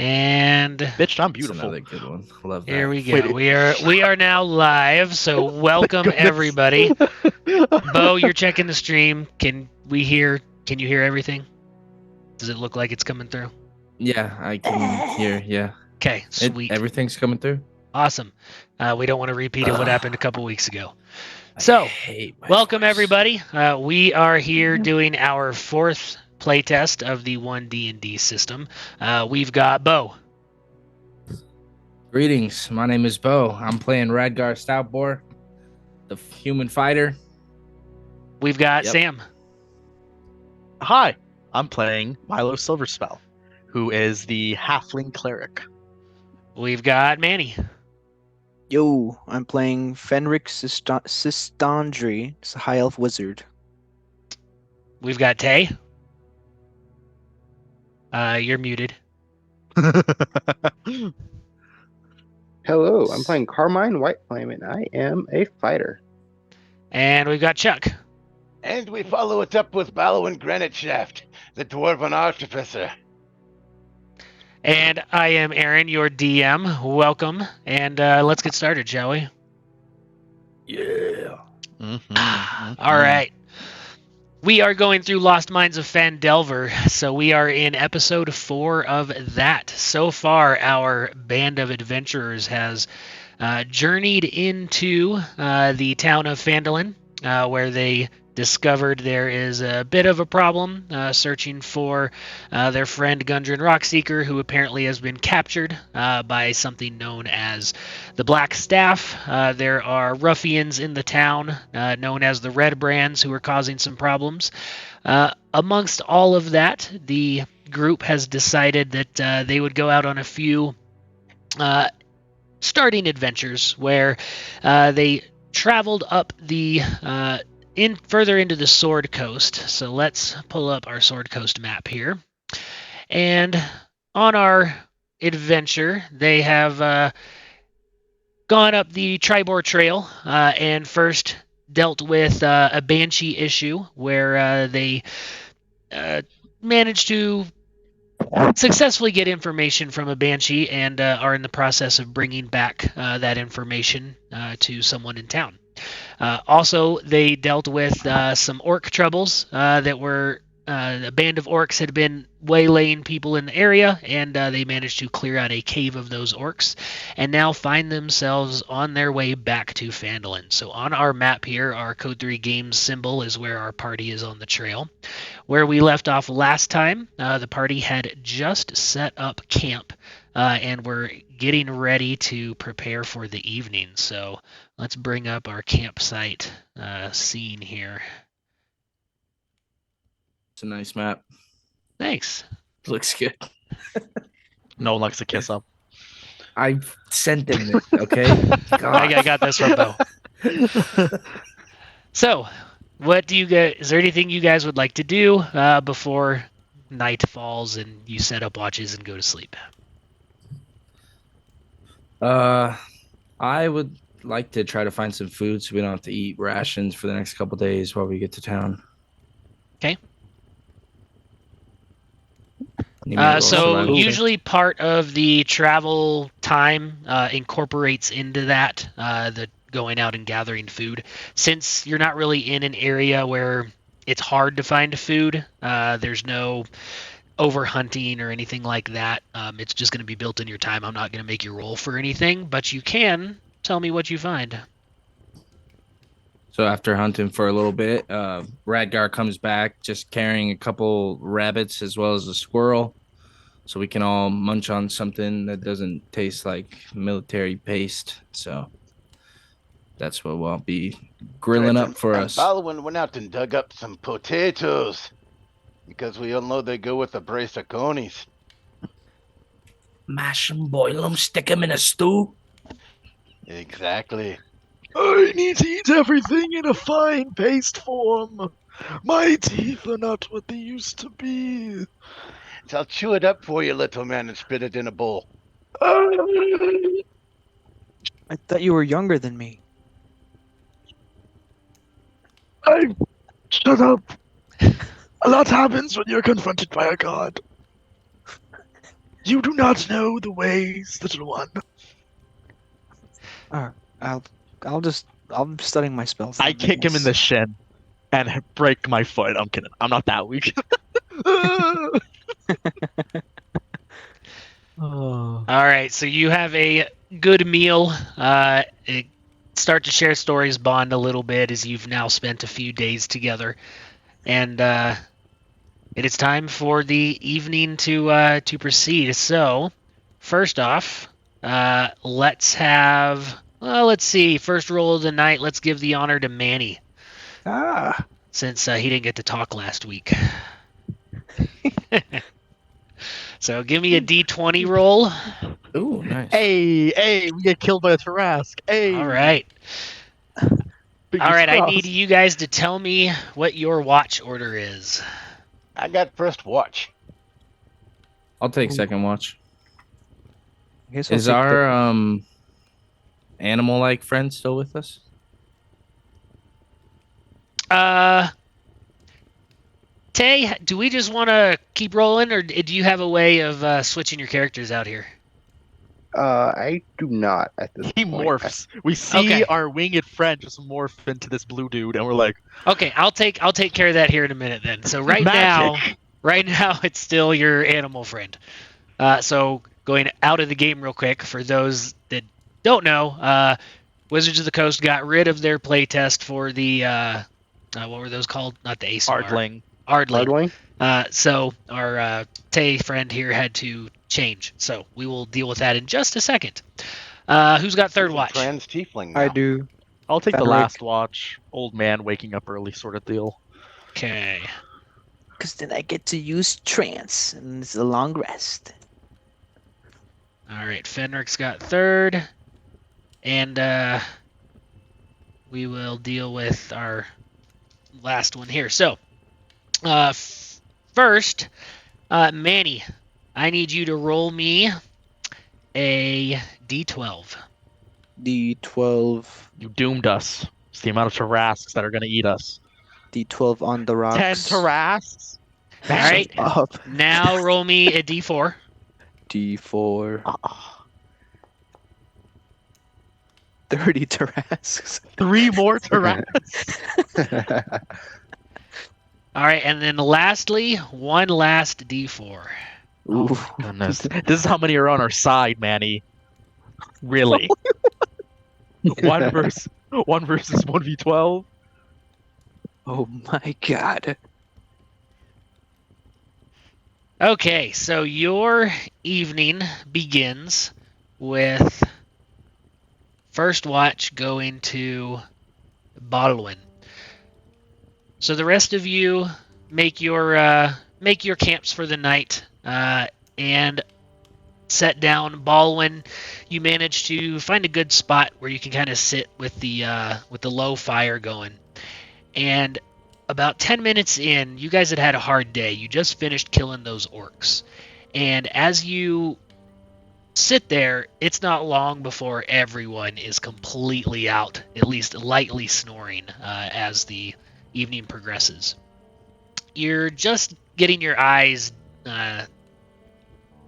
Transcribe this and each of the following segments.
And Bitch, I'm That's beautiful. another good one. Love that. here we go. Wait. We are now live. So welcome Goodness. everybody. Bo, you're checking the stream. Can you hear everything? Does it look like it's coming through? Yeah, I can hear. Yeah. Okay, sweet. Everything's coming through. Awesome. We don't want to repeat what happened a couple weeks ago. I So, hate my welcome voice. everybody. We are here doing our fourth playtest of the 1D&D system. We've got Bo. Greetings. My name is Bo. I'm playing Radgar Stoutboar, the human fighter. We've got Yep. Sam. Hi, I'm playing Milo Silverspell, who is the halfling cleric. We've got Manny. Yo, I'm playing Fenric Sistandri. It's a high elf wizard. We've got Tay. You're muted. Hello, I'm playing Carmine Whiteflame, and I am a fighter. And we've got Chuck. And we follow it up with Balwin Granite Shaft, the Dwarven Artificer. And I am Aaron, your DM. Welcome. And let's get started, shall we? Yeah. All right. We are going through Lost Mines of Phandelver, so we are in episode 4 of that. So far, our band of adventurers has journeyed into the town of Phandelver, where they discovered there is a bit of a problem searching for their friend Gundren Rockseeker, who apparently has been captured by something known as the Black Staff. There are ruffians in the town known as the Red Brands who are causing some problems. Amongst all of that, the group has decided that they would go out on a few starting adventures where they traveled up the further into the Sword Coast. So let's pull up our Sword Coast map here. And on our adventure, they have gone up the Tribor Trail and first dealt with a Banshee issue where they managed to successfully get information from a Banshee and are in the process of bringing back that information to someone in town. Also, they dealt with some orc troubles that were a band of orcs had been waylaying people in the area, and they managed to clear out a cave of those orcs, and now find themselves on their way back to Phandelver. So on our map here, our Code 3 Games symbol is where our party is on the trail. Where we left off last time, the party had just set up camp, and were getting ready to prepare for the evening. So let's bring up our campsite scene here. It's a nice map. Thanks. Looks good. No one likes to kiss up. I sent them it, okay? I got this one, Bo. So, what do you guys? Is there anything you guys would like to do before night falls and you set up watches and go to sleep? I would like to try to find some food so we don't have to eat rations for the next couple days while we get to town. Okay. So usually part of the travel time incorporates into that the going out and gathering food. Since you're not really in an area where it's hard to find food, there's no over hunting or anything like that. It's just going to be built in your time. I'm not going to make you roll for anything, but you can tell me what you find. So after hunting for a little bit, Radgar comes back just carrying a couple rabbits as well as a squirrel, so we can all munch on something that doesn't taste like military paste. So that's what we'll be grilling up for us. Balwin went out and dug up some potatoes, because we all know they go with a brace of conies. Mash them, boil them, stick them in a stew. Exactly. I need to eat everything in a fine paste form. My teeth are not what they used to be. So I'll chew it up for you, little man, and spit it in a bowl. I thought you were younger than me. Shut up. A lot happens when you're confronted by a god. You do not know the ways, little one. I'm studying my spells. I kick him in the shin and break my foot. I'm kidding. I'm not that weak. Oh. All right, so you have a good meal. Start to share stories, bond a little bit as you've now spent a few days together, and it is time for the evening to proceed. So, first off, let's have. Well, let's see. First roll of the night. Let's give the honor to Manny, since he didn't get to talk last week. So give me a D20 roll. Ooh, nice. Hey, we get killed by a Tarrasque. Hey. All right. Fingers All right, I crossed. need you guys to tell me what your watch order is. I got first watch. I'll take second watch. I guess I'll Is take our animal-like friend still with us? Tay, do we just want to keep rolling, or do you have a way of switching your characters out here? I do not at this He point. morphs. We see Okay. our winged friend just morph into this blue dude, and we're like, Okay, I'll take care of that here in a minute then. So right now it's still your animal friend. So going out of the game real quick for those that don't know, Wizards of the Coast got rid of their playtest for the what were those called? Not the ASMR. Ardling. Ardling. Hardwing? So our Tay friend here had to change. So we will deal with that in just a second. Who's got third He's a watch? Trans tiefling now. I do. I'll take the Fenric. last watch. Old man waking up early sort of deal. Okay. Because then I get to use trance, and it's a long rest. All right. Fenric's got third. And we will deal with our last one here. So, first, Manny, I need you to roll me a D12. D12. You doomed us. It's the amount of Tarrasques that are going to eat us. D12 on the rocks. 10 Tarrasques? All right. Up. Now roll me a D4. D4. Oh, 30 Tarrasques. 3 more Tarrasques? All right. And then lastly, one last D4. Oh Ooh. my goodness. This is how many are on our side, Manny. Really? one versus 1v12? Oh my god. Okay, so your evening begins with first watch going to Baldwin. So the rest of you make your camps for the night and set down. Baldwin, you manage to find a good spot where you can kind of sit with the low fire going. And about 10 minutes in, you guys had a hard day. You just finished killing those orcs. And as you sit there, it's not long before everyone is completely out, at least lightly snoring as the evening progresses. You're just getting your eyes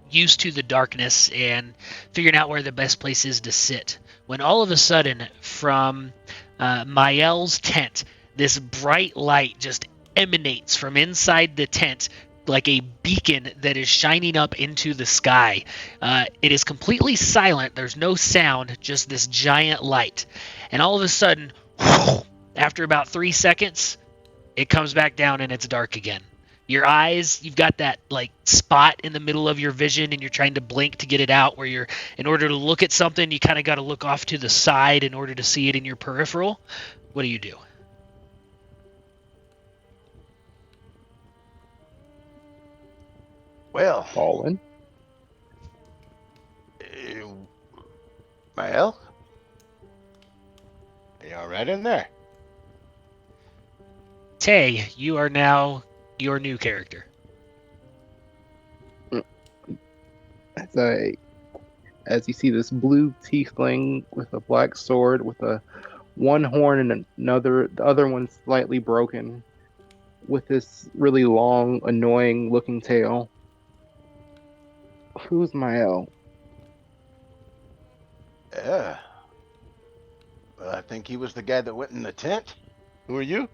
used to the darkness and figuring out where the best place is to sit, when all of a sudden from Mael's tent, this bright light just emanates from inside the tent like a beacon that is shining up into the sky. It is completely silent. There's no sound, just this giant light. And all of a sudden, after about 3 seconds, it comes back down and it's dark again. Your eyes, you've got that like spot in the middle of your vision and you're trying to blink to get it out, where you're, in order to look at something, you kind of got to look off to the side in order to see it in your peripheral. What do you do? Well, Fallen. Well, you all right in there? Tay, you are now your new character. As you see this blue tiefling with a black sword with a one horn and the other one slightly broken, with this really long, annoying looking tail. Who's Mael? Yeah. Well, I think he was the guy that went in the tent. Who are you?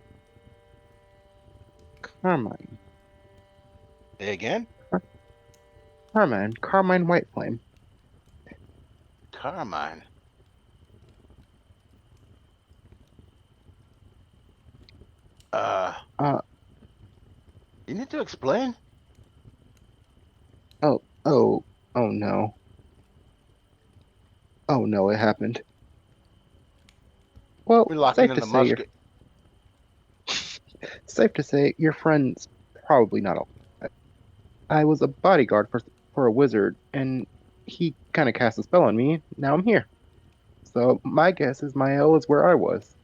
Carmine. Say again? Carmine. Carmine Whiteflame. Carmine. You need to explain? Oh no. Oh no, it happened. Well, We're locking in the musket. Safe to say your friend's probably not alive. I was a bodyguard for a wizard, and he kind of cast a spell on me. Now I'm here. So my guess is Mael is where I was.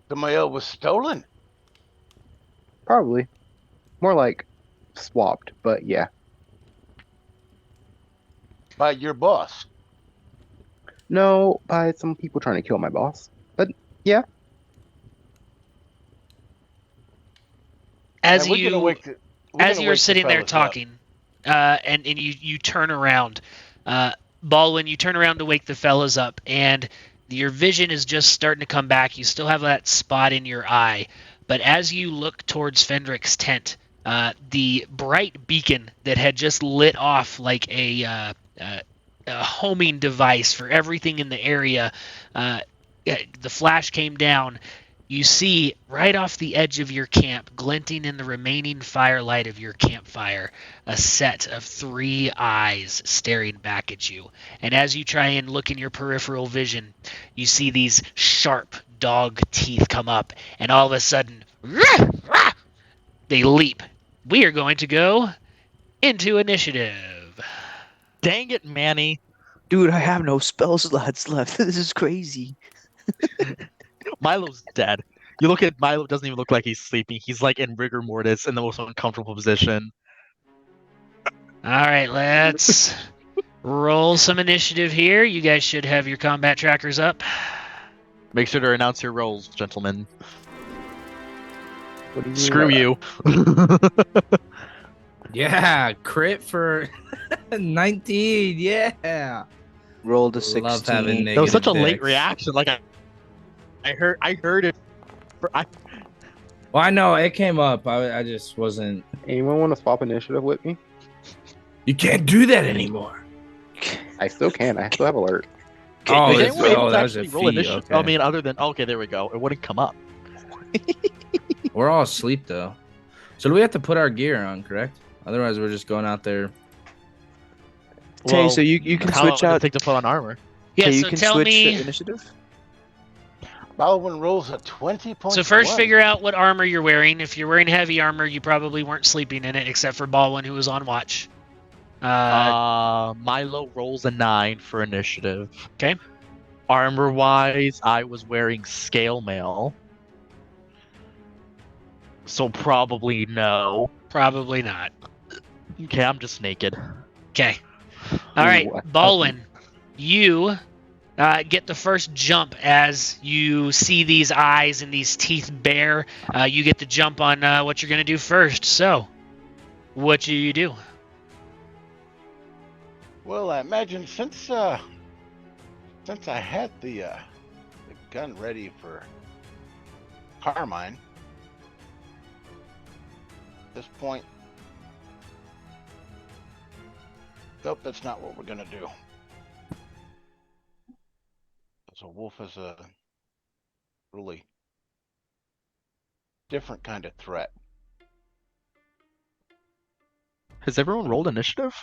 The mail was stolen. Probably. More like swapped, but yeah. By your boss. No, by some people trying to kill my boss. But yeah. As Now, we're gonna you wake the- we're as gonna you're wake the sitting there fellas up. talking, and you turn around, Baldwin, you turn around to wake the fellas up, and your vision is just starting to come back. You still have that spot in your eye, but as you look towards Fendrick's tent, the bright beacon that had just lit off like a homing device for everything in the area, the flash came down. You see, right off the edge of your camp, glinting in the remaining firelight of your campfire, a set of 3 eyes staring back at you. And as you try and look in your peripheral vision, you see these sharp dog teeth come up, and all of a sudden, they leap. We are going to go into initiative. Dang it, Manny. Dude, I have no spell slots left. This is crazy. Milo's dead. You look at Milo, doesn't even look like he's sleeping. He's like in rigor mortis in the most uncomfortable position. All right, let's roll some initiative here. You guys should have your combat trackers up. Make sure to announce your rolls, gentlemen. What do you Screw you. Yeah, crit for 19. Yeah. Roll the Love having 16. That was such a negative late dex. reaction. Like I heard it. Well, I know it came up. I just wasn't. Anyone want to swap initiative with me? You can't do that anymore. I still can. I still have alert. Oh, Was it's- anyone able to that was a actually roll fee, initiative? okay. I mean, other than okay, there we go. It wouldn't come up. We're all asleep though. So do we have to put our gear on, correct? Otherwise, we're just going out there. Okay, so you can how switch long would it out. take to put on armor? Yeah, Okay, you so can tell switch me. initiative. Baldwin rolls a 20.1. So first, figure out what armor you're wearing. If you're wearing heavy armor, you probably weren't sleeping in it, except for Baldwin, who was on watch. Milo rolls a 9 for initiative. Okay. Armor wise, I was wearing scale mail. So probably no. Probably not. Okay, I'm just naked. Okay. All right, Ooh, Baldwin, you get the first jump as you see these eyes and these teeth bare. You get the jump on what you're going to do first. So, what do you do? Well, I imagine since I had the gun ready for Carmine, at this point, nope, that's not what we're gonna do. So wolf is a really different kind of threat. Has everyone rolled initiative?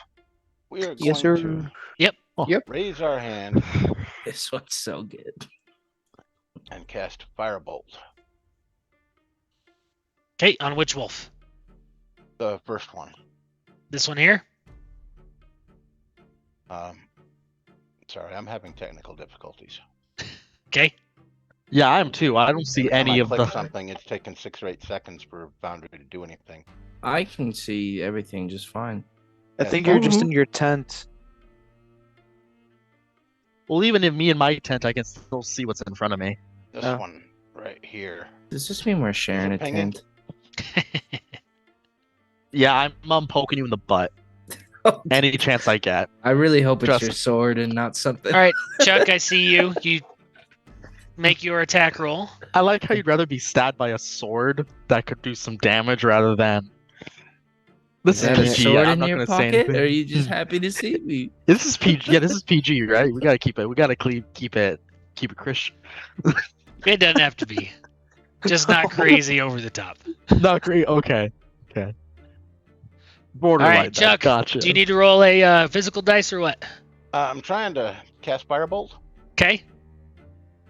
We are going Yes, sir. to raise our hand This one's so good. and cast Firebolt. Okay, on which wolf? The first one. This one here? Sorry, I'm having technical difficulties. Okay. Yeah, I am too. I don't see Every time any I of click the. something, it's taken 6 or 8 seconds for Foundry to do anything. I can see everything just fine. I Yeah, think you're just Mhm. in your tent. Well, even in me and my tent, I can still see what's in front of me. This Oh. one right here. Does this mean we're sharing a Is it pinging? tent? Yeah, I'm poking you in the butt. Any chance I get. I really hope it's Trust your me. sword and not something. All right, Chuck, I see you. You make your attack roll. I like how you'd rather be stabbed by a sword that could do some damage rather than. This Is is that a PG. sword I'm in not your gonna say pocket? anything. Or are you just happy to see me? This is PG. Yeah, this is PG, right? We gotta keep it. We gotta keep it Christian. It doesn't have to be. Just not crazy over the top. Not great. Okay. All Borderline. right, then. Chuck, Gotcha. do you need to roll a physical dice or what? I'm trying to cast Firebolt. Okay.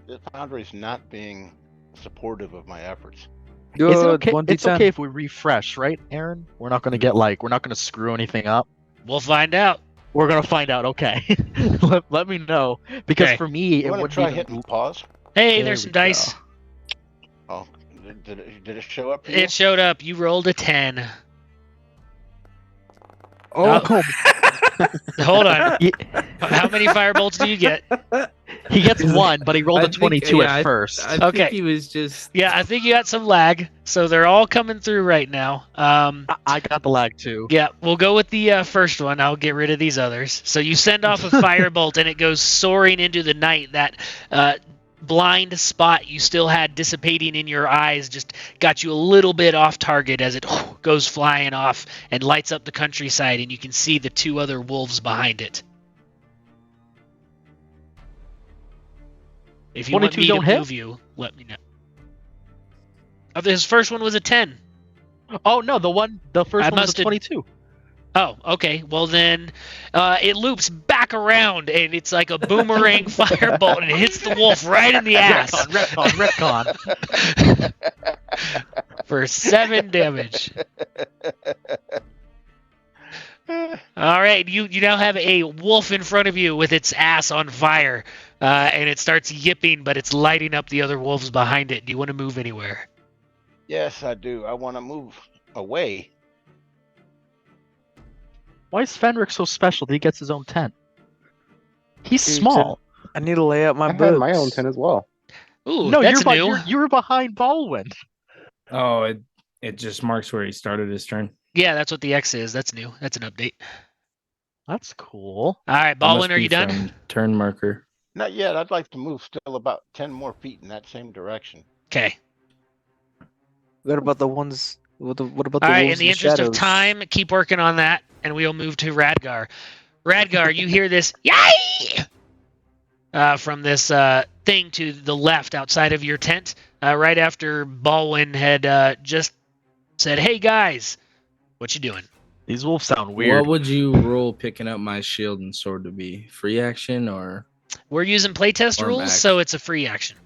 The Foundry's not being supportive of my efforts. Is it Good. okay? 1d10. It's okay if we refresh, right, Aaron? We're not gonna we're not gonna screw anything up. We'll find out. We're gonna find out. Okay. let me know because Okay. for me You it want to would try be hitting pause? Hey, There there's we some dice. go. Oh, did it show up for you? It showed up. You rolled a 10. Oh, Hold on. How many firebolts do you get? He gets one, but he rolled I a think- 22 yeah, at first. I Okay. think he was just. Yeah, I think you got some lag, so they're all coming through right now. I got the lag too. Yeah, we'll go with the first one. I'll get rid of these others. So you send off a firebolt, and it goes soaring into the night. That blind spot you still had dissipating in your eyes just got you a little bit off target as it goes flying off and lights up the countryside, and you can see the two other wolves behind it. If you want 22 me to don't hit? move you, let me know. Oh, this first one was a 10. Oh no, the first I one was must a have- 22. Oh, okay. Well, then it loops back around, and it's like a boomerang firebolt, and it hits the wolf right in the ass Retcon. for 7 damage. All right, you now have a wolf in front of you with its ass on fire, and it starts yipping, but it's lighting up the other wolves behind it. Do you want to move anywhere? Yes, I do. I want to move away. Why is Fenric so special that he gets his own tent? He's Dude, small. I need to lay out my I books. had my own tent as well. Ooh, No, that's new. you were behind Baldwin. Oh, it just marks where he started his turn. Yeah, that's what the X is. That's new. That's an update. That's cool. All right, That Baldwin, must are be you done? from Turn marker. Not yet. I'd like to move still about 10 more feet in that same direction. Okay. What about the ones? What about the All right, wolves in the interest of shadows? time, keep working on that, and we'll move to Radgar. Radgar, you hear this yay from this thing to the left outside of your tent, right after Baldwin had just said, "Hey guys, what you doing?" These wolves sound weird. What would you roll picking up my shield and sword to be? Free action or? We're using playtest Or rules, back. so it's a free action.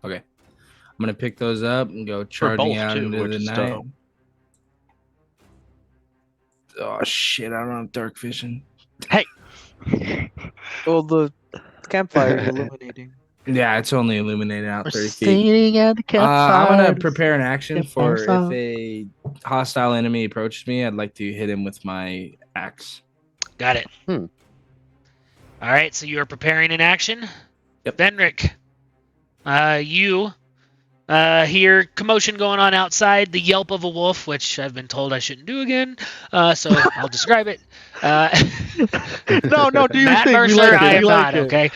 Okay. I'm going to pick those up and go charging both, out too, into which the is night. dope. Oh, shit. I don't have dark vision. Oh, the campfire is illuminating. Yeah, it's only illuminated out We're 30 feet. sitting at the I'm going to campfire. prepare an action Campfire for sound. if a hostile enemy approaches me, I'd like to hit him with my axe. Got it. Hmm. All right, so you are preparing an action. Yep. Fenric, you hear commotion going on outside, the yelp of a wolf, which I've been told I shouldn't do again, so I'll describe it. No, do your Matt thing. We Mercer, like I it. am We not, like it. okay?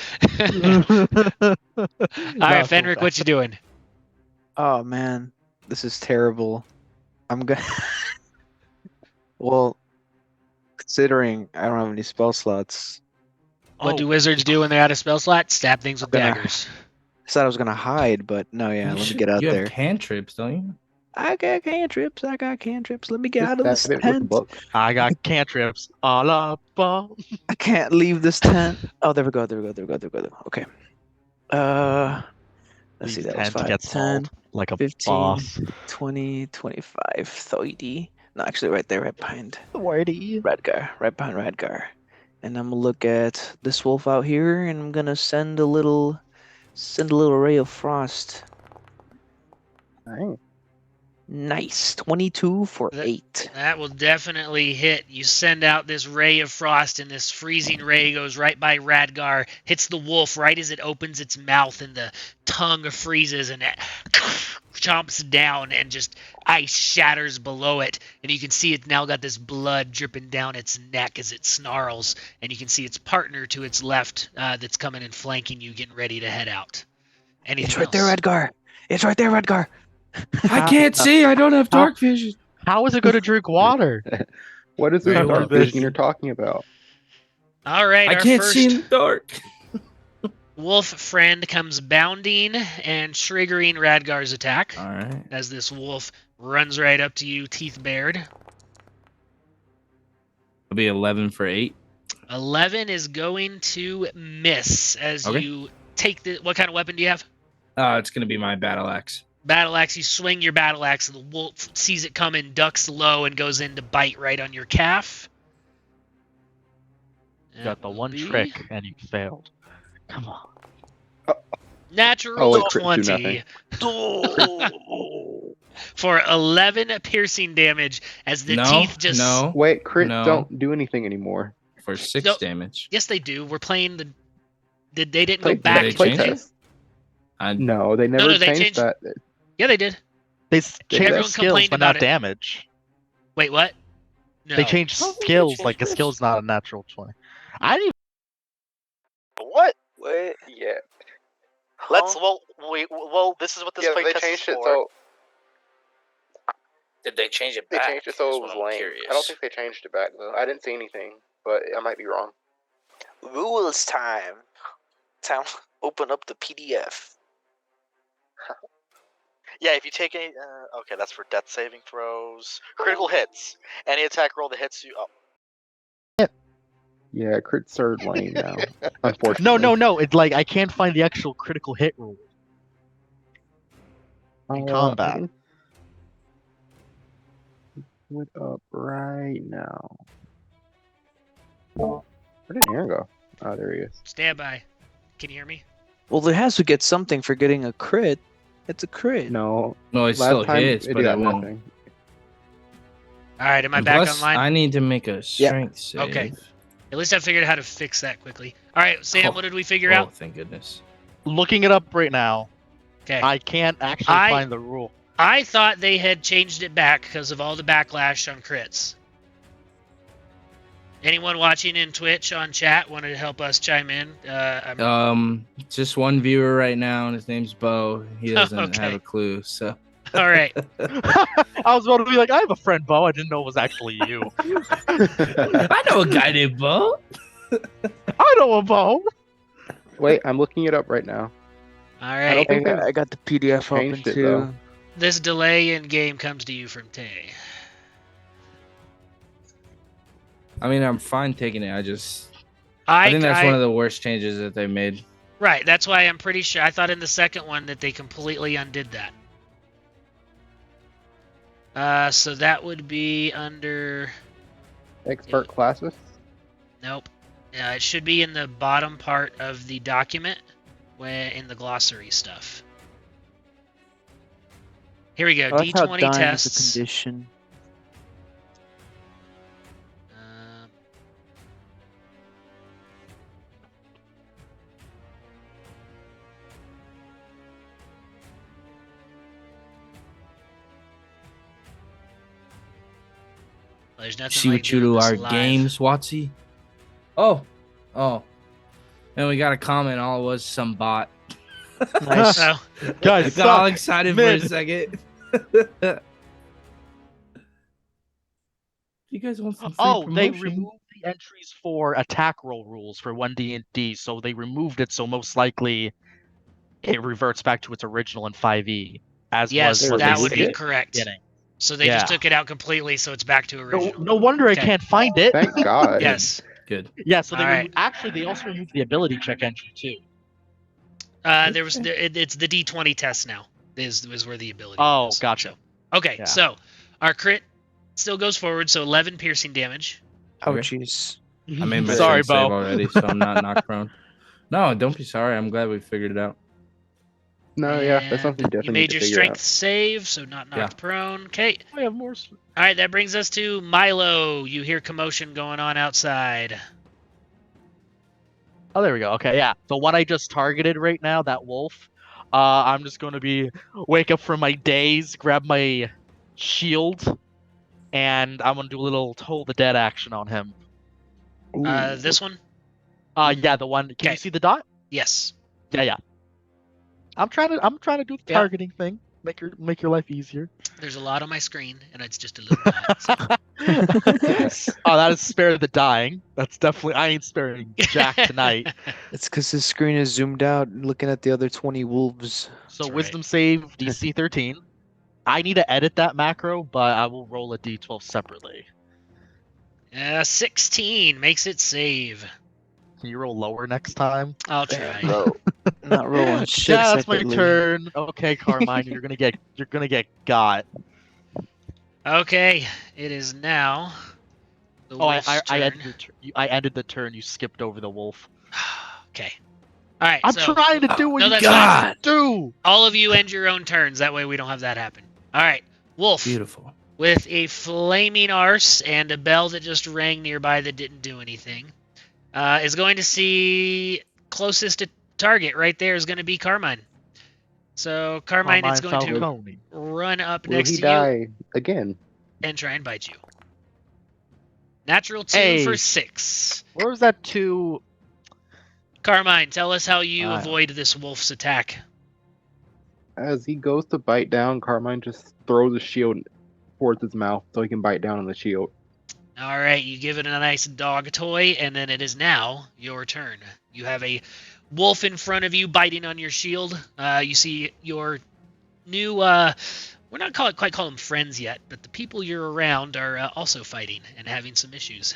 All right, Fenric, what you doing? Oh man, this is terrible. I'm gonna. Well, considering I don't have any spell slots, What do wizards do when they're out of spell slot? Stab things with Gonna- daggers. I said I was gonna hide, but no, yeah, let me get out you there. have cantrips, don't you? I got cantrips. Let me get out of Just this stab it with the tent. book. I got cantrips all up. I can't leave this tent. Oh, there we go. Okay. Let's see. That was 5, Get 10, sold like a 15. boss. 20, 25, 30. No, actually, right there, right behind Wordy. Radgar. Right behind Radgar. And I'm gonna look at this wolf out here, and I'm gonna send a little ray of frost. Alright. Nice. 22 for That- 8. That will definitely hit. You send out this ray of frost, and this freezing ray goes right by Radgar, hits the wolf right as it opens its mouth, and the tongue freezes, and it chomps down, and just ice shatters below it. And you can see it's now got this blood dripping down its neck as it snarls, and you can see its partner to its left that's coming and flanking you, getting ready to head out. Anything It's right else? there, Edgar. It's right there, Edgar. I can't see. I don't have dark vision. How is it going to drink water? What is this Very dark well. vision you're talking about? All right, I our can't first see in the dark. wolf friend comes bounding and triggering Radgar's attack All right. as this wolf runs right up to you, teeth bared. It'll be 11 for 8. 11 is going to miss as Okay. you take the. What kind of weapon do you have? It's gonna be my battle axe. Battle axe. You swing your battle axe, and the wolf sees it coming, ducks low, and goes in to bite right on your calf. You got the That will one be trick, and you failed. Come on. Natural Oh, wait, crits do 20 nothing. for 11 piercing damage as the teeth just. no Wait, crits No. don't do anything anymore. for 6 No. damage. Yes, they do. We're playing the. They didn't Play, go back. they to change it. it? playtest. I, No, they never no, they changed changed- that. Yeah, they did. They Everyone changed skills, complained but about not it. damage. Wait, what? No. They changed I don't think they skills, changed like a this. skill's not a natural 20. I didn't What? What? Yeah. Let's. Well, this is what this Yeah, playtest they changed is it for. so Did they change it they back? changed it so Is it what was I'm lame. curious. I don't think they changed it back though. I didn't see anything, but I might be wrong. Rules time. Time. Open up the PDF. Yeah, if you take any. Okay, that's for death saving throws. Critical hits. Any attack roll that hits you. Oh, Yeah, crits are lame now. Unfortunately. No. It's like I can't find the actual critical hit rule. in combat. I can pull it up right now. Where did Aaron go? Oh, there he is. Stand by. Can you hear me? Well, it has to get something for getting a crit. It's a crit. No, No, it still hits, it but I got won't. nothing. All right, am I And back plus, online? I need to make a strength save. Okay. At least I figured out how to fix that quickly. All right, Sam, Oh. what did we figure Oh, out? thank goodness. Looking it up right now, Okay. I can't actually find the rule. I thought they had changed it back because of all the backlash on crits. Anyone watching in Twitch on chat want to help us chime in? Just one viewer right now, and his name's Bo. He doesn't Okay. have a clue. So All right. I was about to be like, I have a friend, Bo. I didn't know it was actually you. I know a guy named Bo. I know a Bo. Wait, I'm looking it up right now. All I right. don't think I got the PDF open changed it, too. though. This delay in game comes to you from Tay. I mean, I'm fine taking it. I think that's one of the worst changes that they made. Right. That's why I'm pretty sure. I thought in the second one that they completely undid that. So that would be under. Expert classes. Nope. It should be in the bottom part of the document, where in the glossary stuff. Here we go. Oh, that's how D20 dying is a tests. condition. There's nothing See like what you doing do this our live. games, Watsy. Oh. And we got a comment. All it was some bot. Nice. So, Guys, Got all suck. excited Mid. for a second. You guys want some free They promotion? removed the entries for attack roll rules for 1D&D, so they removed it, so most likely it reverts back to its original in 5e, as yes, was what that they would be stated. correct. Beginning. So they just took it out completely, so it's back to No, original. no wonder Okay. I can't find it. Thank God. Yes. Good. Yeah, so they All right. actually they also removed the ability check entry too. There was it's the D20 test now. Is where the ability. Oh, is. gotcha. So, okay, Yeah. so our crit still goes forward, so 11 piercing damage. Oh, Okay. jeez. I made my Sorry, strength save Bo. already, so I'm not knocked prone. No, don't be sorry. I'm glad we figured it out. No, yeah, that's something you And definitely you need made to your figure strength out. save, so not knocked prone. Okay. I have more. All right, that brings us to Milo. You hear commotion going on outside. Oh, there we go. Okay, yeah. The one I just targeted right now, that wolf. I'm just going to wake up from my daze, grab my shield, and I'm going to do a little Toll the Dead action on him. This one? Yeah, the one. Can you Okay. see the dot? Yes. Yeah. I'm trying to do the Yeah. targeting thing. Make your life easier. There's a lot on my screen, and it's just a little bit. So. Oh, that is spare the dying. That's definitely. I ain't sparing Jack tonight. It's because his screen is zoomed out, looking at the other 20 wolves. So That's wisdom save DC 13. I need to edit that macro, but I will roll a d12 separately. 16 makes it save. Can you roll lower next time? I'll try. Bro, not rolling shit Yeah, that's my separately. turn. Okay, Carmine, you're gonna get got. Okay, it is now the Oh, wolf's I turn. ended the turn. You skipped over the wolf. Okay. All right. I'm so trying to do what no, you that's gotta do. all of you end your own turns. That way we don't have that happen. All right. Wolf Beautiful. with a flaming arse and a bell that just rang nearby that didn't do anything is going to see closest to target right there is going to be Carmine. So Carmine is going to Falcone. run up Will next he to die you again? and try and bite you. Natural 2 Hey. for 6. Where was that 2? Carmine, tell us how you Ah. avoid this wolf's attack. As he goes to bite down, Carmine just throws a shield towards his mouth so he can bite down on the shield. All right, you give it a nice dog toy, and then it is now your turn. You have a wolf in front of you biting on your shield. You see your new, we're not quite call them friends yet, but the people you're around are also fighting and having some issues.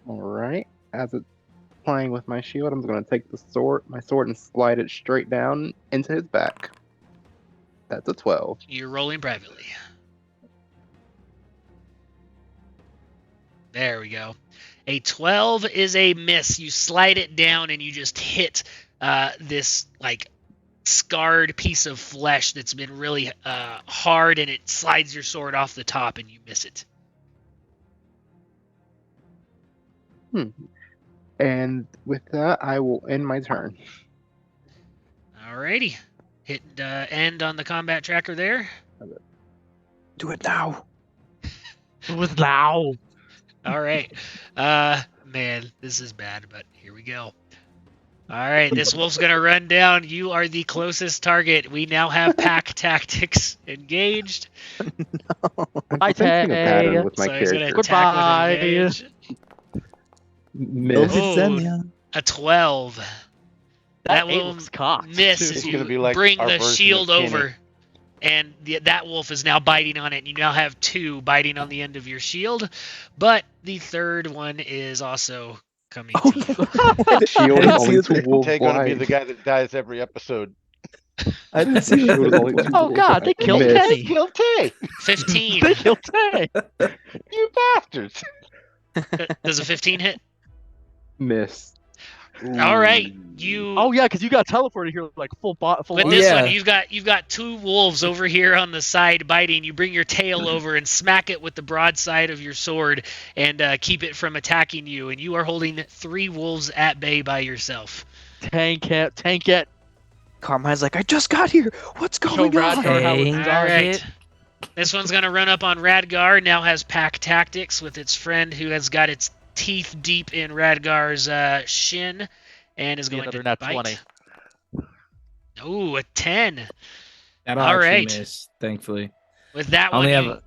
All right. As it's playing with my shield, I'm going to take my sword, and slide it straight down into his back. That's a 12. You're rolling privately. There we go. A 12 is a miss. You slide it down and you just hit this like scarred piece of flesh that's been really hard, and it slides your sword off the top and you miss it. And with that, I will end my turn. Alrighty. Hit end on the combat tracker there. Do it now. It was loud. All right. Man, this is bad, but here we go. All right, this wolf's going to run down. You are the closest target. We now have pack tactics engaged. I'm sensing a pattern with my So he's going character. to attack Goodbye. with advantage. Miss. Oh. A 12. That will looks cocked. miss too. as gonna you be like bring our the version of shield Kenny. over. And that wolf is now biting on it. And you now have 2 biting on the end of your shield. But the third one is also coming to you. The shield is only 2 wolves Tay gonna be wide. the guy that dies every episode. I didn't see The shield is only 2 Oh wolves God, wide. they killed Miss. Kenny. Kill Tay, 15. They killed Tay. you bastards! Does a 15 hit? Miss. All right, you. Oh yeah, because you got teleported here like full. With this Yeah. one, you've got 2 wolves over here on the side biting. You bring your tail over and smack it with the broadside of your sword and keep it from attacking you. And you are holding 3 wolves at bay by yourself. Tank it. Carmine's like, I just got here. What's going Show on? Radgar how it's All done. right. This one's going to run up on Radgar. Now has pack tactics with its friend who has got its teeth deep in Radgar's shin and is Be going another to nat bite. 20. Ooh, a 10. That'll All actually right. miss, thankfully. With that I one, only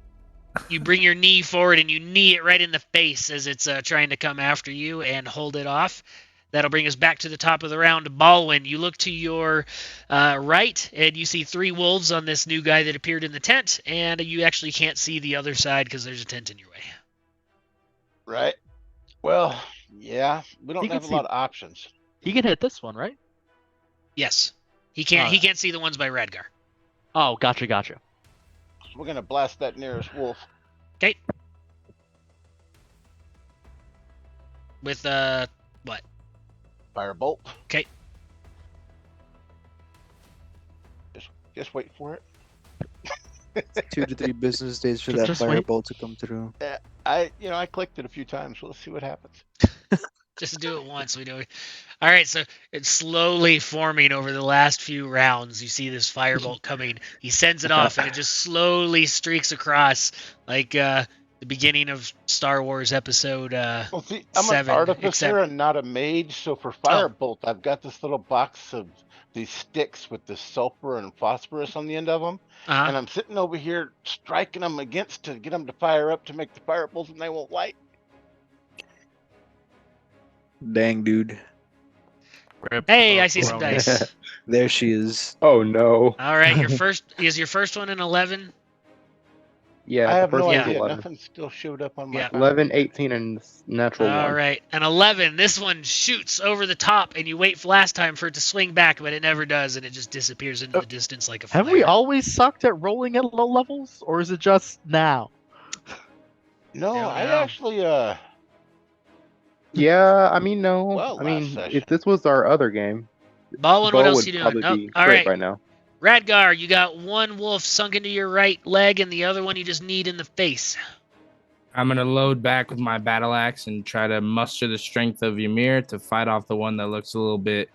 you bring your knee forward and you knee it right in the face as it's trying to come after you and hold it off. That'll bring us back to the top of the round. Baldwin, you look to your right and you see 3 wolves on this new guy that appeared in the tent, and you actually can't see the other side because there's a tent in your way. Right. Well, yeah, we don't You can have a see- lot of options. He can hit this one, right? Yes. He can't Alright. he can't see the ones by Radgar. Oh, gotcha. We're gonna blast that nearest wolf. Okay. With what? Firebolt. Okay. Just wait for it. 2 to 3 business days for Just- that just wait. firebolt to come through. I clicked it a few times. Let's see what happens. Just do it once. We do it. All right, so it's slowly forming over the last few rounds. You see this firebolt coming. He sends it off, and it just slowly streaks across, like the beginning of Star Wars Episode. Well, see, I'm 7, an artificer except- and not a mage, so for firebolt, I've got this little box of these sticks with the sulfur and phosphorus on the end of them, and I'm sitting over here striking them against to get them to fire up to make the firebolts, and they won't light. Dang, dude. Hey, I see some dice. There she is. Oh no. All right, your first one an 11. Yeah, I the have first no one's idea. 11. Nothing still showed up on my Yeah. phone. 11, 18, and natural All 1. right, an 11. This one shoots over the top, and you wait for last time for it to swing back, but it never does, and it just disappears into the distance like a flare. Have we always sucked at rolling at low levels, or is it just now? No, Don't I know. actually Yeah, I mean, no. Well, I mean, last session. if this was our other game, Baldwin, Bo what else would you doing? probably Oh, be all great right. by now. Radgar, you got one wolf sunk into your right leg, and the other one you just need in the face. I'm gonna load back with my battle axe and try to muster the strength of Ymir to fight off the one that looks a little bit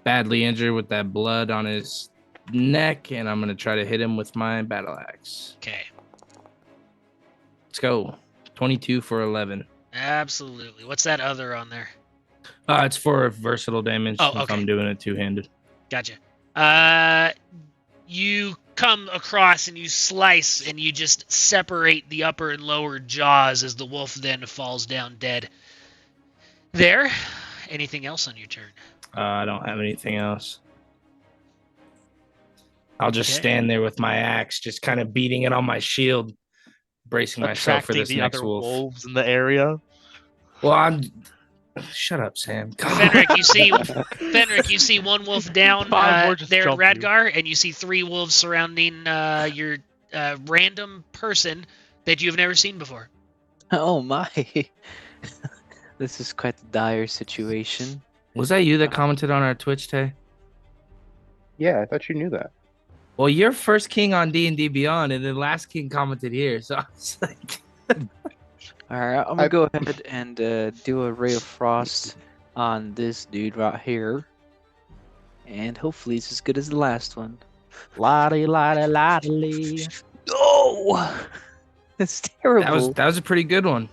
badly injured with that blood on his neck, and I'm gonna try to hit him with my battle axe. Okay, Let's go. 22 for 11. absolutely. What's that other on there? It's for versatile damage Oh, if okay. I'm doing it two-handed. Gotcha. You come across and you slice and you just separate the upper and lower jaws as the wolf then falls down dead. There. Anything else on your turn? I don't have anything else. I'll just Okay. stand there with my axe, just kind of beating it on my shield, bracing myself for Attracting this the next other wolf. wolves in the area. Well, shut up, Sam. God. Fenric, you see one wolf down Five more just there at jumped you. Radgar, and you see 3 wolves surrounding your random person that you've never seen before. Oh my. This is quite a dire situation. Was that you that commented on our Twitch, Tay? Yeah, I thought you knew that. Well, you're first king on D&D Beyond, and then last king commented here. So I was like, Alright, I'm gonna go ahead and do a Ray of Frost on this dude right here. And hopefully it's as good as the last one. Lottie, lottie, lottie. Oh! That's terrible. that was a pretty good one.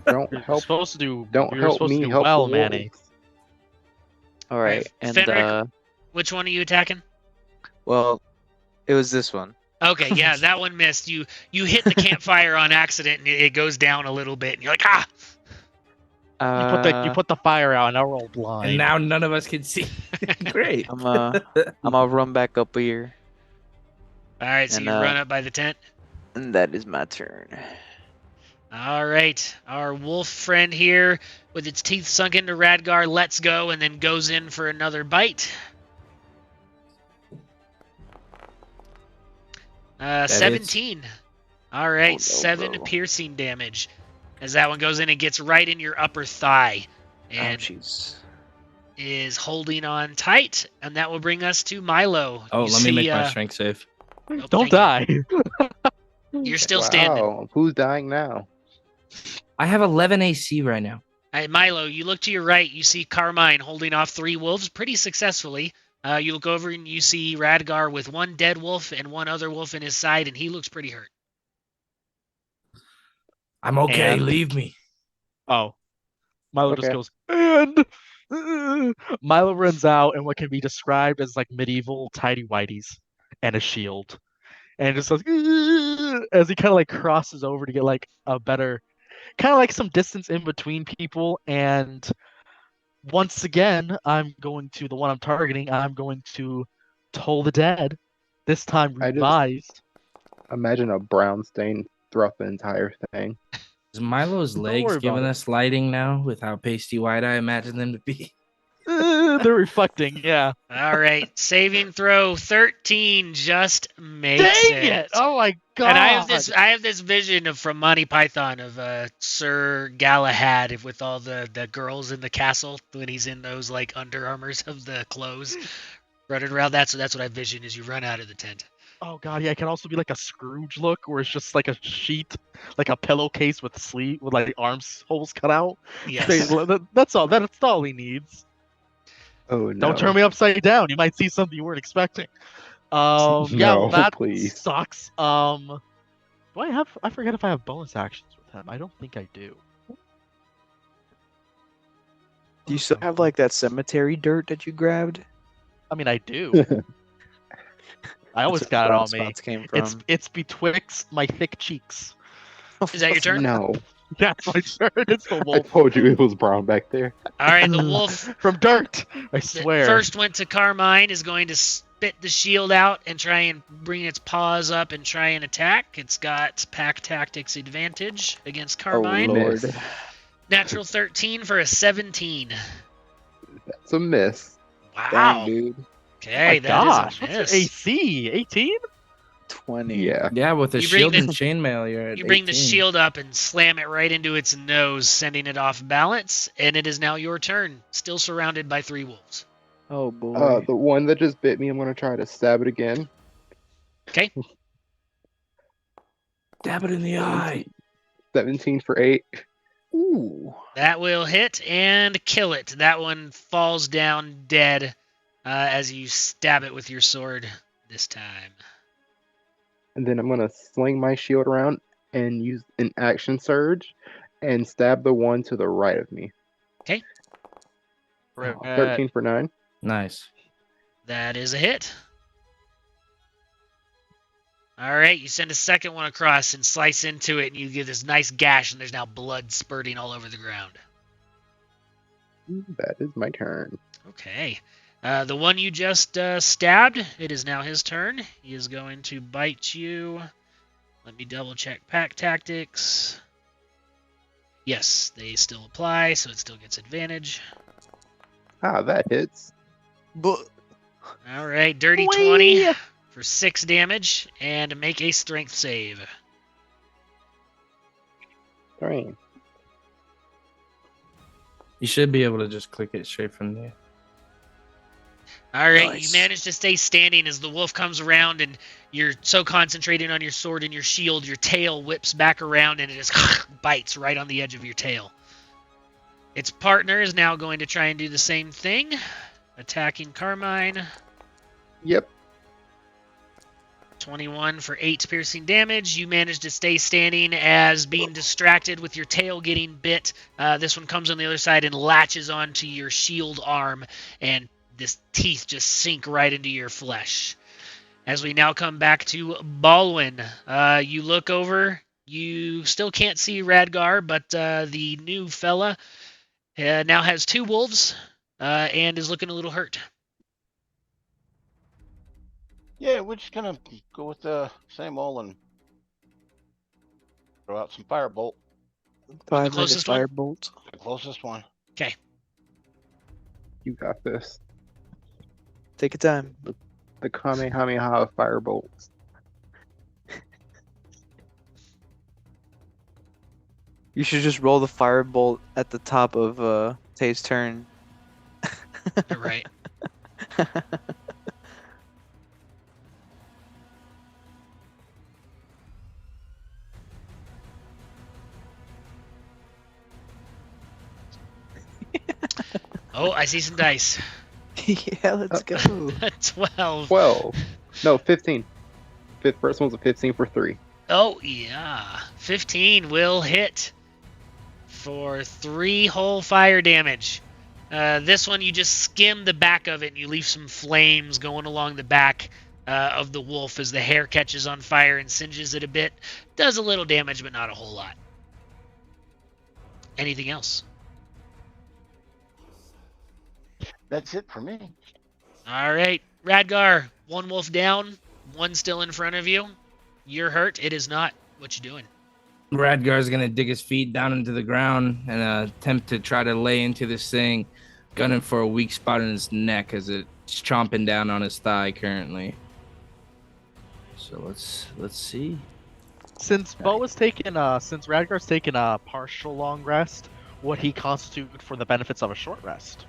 Don't You're help. supposed to do. Don't you're help supposed me to do help well, the Manny. wolves. Alright, and Fenric? Which one are you attacking? well, it was this one. Okay, yeah, that one missed. You hit the campfire on accident, and it goes down a little bit, and you're like, ah! You put the fire out, and I roll blind. And now none of us can see. Great. I'm gonna run back up here, All right, so And, you run up by the tent. and that is my turn. All right, our wolf friend here, with its teeth sunk into Radgar, lets go and then goes in for another bite. 17. All right, Oh, no, 7 bro. piercing damage, as that one goes in and gets right in your upper thigh, and Ouchies. is holding on tight, and that will bring us to Milo. Oh, You let me make see, my strength save. oh, Don't thank you. die. You're still standing. Wow, who's dying now? I have 11 AC right now. All right, Milo, you look to your right. You see Carmine holding off 3 wolves pretty successfully. You look over and you see Radgar with 1 dead wolf and 1 other wolf in his side, and he looks pretty hurt. I'm okay. And- Leave me. Oh. Milo just Okay. goes, and Milo runs out in what can be described as like medieval tidy whities and a shield. And just goes as he kind of like crosses over to get like a better, kind of like some distance in between people. And once again, I'm going to the one I'm targeting. I'm going to Toll the Dead, this time I just- revised. Imagine a brown stain throughout the entire thing. Is Milo's Don't legs worry about giving it. us lighting now with how pasty white I imagine them to be? They're reflecting, yeah. All right, saving throw 13 just makes Dang it! Oh my god! And I have this vision of from Monty Python of Sir Galahad with all the girls in the castle when he's in those like Under Armours of the clothes, running around. That's what I vision as you run out of the tent. Oh god, yeah, it can also be like a Scrooge look, where it's just like a sheet, like a pillowcase with like arms holes cut out. Yes. That's all. That's all he needs. Oh no! Don't turn me upside down. You might see something you weren't expecting. Yeah, No, well, that please. sucks. Do I have? I forget if I have bonus actions with him. I don't think I do. Do you still have like that cemetery dirt that you grabbed? I mean, I do. I always got it on me. Came from. It's betwixt my thick cheeks. Is that your turn? No, That's my turn. It's the I wolf told you it was brown back there. All right, the wolf from dirt. I that swear. first went to Carmine is going to spit the shield out and try and bring its paws up and try and attack. It's got pack tactics advantage against Carmine. Oh Lord! Miss. Natural 13 for a 17. That's a miss. Wow. Dang, dude. Okay, Oh my that gosh, is a what's miss. your AC? 18? 20. Yeah. Yeah, with a You bring shield the- and chainmail, you're at You bring the 18. shield up and slam it right into its nose, sending it off balance, and it is now your turn, still surrounded by 3 wolves. Oh boy. The one that just bit me, I'm gonna try to stab it again. Okay. Stab it in the eye. 17 for 8. Ooh. That will hit and kill it. That one falls down dead as you stab it with your sword this time. And then I'm gonna sling my shield around and use an action surge and stab the one to the right of me. Okay. 13 for 9. Nice. That is a hit. All right, you send a second one across and slice into it, and you get this nice gash, and there's now blood spurting all over the ground. That is my turn. Okay. The one you just stabbed, it is now his turn. He is going to bite you. Let me double check pack tactics. Yes, they still apply, so it still gets advantage. Ah, that hits. But All right, dirty 20 for 6 damage, and make a strength save. 3. You should be able to just click it straight from there. All right, Nice. you manage to stay standing as the wolf comes around, and you're so concentrated on your sword and your shield, your tail whips back around, and it just bites right on the edge of your tail. Its partner is now going to try and do the same thing, attacking Carmine. Yep. 21 for 8 piercing damage. You manage to stay standing as being distracted with your tail getting bit. This one comes on the other side and latches onto your shield arm, and this teeth just sink right into your flesh. As we now come back to Baldwin, you look over. You still can't see Radgar, but the new fella now has 2 wolves and is looking a little hurt. Yeah, we're just gonna go with the same old and throw out some firebolt. 5 closest one? firebolt. The closest one. Okay. You got this. Take your time. The Kamehameha firebolts. You should just roll the firebolt at the top of Tay's turn. You're right. Oh, I see some dice. Yeah, let's go. 12. 12. No, 15. First one's a 15 for 3. Oh, yeah. 15 will hit for 3 whole fire damage. This one, you just skim the back of it, and you leave some flames going along the back of the wolf as the hair catches on fire and singes it a bit. Does a little damage, but not a whole lot. Anything else? That's it for me. All right, Radgar, 1 wolf down, 1 still in front of you. You're hurt. It is not. What you doing? Radgar's gonna dig his feet down into the ground and attempt to try to lay into this thing, gunning for a weak spot in his neck as it's chomping down on his thigh currently. So let's see. Since Radgar's taken a partial long rest, would he constitute for the benefits of a short rest?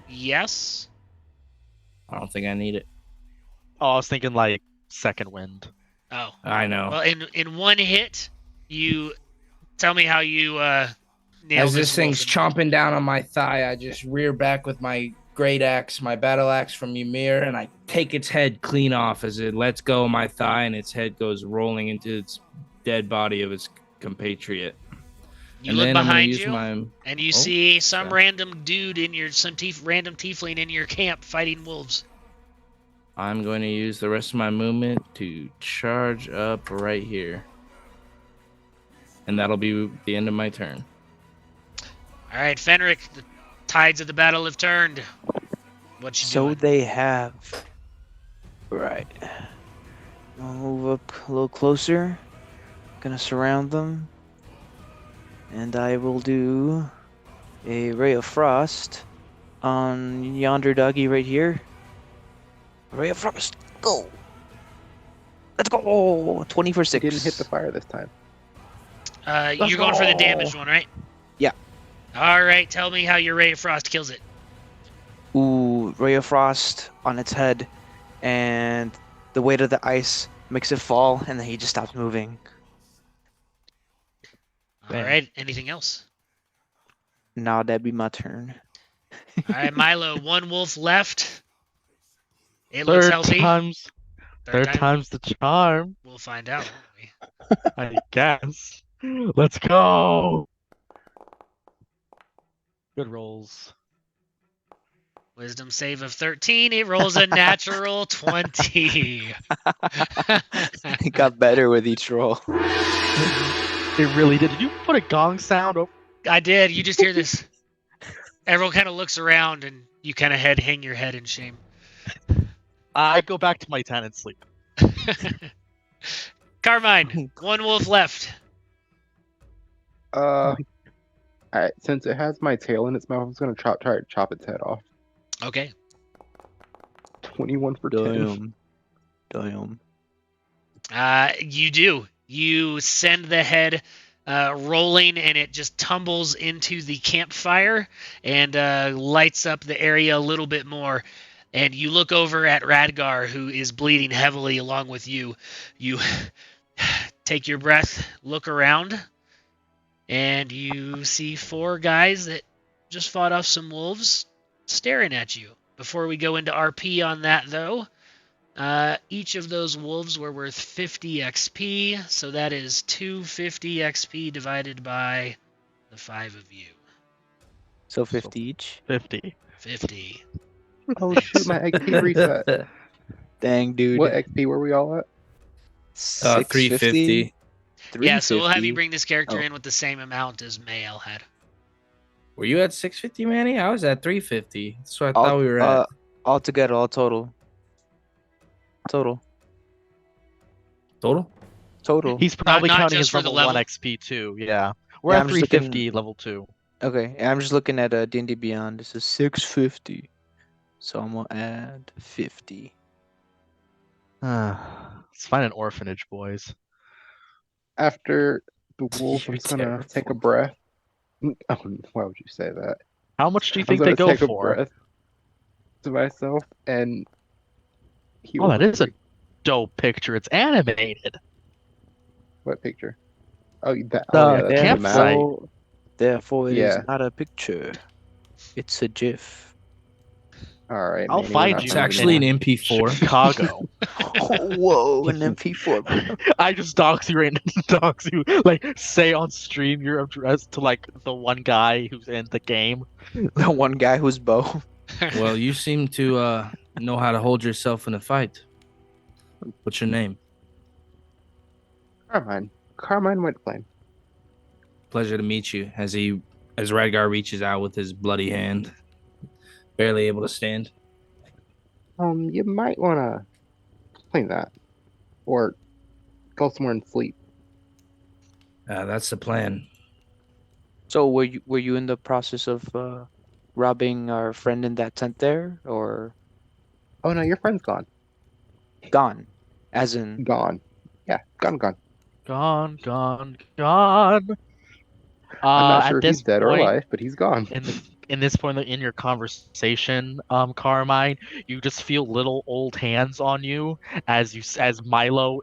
Yes. I don't think I need it. Oh, I was thinking like second wind. Oh. I know. Well, in one hit, you tell me how you nail As this thing's wolf. chomping down on my thigh, I just rear back with my great axe, my battle axe from Ymir, and I take its head clean off as it lets go of my thigh, and its head goes rolling into its dead body of its compatriot. You And look then I'm gonna behind use you, my... and you see some okay. random dude in your random tiefling in your camp fighting wolves. I'm going to use the rest of my movement to charge up right here. And that'll be the end of my turn. All right, Fenric, the tides of the battle have turned. What you doing? So they have. Right. I'll move up a little closer. Gonna surround them. And I will do a Ray of Frost on yonder doggy right here. Ray of Frost, go! Let's go! 20 for 6. Didn't hit the fire this time. You're going for the damaged one, right? Yeah. All right, tell me how your Ray of Frost kills it. Ooh, Ray of Frost on its head, and the weight of the ice makes it fall, and then he just stops moving. All right, anything else? Now that'd be my turn. All right, Milo, one wolf left. It looks healthy. Third time's the charm. We'll find out, won't we? I guess. Let's go. Good rolls. Wisdom save of 13. It rolls a natural 20. It got better with each roll. It really did. Did you put a gong sound over? I did. You just hear this. Everyone kind of looks around, and you kind of hang your head in shame. I go back to my tent and sleep. Carmine, one wolf left. Alright, since it has my tail in its mouth, I'm just gonna try to chop its head off. Okay. 21 for 10. Damn. You do. You send the head rolling, and it just tumbles into the campfire and lights up the area a little bit more. And you look over at Radgar, who is bleeding heavily along with you. You take your breath, look around, and you see 4 guys that just fought off some wolves staring at you. Before we go into RP on that, though, each of those wolves were worth 50 XP, so that is 250 XP divided by the 5 of you. So 50 each? 50. 50. Oh shoot, my XP reset. Dang, dude. What XP were we all at? 350. Yeah, so we'll have you bring this character in with the same amount as Mael had. Were you at 650, Manny? I was at 350. That's what I thought we were at. All together, all total. Total. He's probably not counting just his for the level 1 level. XP too. Yeah. We're Yeah, at I'm just 350 level 2. Okay, and I'm just looking at D&D Beyond. This is 650. So I'm gonna add 50. Let's find an orphanage, boys. After the wolf, I'm You're just gonna terrible. take a breath. Oh, why would you say that? How much do you I'm think gonna they go take a for? breath to myself and heal. Oh, that is a dope picture. It's animated. What picture? Oh, that. The Oh, yeah, that's the campsite. map. Therefore, it is Yeah. not a picture. It's a GIF. All right. I'll Manny, we're find not you. It's finding actually it. an MP4. Chicago. Whoa, an MP4, bro. I just dox you right now. Dox you. Like, say on stream you're addressed to, like, the one guy who's in the game. The one guy who's Bo. Well, you seem to know how to hold yourself in a fight. What's your name? Carmine. Carmine Whiteflame. Pleasure to meet you. As Radgar reaches out with his bloody hand, barely able to stand. You might wanna clean that, or go somewhere and sleep. That's the plan. So were you in the process of robbing our friend in that tent there, or Oh no, your friend's gone. gone? As in, Gone. Yeah, gone. Gone. I'm not sure At if he's this dead or point, alive, but he's gone. in the in this point in your conversation, Carmine, you just feel little old hands on you as Milo,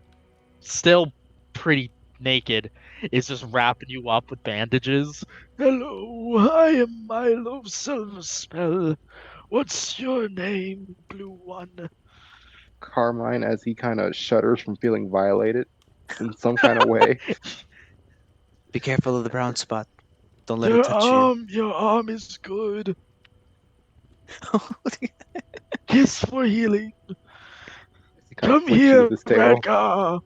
still pretty naked, is just wrapping you up with bandages. Hello, I am Milo Silverspell. What's your name, Blue One? Carmine, as he kind of shudders from feeling violated in some kind of way. Be careful of the brown spot. Don't let it touch you. Your arm is good. Kiss for healing. He kinda Come flicks you here, with his tail. Radgar.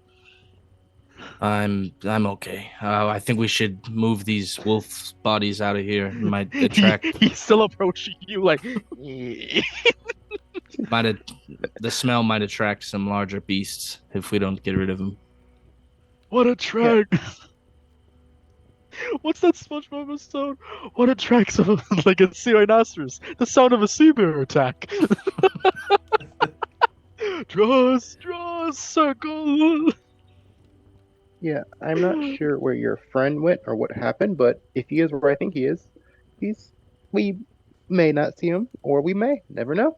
I'm okay. I think we should move these wolf bodies out of here. It might attract. He's still approaching you like. The smell might attract some larger beasts if we don't get rid of them. What attracts? What's that SpongeBob episode? What attracts like a sea rhinoceros? The sound of a sea bear attack. Draw a circle. Yeah, I'm not sure where your friend went or what happened, but if he is where I think he is, we may not see him, or we may. Never know.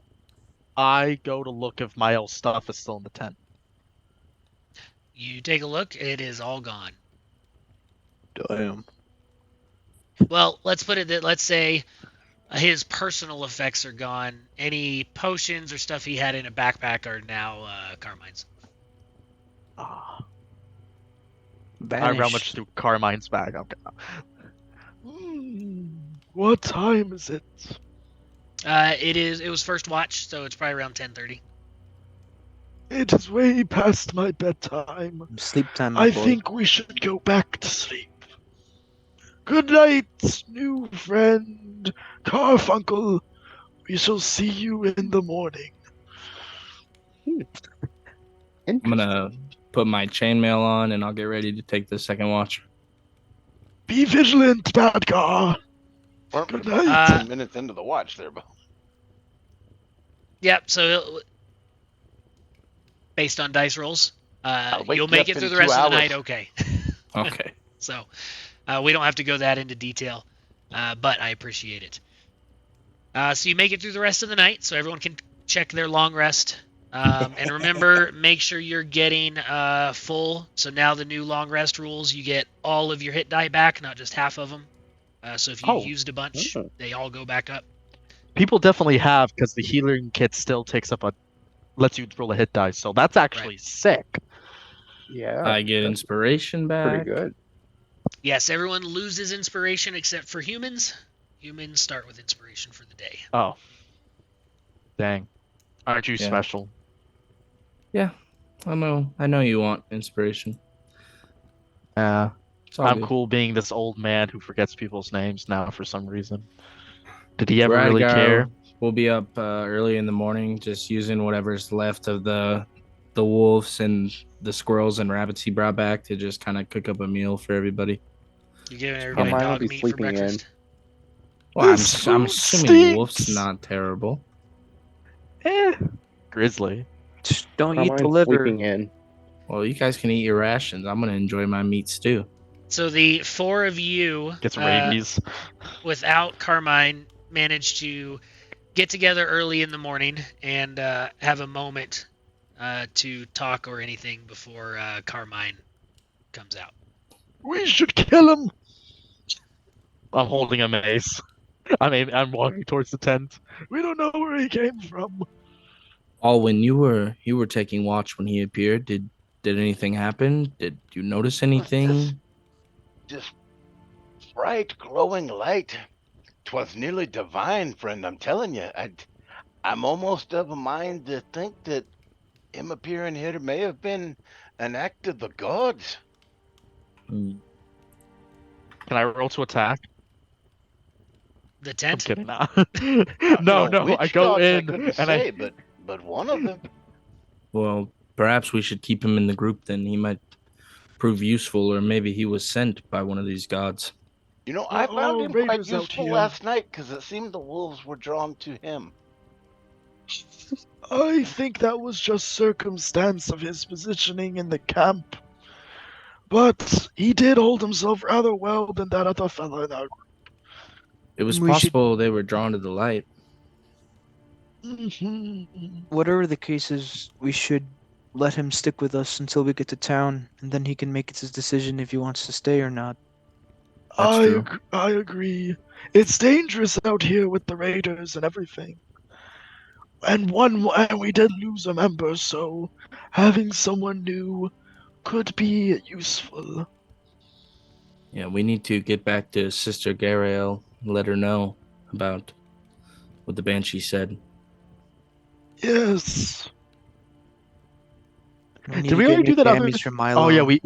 I go to look if my old stuff is still in the tent. You take a look, it is all gone. Damn. Well, let's put it that, let's say his personal effects are gone. Any potions or stuff he had in a backpack are now Carmine's. I Vanished. rummage through Carmine's bag. Okay. What time is it? It was first watch, so it's probably around 10:30. It is way past my bedtime. Sleep time, my I boy. think we should go back to sleep. Good night, new friend Carfunkel. We shall see you in the morning. I'm gonna put my chainmail on and I'll get ready to take the second watch. Be vigilant, Badgar. We're Good about night. 10 minutes into the watch there, but Yep, so based on dice rolls, wake you'll you make up it through in the rest 2 of the hours. night okay. Okay. So we don't have to go that into detail, but I appreciate it. So you make it through the rest of the night, so everyone can check their long rest. And remember, make sure you're getting full. So now the new long rest rules, you get all of your hit die back, not just half of them. So if you used a bunch, they all go back up. People definitely have, because the healing kit still lets you roll a hit die, so that's actually sick. Yeah. I get that's inspiration back. pretty good. Yes, everyone loses inspiration except for humans. Humans start with inspiration for the day. Oh. Dang. Aren't you Yeah. special? Yeah, I know you want inspiration. Yeah. It's all I'm good. cool being this old man who forgets people's names now for some reason. Did he ever really Radgar care? We'll be up early in the morning, just using whatever's left of the wolves and the squirrels and rabbits he brought back to just kind of cook up a meal for everybody. You're giving everybody Mine will dog be meat for sleeping in. breakfast. Well, This I'm food assuming wolf's stinks. not terrible. Grizzly. Just don't eat the Carmine's liver. sleeping in. Well, you guys can eat your rations. I'm gonna enjoy my meat stew. So the four of you, Gets rabies. without Carmine, managed to get together early in the morning and have a moment to talk or anything before Carmine comes out. We should kill him. I'm holding a mace. I'm walking towards the tent. We don't know where he came from. Oh, when you were taking watch when he appeared, did anything happen? Did you notice anything? Just bright, glowing light. 'Twas nearly divine, friend. I'm telling you. I'm almost of a mind to think that him appearing here may have been an act of the gods. Can I roll to attack? The I'm tent? kidding. No, which I go gods in couldn't and say, but one of them. Well, perhaps we should keep him in the group then. He might prove useful, or maybe he was sent by one of these gods. You know, I There found are him quite raiders out useful here. last night because it seemed the wolves were drawn to him. I think that was just circumstance of his positioning in the camp. But he did hold himself rather well than that other fellow in our group. It was We should- possible they were drawn to the light. Whatever the case is, we should let him stick with us until we get to town, and then he can make his decision if he wants to stay or not. That's true. I agree. It's dangerous out here with the raiders and everything. And we did lose a member, so having someone new could be useful. Yeah, we need to get back to Sister Garael, let her know about what the Banshee said. Yes. Did we already do that other? From Milo. Oh yeah, we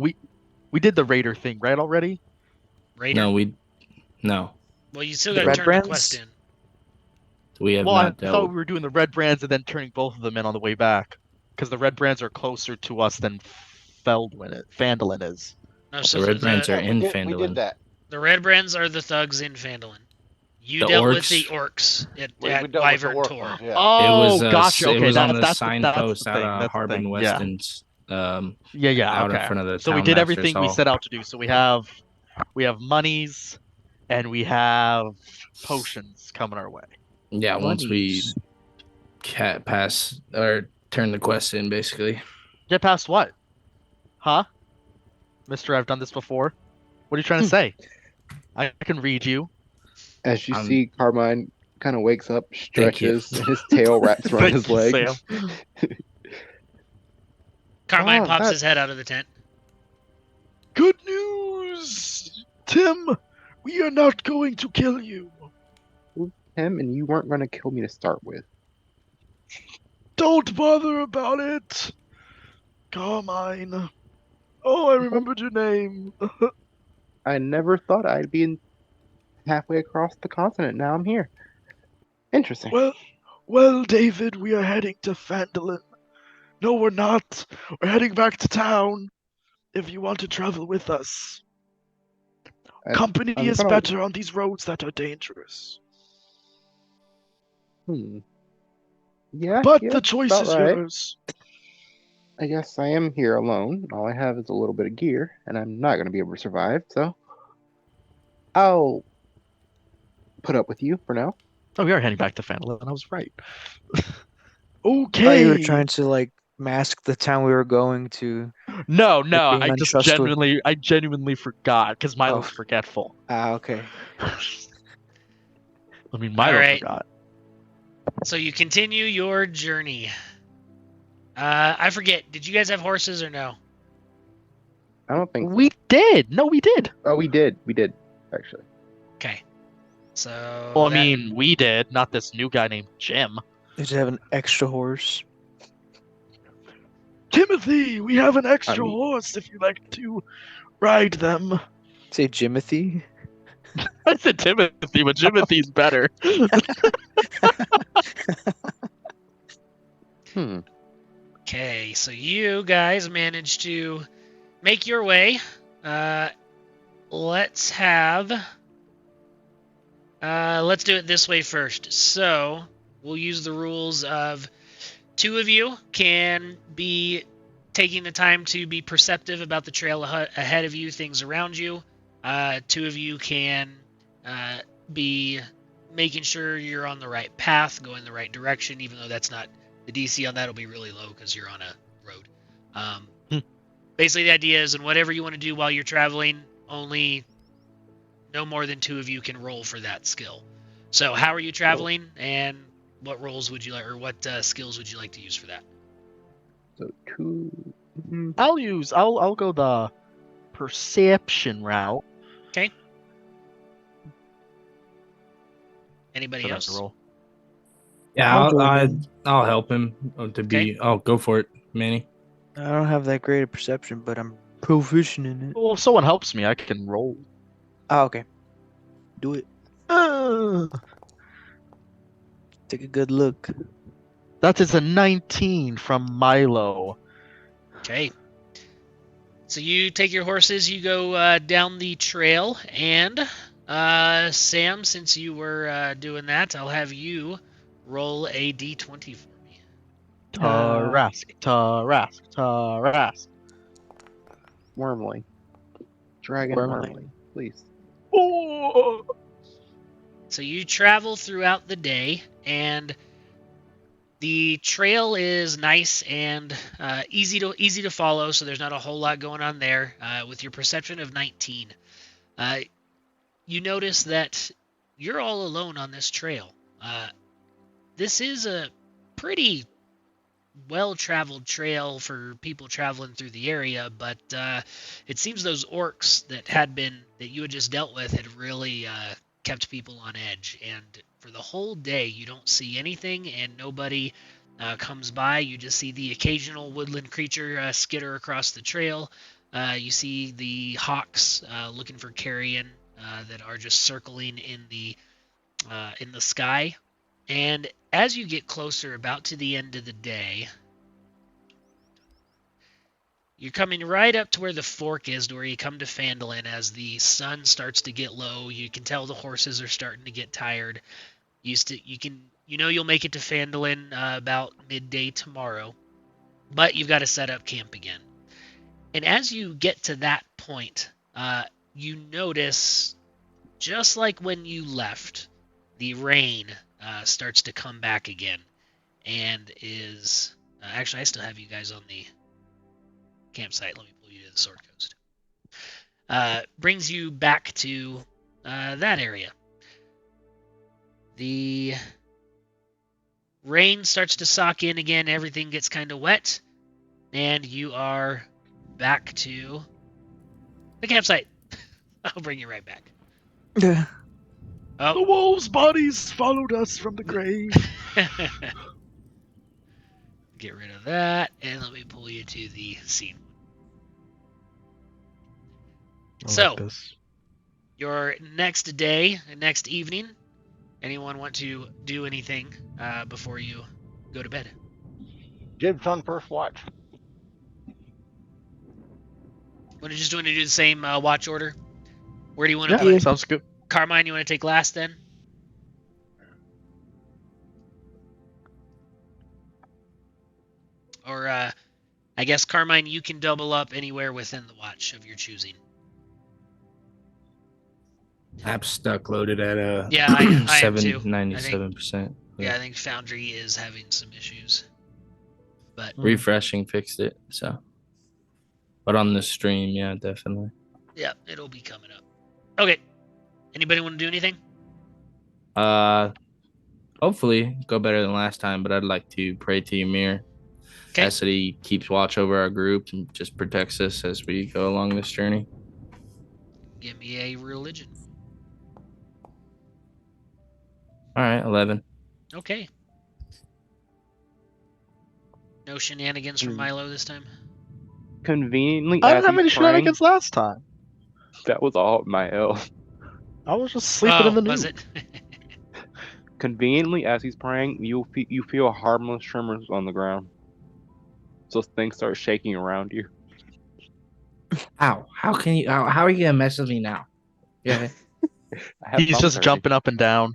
did the raider thing right already. Raider? No. Well, you still The got to red turn brands? the quest in. We have Well, I not thought dealt we were doing the red brands and then turning both of them in on the way back, because the red brands are closer to us than Phandelver is. No, with so the red brands are Yeah, in we Phandalin. did that. the red brands are the thugs in Phandalin. You The dealt with orcs? the orcs at We dealt with the Wyvern orc Tor. ones, yeah. Oh, It was gotcha. Okay, it was on the that's signpost the out thing, of that's the Harbin thing, yeah. Weston's Yeah, out okay. in front of the So we town did master's everything we hall. set out to do. So we have monies and we have potions coming our way. Yeah, once we Monies. pass or turn the quest in, basically. Get past what? Huh? Mister, I've done this before. What are you trying to say? I can read you. As you Um, see, Carmine kind of wakes up, you. stretches, and his tail wraps around Thank his you, leg. Sam. Carmine Oh, pops that- his head out of the tent. Good news, Tim. We are not going to kill you. Him, and you weren't going to kill me to start with. Don't bother about it. Carmine. Oh, I remembered your name. I never thought I'd be halfway across the continent. Now I'm here. Interesting. Well, David, we are heading to Phandalin. No, we're not. We're heading back to town. If you want to travel with us. Company I'm is gonna- better on these roads that are dangerous. Yeah, But yeah, the choice about is right. yours. I guess I am here alone. All I have is a little bit of gear, and I'm not going to be able to survive, so I'll put up with you for now. Oh, we are heading back to Phandalin. I was right. I thought Okay. you were trying to mask the town we were going to. No, being I just untrustworthy. genuinely forgot because Milo's Oh. forgetful. Okay. I mean, Milo Alright. forgot. So you continue your journey. I forget. Did you guys have horses or no? I don't think. We did. No, we did. Oh, we did. We did, actually. Okay. So. Well, I that- mean, we did. Not this new guy named Jim. Did you have an extra horse? Timothy, we have an extra I mean- horse if you'd like to ride them. Say Jimothy? I said Timothy, but Timothy's better. Okay, so you guys managed to make your way. Let's do it this way first. So we'll use the rules of two of you can be taking the time to be perceptive about the trail ahead of you, things around you. Two of you can be making sure you're on the right path, going the right direction, even though that's not the DC on that will be really low because you're on a road. Basically, the idea is, and whatever you want to do while you're traveling, only no more than two of you can roll for that skill. So, how are you traveling, and what roles would you like, or what skills would you like to use for that? So 2. I'll go the perception route. Anybody So that's else? a roll. Yeah, I'll join in. I'll help him to be. Okay. Oh, go for it, Manny. I don't have that great a perception, but I'm proficient in it. Well, if someone helps me, I can roll. Oh, okay. Do it. Uh, Take a good look. that is a 19 from Milo. Okay. So you take your horses, you go down the trail, and Sam, since you were doing that, I'll have you roll a d20 for me. Tarask. Wormling. Dragon Wormling. Wormling, please. Oh, So you travel throughout the day, and the trail is nice and easy to follow, so there's not a whole lot going on there. With your perception of 19, you notice that you're all alone on this trail. This is a pretty well-traveled trail for people traveling through the area, but it seems those orcs that you had just dealt with had really kept people on edge. And for the whole day, you don't see anything, and nobody comes by. You just see the occasional woodland creature skitter across the trail. You see the hawks looking for carrion that are just circling in the sky. And as you get closer, about to the end of the day, you're coming right up to where the fork is, to where you come to Phandelver. As the sun starts to get low, you can tell the horses are starting to get tired. You'll make it to Phandelver about midday tomorrow, but you've got to set up camp again. And as you get to that point, you notice, just like when you left, the rain starts to come back again, and is actually, I still have you guys on the campsite. Let me pull you to the Sword Coast. Brings you back to that area. The rain starts to sock in again. Everything gets kind of wet, and you are back to the campsite. I'll bring you right back. The wolves' bodies followed us from the grave. Get rid of that, and let me pull you to the scene. So, your next day, next evening, anyone want to do anything before you go to bed? Jib's on first watch. Want to just do the same watch order? Where do you want to put it? Sounds good. Carmine, you want to take last then? Or, I guess, Carmine, you can double up anywhere within the watch of your choosing. App's stuck loaded at a Yeah, I am too. 97%. Yeah, I think Foundry is having some issues. But refreshing fixed it, so. But on the stream, yeah, definitely. Yeah, it'll be coming up. Okay. Anybody want to do anything? Hopefully go better than last time, but I'd like to pray to Ymir. Okay. Ask that he keeps watch over our group and just protects us as we go along this journey. Give me a religion. All right, 11. Okay. No shenanigans from Milo this time? Conveniently, I didn't have any shenanigans last time. That was all my elf. I was just sleeping in the was nude. it? Conveniently, as he's praying, you feel harmless tremors on the ground. So things start shaking around you. Ow! How can you? How are you gonna mess with me now? Yeah. He's just jumping up and down.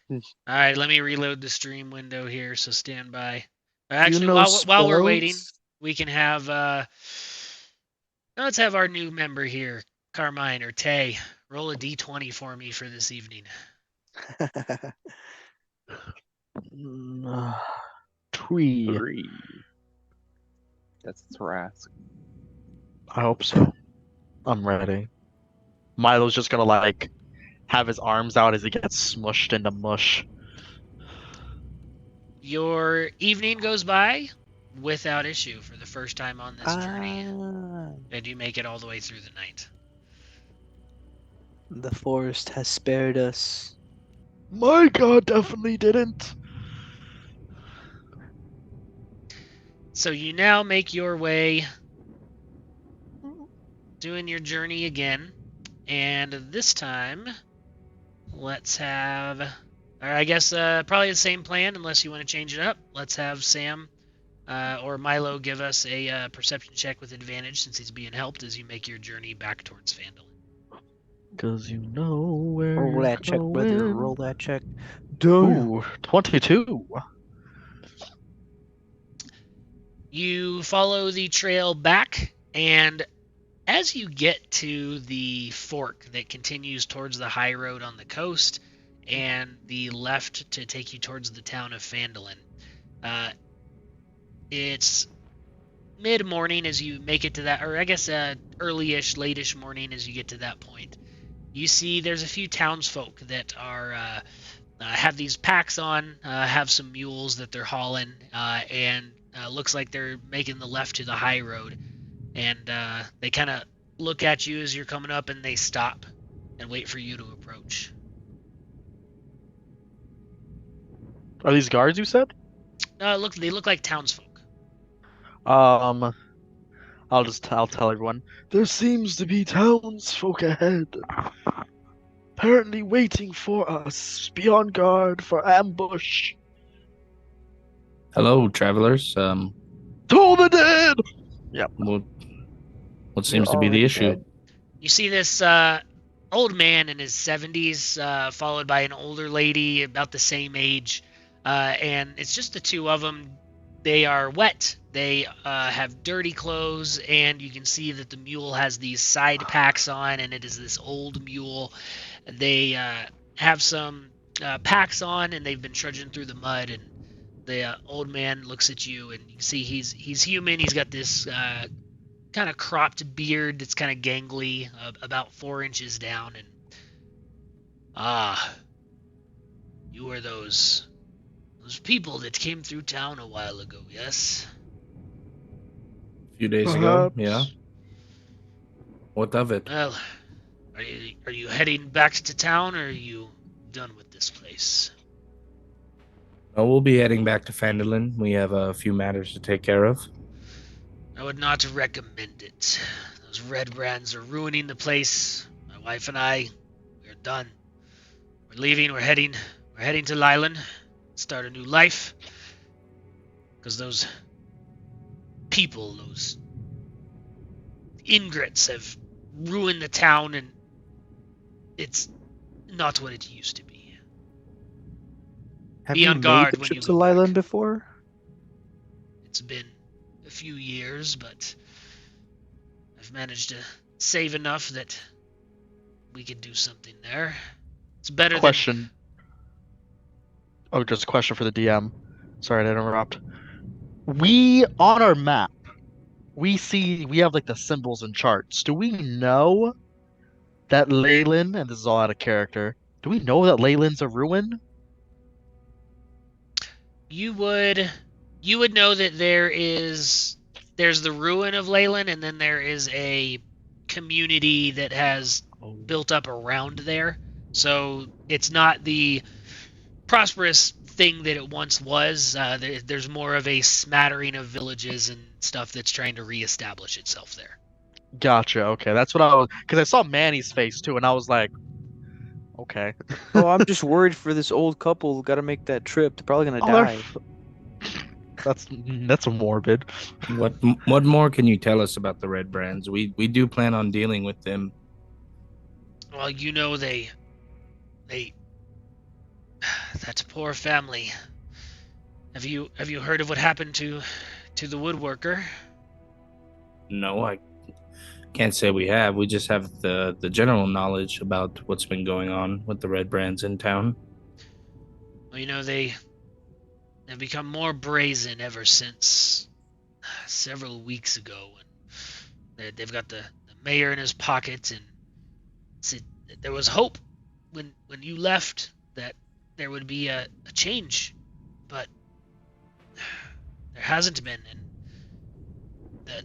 All right, let me reload the stream window here, so stand by. Actually, while we're waiting, we can have let's have our new member here, Carmine or Tay, roll a d20 for me for this evening. 3. That's Thrask. I hope so. I'm ready. Milo's just gonna have his arms out as he gets smushed into mush. Your evening goes by without issue for the first time on this journey, and you make it all the way through the night. The forest has spared us. My god definitely didn't. So you now make your way, doing your journey again, and this time, let's have, or I guess probably the same plan unless you want to change it up. Let's have Sam or Milo give us a perception check with advantage since he's being helped as you make your journey back towards Phandelver. Cause you know where Roll that check, brother. going. Roll that check. Ooh, 22. You follow the trail back, and as you get to the fork that continues towards the high road on the coast and the left to take you towards the town of Phandelver, it's mid-morning as you make it to that, or I guess early-ish, late-ish morning as you get to that point. You see there's a few townsfolk that are have these packs on, have some mules that they're hauling, and looks like they're making the left to the high road. And they kind of look at you as you're coming up, and they stop and wait for you to approach. Are these guards you said? They look like townsfolk. I'll tell everyone. There seems to be townsfolk ahead. Apparently waiting for us. Be on guard for ambush. Hello, travelers. To the dead! Yep. What seems to be the issue? You see this old man in his 70s, followed by an older lady about the same age, and it's just the two of them. They are wet. They have dirty clothes, and you can see that the mule has these side packs on, and it is this old mule. They have some packs on, and they've been trudging through the mud. And the old man looks at you, and you can see he's human. He's got this kind of cropped beard that's kind of gangly, about 4 inches down. And you are those people that came through town a while ago, yes? A few days Perhaps. ago, yeah. What of it? Well, are you heading back to town, or are you done with this place? Well, we'll be heading back to Phandelver. We have a few matters to take care of. I would not recommend it. Those red brands are ruining the place. My wife and I, we're done. We're leaving. We're heading to Lylan. Start a new life. Because those people, those ingrates, have ruined the town, and it's not what it used to be. Have Be you on guard made the when trip you to go back. Lylan before? It's been a few years, but I've managed to save enough that we could do something there. It's better Question. Oh, just a question for the DM. Sorry to interrupt. We, on our map, we have like the symbols and charts. Do we know that Leyland, and this is all out of character, do we know that Leyland's a ruin? You would know that there's the ruin of Leyland, and then there is a community that has built up around there. So it's not the prosperous thing that it once was. There's more of a smattering of villages and stuff that's trying to reestablish itself there. Gotcha. Okay, that's what I was, because I saw Manny's face too, and I was like, okay. Oh, I'm just worried for this old couple who got to make that trip. They're probably gonna die. That's morbid. What more can you tell us about the red brands? We do plan on dealing with them. Well, you know they that poor family. Have you heard of what happened to the woodworker? No, I can't say we have. We just have the general knowledge about what's been going on with the red brands in town. Well, you know, they've become more brazen ever since several weeks ago. And they've got the mayor in his pocket, and there was hope when you left that there would be a change, but there hasn't been, and that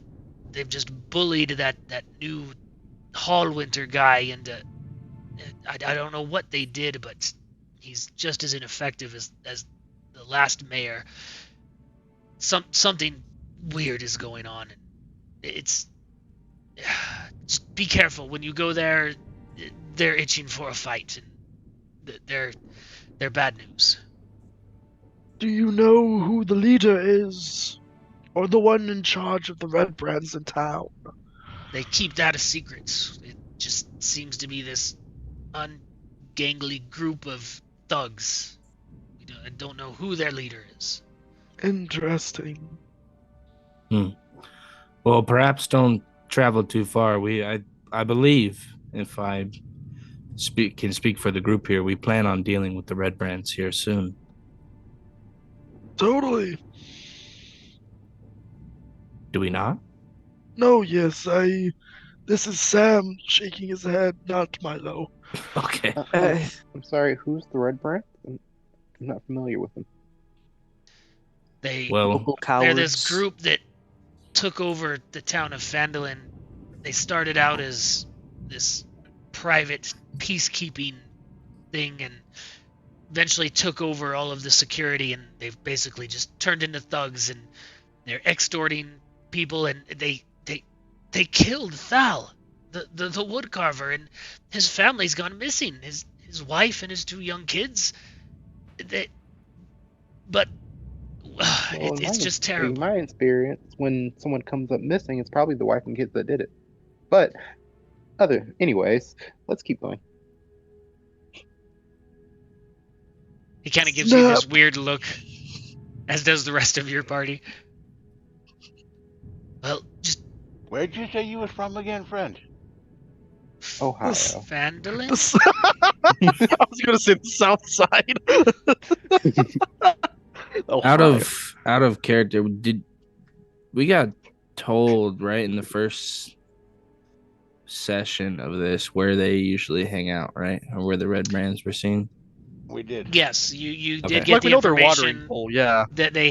they've just bullied that new Hallwinter guy into. I don't know what they did, but he's just as ineffective as the last mayor. Something weird is going on. It's just be careful when you go there. They're itching for a fight, and they're bad news. Do you know who the leader is? Or the one in charge of the red brands in town? They keep that a secret. It just seems to be this ungangly group of thugs. I don't know who their leader is. Interesting. Well, perhaps don't traveled too far. I believe, if I can speak for the group here, we plan on dealing with the Red Brands here soon. Totally. Do we not? No, yes, This is Sam shaking his head, not Milo. Okay. I'm sorry, who's the Red Brand? I'm not familiar with them. They're this group that took over the town of Phandelver. They started out as this private peacekeeping thing and eventually took over all of the security, and they've basically just turned into thugs, and they're extorting people, and they killed Thal, the woodcarver, and his family's gone missing. His wife and his 2 young kids. It's just terrible. In my experience, when someone comes up missing, it's probably the wife and kids that did it. But anyways, let's keep going. He kind of gives you this weird look, as does the rest of your party. Well, just... Where'd you say you was from again, friend? Ohio. Phandelver? I was going to say the South Side. Out of character, we got told right in the first session of this where they usually hang out, right? Or where the Red Brands were seen? We did. Yes, you Okay. did get the information yeah. that they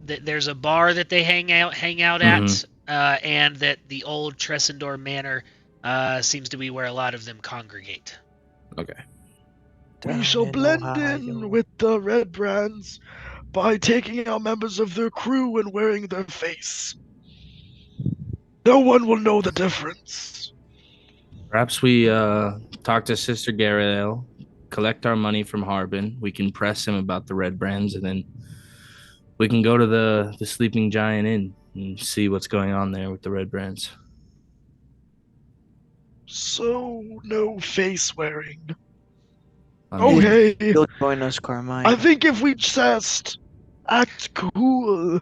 that there's a bar that they hang out at, and that the old Tressendor Manor seems to be where a lot of them congregate. Okay. We shall blend in with the Red Brands by taking out members of their crew and wearing their face. No one will know the difference. Perhaps we talk to Sister Garrel, collect our money from Harbin. We can press him about the Red Brands, and then we can go to the Sleeping Giant Inn and see what's going on there with the Red Brands. So, no face wearing. Okay. You'll join us, Carmine. I think if we just act cool,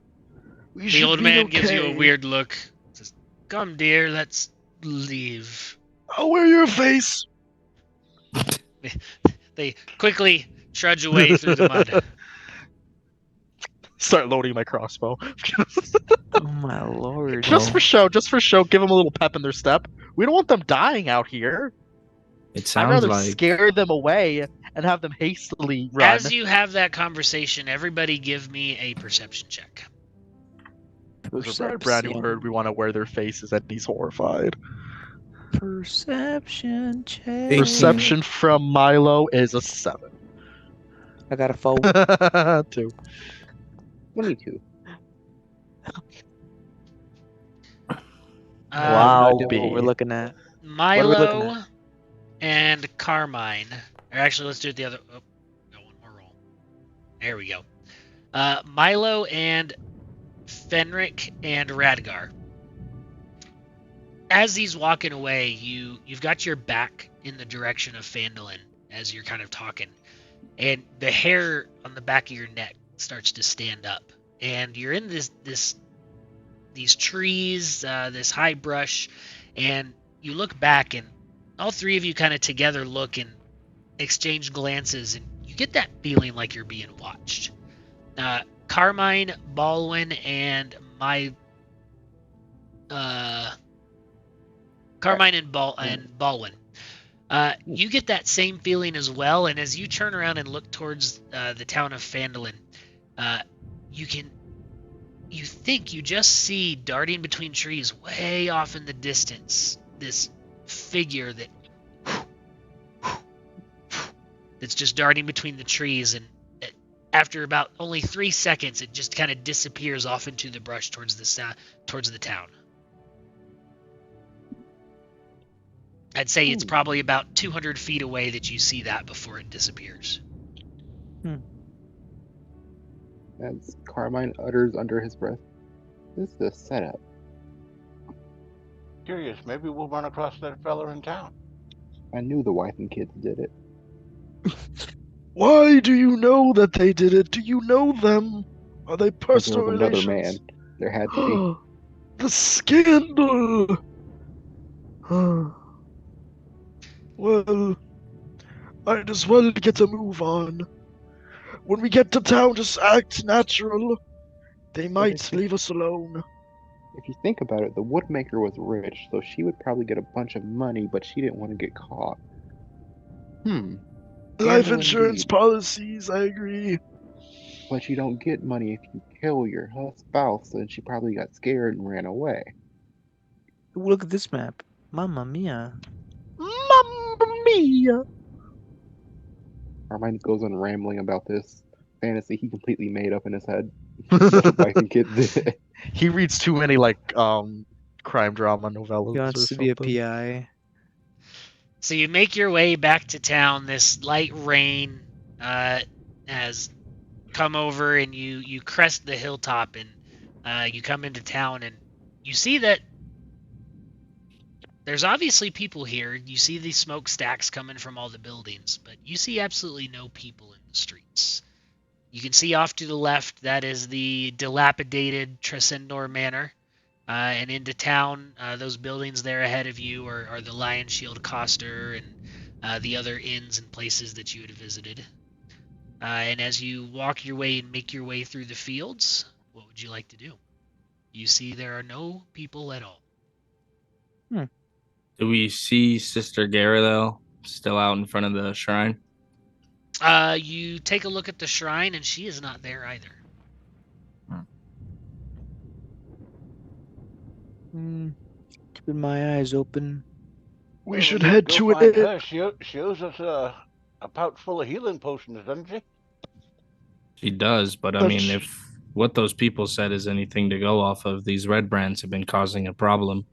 we should be okay. The old man gives you a weird look. Says, "Come, dear, let's leave." I'll wear your face. They quickly trudge away through the mud. Start loading my crossbow. Oh my lord. Just for show, give them a little pep in their step. We don't want them dying out here. It sounds I'd rather like scare them away and have them hastily run. As you have that conversation, everybody give me a perception check. Brad, you heard we want to wear their faces and he's horrified. Perception check. Perception from Milo is a 7. I got a 4. 2. 22. Wow, what we're looking at. Milo and Carmine. Or actually, let's do it the other. Oh, got one more roll. There we go. Milo and Fenric and Radgar. As he's walking away, you've got your back in the direction of Phandelver as you're kind of talking, and the hair on the back of your neck starts to stand up, and you're in these trees, this high brush, and you look back, and all 3 of you kind of together look and exchange glances, and you get that feeling like you're being watched. Carmine, Baldwin, and Baldwin. You get that same feeling as well, and as you turn around and look towards the town of Phandelver, you think you just see darting between trees way off in the distance this figure that's just darting between the trees, and after about only 3 seconds it just kind of disappears off into the brush towards the town. I'd say it's probably about 200 feet away that you see that before it disappears. As Carmine utters under his breath, "This is a setup." Curious, maybe we'll run across that fella in town. I knew the wife and kids did it. Why do you know that they did it? Do you know them? Are they personal There was relations? another man. There had to be. The scandal! Well, might as well get a move on. When we get to town, just act natural. They might leave us alone. If you think about it, the woodmaker was rich, so she would probably get a bunch of money, but she didn't want to get caught. Life Gamble insurance indeed. policies, I agree. But you don't get money if you kill your spouse, and she probably got scared and ran away. Look at this map. Mamma mia. Mamma mia! Armand goes on rambling about this fantasy he completely made up in his head. That his wife and kids did. He reads too many crime drama novellas. He wants to be a PI. So you make your way back to town. This light rain has come over, and you crest the hilltop, and you come into town, and you see that there's obviously people here. You see these smokestacks coming from all the buildings, but you see absolutely no people in the streets. You can see off to the left, that is the dilapidated Tresendor Manor. And into town, those buildings there ahead of you are the Lion Shield Coster and the other inns and places that you had visited. And as you walk your way and make your way through the fields, what would you like to do? You see there are no people at all. Do we see Sister Garrido still out in front of the shrine? You take a look at the shrine, and she is not there either. Keeping my eyes open. We should head to it. She owes us a pouch full of healing potions, doesn't she? She does, but I mean, if what those people said is anything to go off of, these red brands have been causing a problem.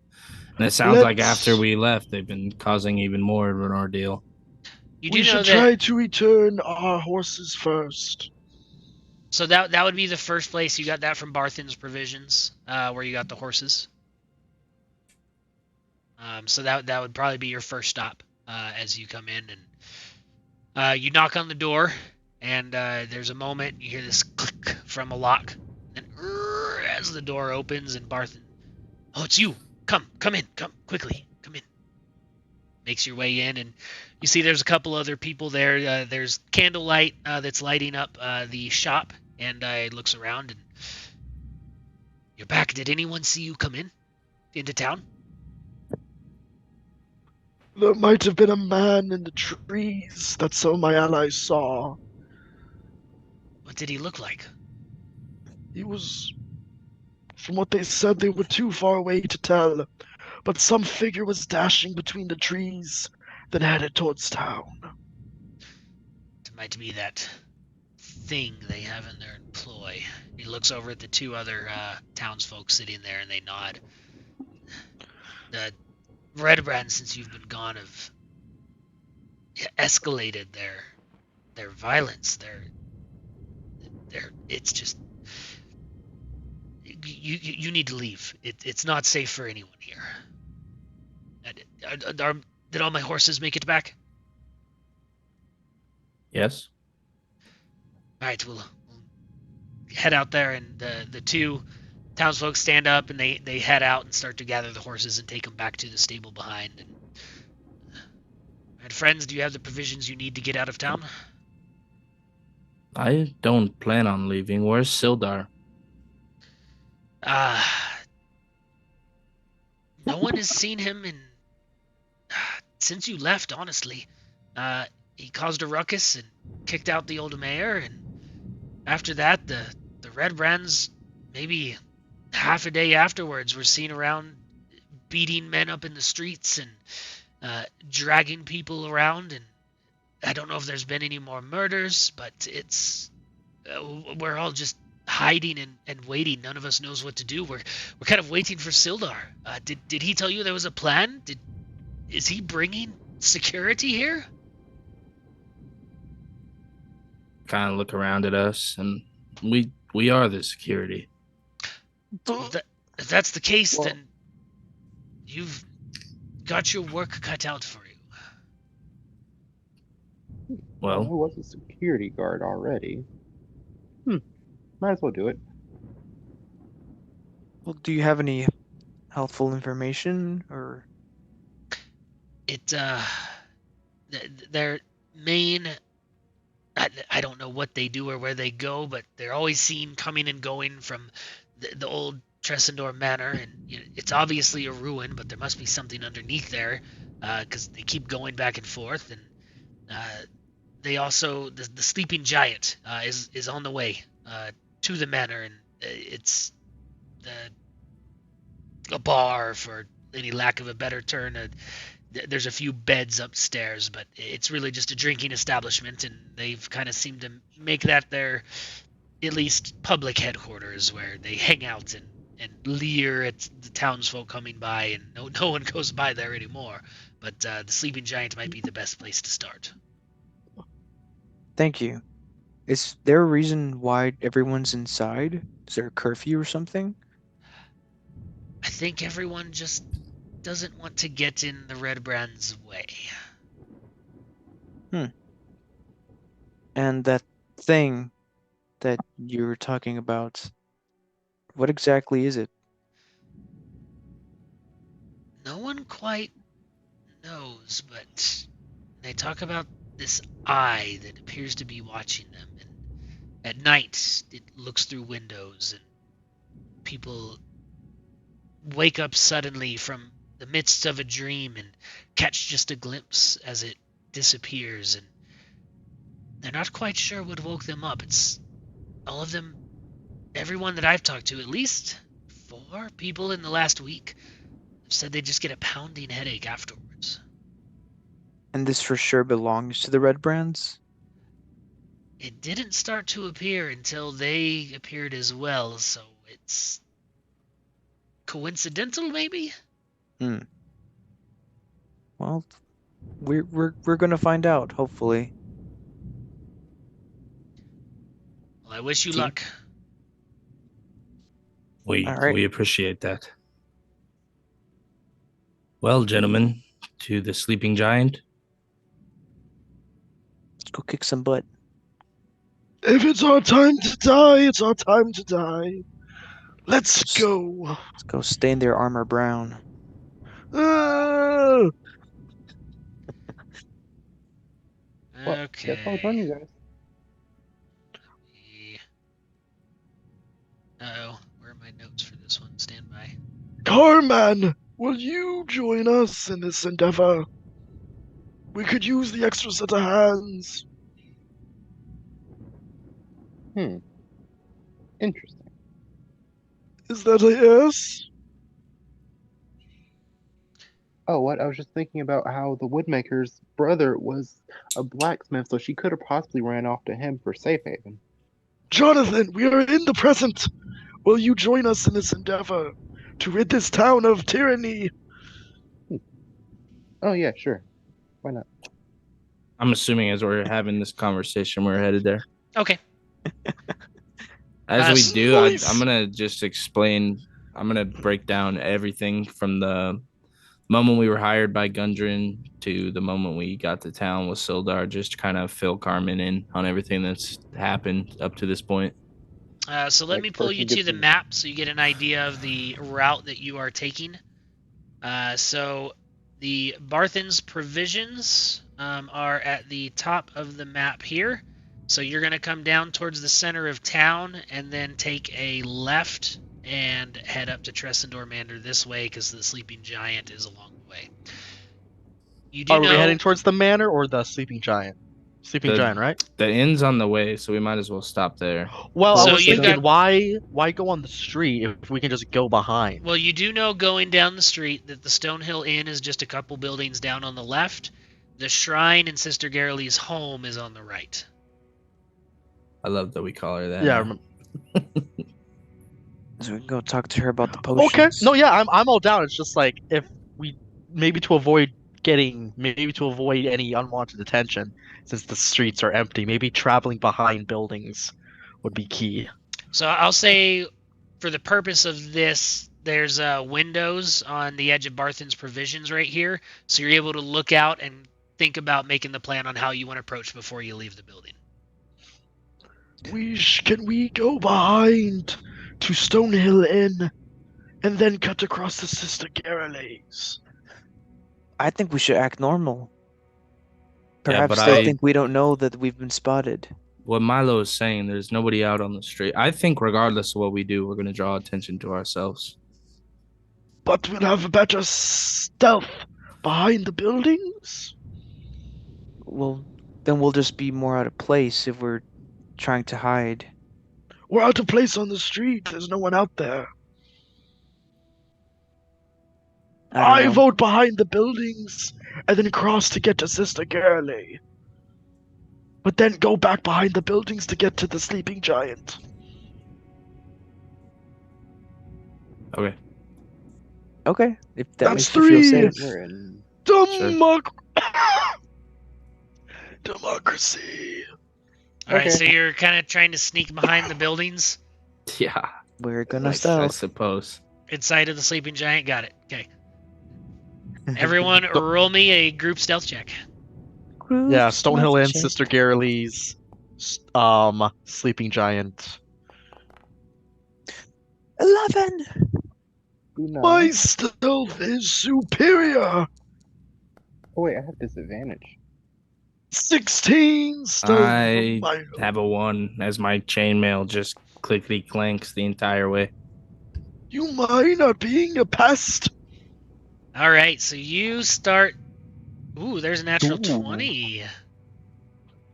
And it sounds like after we left, they've been causing even more of an ordeal. We should try to return our horses first. So that would be the first place. You got that from Barthen's Provisions, where you got the horses. So that would probably be your first stop as you come in, and you knock on the door, and there's a moment you hear this click from a lock, and as the door opens, and Barthen, oh, it's you! Come in, come quickly, come in. Makes your way in, and you see there's a couple other people there. There's candlelight that's lighting up the shop, and looks around, and you're back. Did anyone see you come into town? There might have been a man in the trees that some of my allies saw. What did he look like? He was... From what they said, they were too far away to tell, but some figure was dashing between the trees, then headed towards town. It might be that thing they have in their employ. He looks over at the two other townsfolk sitting there, and they nod. The Redbrand, since you've been gone, have escalated their violence. It's just you need to leave. It's not safe for anyone here. Did all my horses make it back? Yes. All right, we'll head out there, and the two townsfolk stand up, and they head out and start to gather the horses and take them back to the stable behind. And friends, do you have the provisions you need to get out of town? I don't plan on leaving. Where's Sildar? No one has seen him since you left, honestly. He caused a ruckus and kicked out the old mayor, and after that, the Red Brands, maybe half a day afterwards, were seen around beating men up in the streets and dragging people around, and I don't know if there's been any more murders, but it's we're all just hiding and waiting. None of us knows what to do. We're kind of waiting for Sildar. Did he tell you there was a plan? Is he bringing security here? Kind of look around at us, and we are the security. If that's the case, then you've got your work cut out for you. Well, I was a security guard already. Might as well do it. Well, do you have any helpful information, or? their main, I don't know what they do or where they go, but they're always seen coming and going from the old Tressendor Manor, and it's obviously a ruin, but there must be something underneath there, because they keep going back and forth. And they also, the sleeping giant is on the way to the manor, and it's a bar, for any lack of a better term. There's a few beds upstairs, but it's really just a drinking establishment, and they've kind of seemed to make that their, at least, public headquarters, where they hang out and leer at the townsfolk coming by, and no one goes by there anymore. But the Sleeping Giant might be the best place to start. Thank you. Is there a reason why everyone's inside? Is there a curfew or something? I think everyone just doesn't want to get in the Red Brand's way. And that thing that you were talking about, what exactly is it? No one quite knows, but they talk about this eye that appears to be watching them, and at night it looks through windows, and people wake up suddenly from the midst of a dream and catch just a glimpse as it disappears, and they're not quite sure what woke them up. It's all of them, everyone that I've talked to, at least 4 people in the last week, have said they just get a pounding headache afterwards. And this for sure belongs to the Red Brands? It didn't start to appear until they appeared as well, so it's coincidental, maybe? Well, we're gonna find out, hopefully. Well, I wish you luck. We Alright. appreciate that. Well, gentlemen, to the Sleeping Giant. Let's go kick some butt. If it's our time to die, it's our time to die. Let's go. Let's go stain their armor brown. Ah! Well, Okay. guess I'll join you guys. Uh-oh, where are my notes for this one? Stand by. Carman, will you join us in this endeavor? We could use the extra set of hands. Interesting. Is that a yes? Oh, what? I was just thinking about how the woodmaker's brother was a blacksmith, so she could have possibly ran off to him for safe haven. Jonathan, we are in the present. Will you join us in this endeavor to rid this town of tyranny? Oh, yeah, sure. Why not? I'm assuming as we're having this conversation, we're headed there. Okay. As we do, Nice. I'm going to just explain. I'm going to break down everything from the moment we were hired by Gundren to the moment we got to town with Sildar, just to kind of fill Carmen in on everything that's happened up to this point. So let me pull you to the map so you get an idea of the route that you are taking. So the Barthen's provisions are at the top of the map here. So you're going to come down towards the center of town and then take a left and head up to Tressendor Manor this way, because the Sleeping Giant is along the way. You do Are know... we heading towards the manor or the Sleeping Giant? Sleeping The- Giant, right? The inn's on the way, so we might as well stop there. Well, So I was you thinking, got- why go on the street if we can just go behind? Well, you do know going down the street that the Stonehill Inn is just a couple buildings down on the left. The shrine and Sister Garrely's home is on the right. I love that we call her that. Yeah, I now. remember. So we can go talk to her about the potions. Okay. No, yeah, I'm all down. It's just like if we maybe to avoid any unwanted attention, since the streets are empty, maybe traveling behind buildings would be key. So I'll say, for the purpose of this, there's windows on the edge of Barthen's provisions right here, so you're able to look out and think about making the plan on how you want to approach before you leave the building. Can we go behind to Stonehill Inn and then cut across to Sister Garrely's? I think we should act normal. Yeah, Perhaps but they think we don't know that we've been spotted. what Milo is saying, there's nobody out on the street. I think regardless of what we do, we're going to draw attention to ourselves. But we'll have a better stealth behind the buildings? Well, then we'll just be more out of place if we're trying to hide. We're out of place on the street. There's no one out there. I vote behind the buildings and then cross to get to Sister Gurley. But then go back behind the buildings to get to the sleeping giant. Okay. Okay. If that That's makes you feel 3. safe. Democracy. All right, so you're kind of trying to sneak behind the buildings? Yeah. We're gonna I stealth. suppose. Inside of the sleeping giant? Got it. Okay. Everyone, roll me a group stealth check. Yeah, Stonehill and Sister Garrely's sleeping giant. 11! My stealth is superior! Oh wait, I have disadvantage. 16 stealth. I have a 1 as my chainmail just clickety clanks the entire way. You mind not being a pest? All right, so you start. Ooh, there's a natural 20. All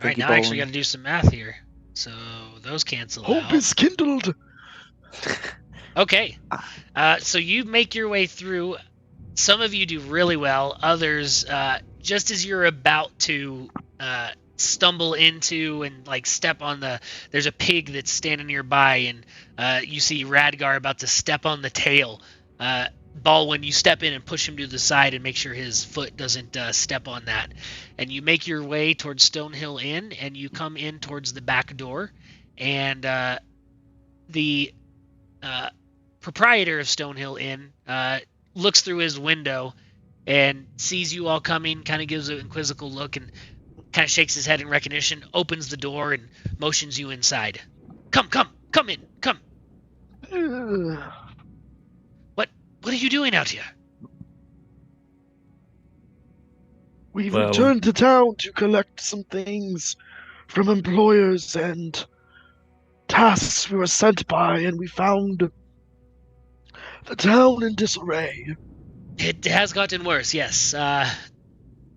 right, now I actually got to do some math here. So those cancel out. Hope is kindled. Okay. So you make your way through. Some of you do really well. Others, just as you're about to stumble into and like step on there's a pig that's standing nearby, and you see Radgar about to step on the tail. Baldwin, you step in and push him to the side and make sure his foot doesn't step on that. And you make your way towards Stonehill Inn, and you come in towards the back door. And the proprietor of Stonehill Inn looks through his window and sees you all coming, kind of gives an inquisitive look, and kind of shakes his head in recognition, opens the door, and motions you inside. Come in, come. What are you doing out here? We've returned to town to collect some things from employers and tasks we were sent by, and we found the town in disarray. It has gotten worse, yes.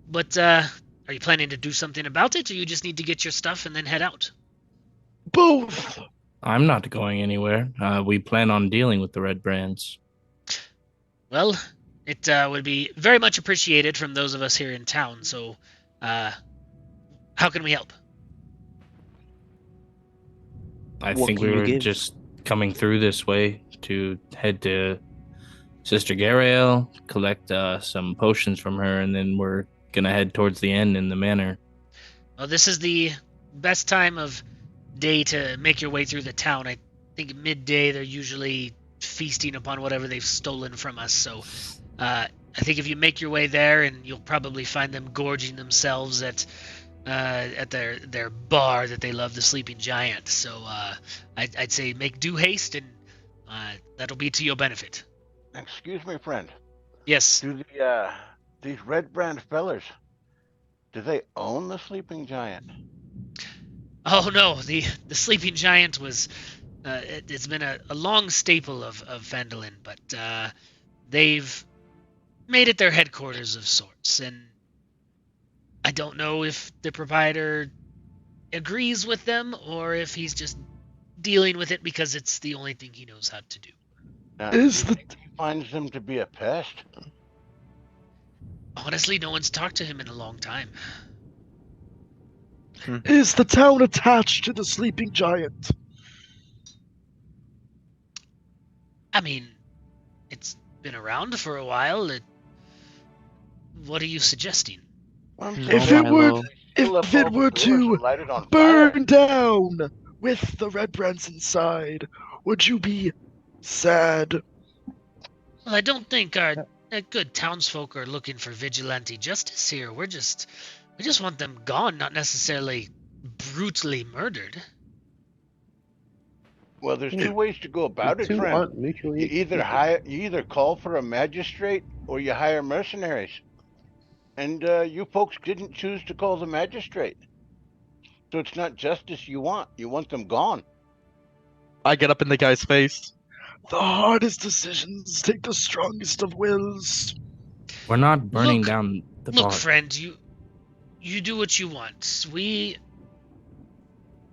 But are you planning to do something about it, or you just need to get your stuff and then head out? Both. I'm not going anywhere. We plan on dealing with the Red Brands. Well, it would be very much appreciated from those of us here in town, so how can we help? I think we were just coming through this way to head to Sister Garael, collect some potions from her, and then we're going to head towards the end in the manor. Well, this is the best time of day to make your way through the town. I think midday they're usually feasting upon whatever they've stolen from us, so I think if you make your way there, and you'll probably find them gorging themselves at their bar that they love, the Sleeping Giant. So I'd say make due haste, and that'll be to your benefit. Excuse me, friend. Yes. Do these Red Brand fellers, do they own the Sleeping Giant? Oh no, the Sleeping Giant was it's been a long staple of Phandelver, but they've made it their headquarters of sorts, and I don't know if the proprietor agrees with them or if he's just dealing with it because it's the only thing he knows how to do. Now, do you think he finds them to be a pest? Honestly, no one's talked to him in a long time. Is the town attached to the Sleeping Giant? I mean, it's been around for a while. What are you suggesting? If it were to burn down with the Red Brands inside, would you be sad? Well, I don't think our good townsfolk are looking for vigilante justice here. We just want them gone, not necessarily brutally murdered. Well, there's two ways to go about it, friend. You either call for a magistrate or you hire mercenaries. And you folks didn't choose to call the magistrate. So it's not justice you want. You want them gone. I get up in the guy's face. The hardest decisions take the strongest of wills. We're not burning down the bar. Look, friend, you do what you want.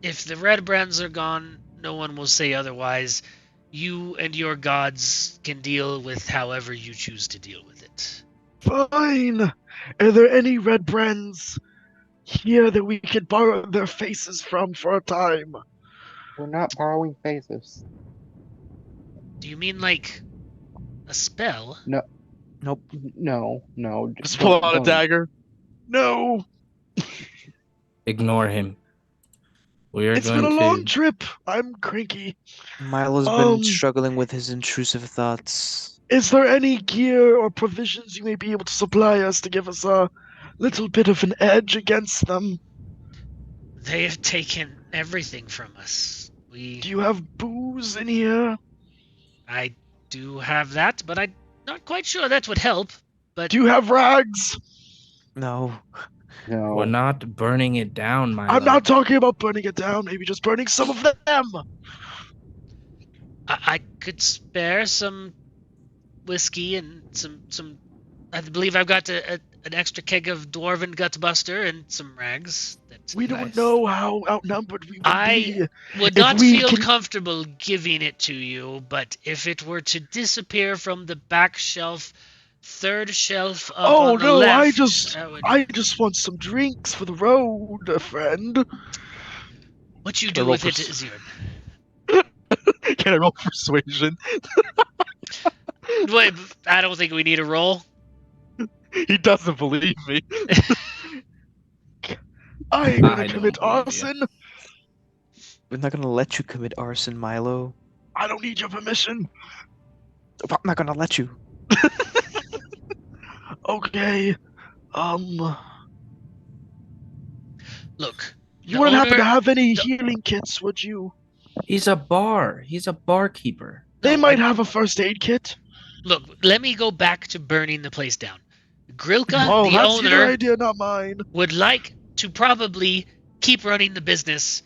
If the red brands are gone, no one will say otherwise. You and your gods can deal with however you choose to deal with it. Fine. Are there any red brands here that we could borrow their faces from for a time? We're not borrowing faces. Do you mean like a spell? No. Nope. No. Just pull out a dagger. No. Ignore him. We are It's going been a to... long trip. I'm cranky. Milo's been struggling with his intrusive thoughts. Is there any gear or provisions you may be able to supply us to give us a little bit of an edge against them? They have taken everything from us. Do you have booze in here? I do have that, but I'm not quite sure that would help. But do you have rags? No. We're not burning it down, Milo. I'm not talking about burning it down. Maybe just burning some of them. I could spare some whiskey and some. I believe I've got an extra keg of Dwarven Gutbuster and some rags. We don't know how outnumbered we would be. I would not feel comfortable giving it to you, but if it were to disappear from the back shelf, third shelf up on the left... I just want some drinks for the road, friend. What you do with it is your... Can I roll persuasion? Wait, I don't think we need a roll. He doesn't believe me. I ain't gonna commit arson. We're not gonna let you commit arson, Milo. I don't need your permission. I'm not gonna let you. Okay. Look. You wouldn't happen to have any healing kits, would you? He's a bar. He's a barkeeper. They might have a first aid kit. Look, let me go back to burning the place down. Grilka, the that's owner, your idea, not mine. would like to probably keep running the business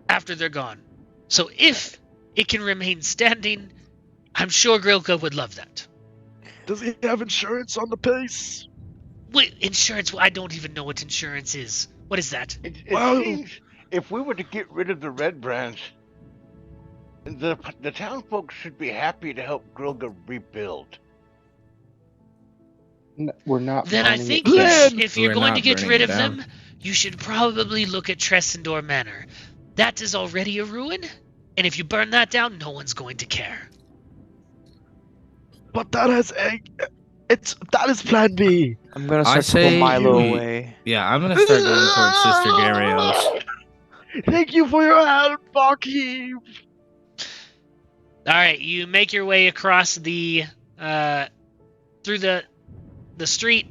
after they're gone. So if it can remain standing, I'm sure Grilka would love that. Does he have insurance on the place? Wait, insurance? I don't even know what insurance is. What is that? It seems if we were to get rid of the red branch, the town folks should be happy to help Grilka rebuild. We're not. Then I think if you're going to get rid of them, you should probably look at Tressendor Manor. That is already a ruin, and if you burn that down, no one's going to care. But that has that is Plan B. I'm gonna start to pull Milo away. Yeah, I'm gonna start going towards Sister Garrios. Thank you for your help, Baki. All right, you make your way across the through the street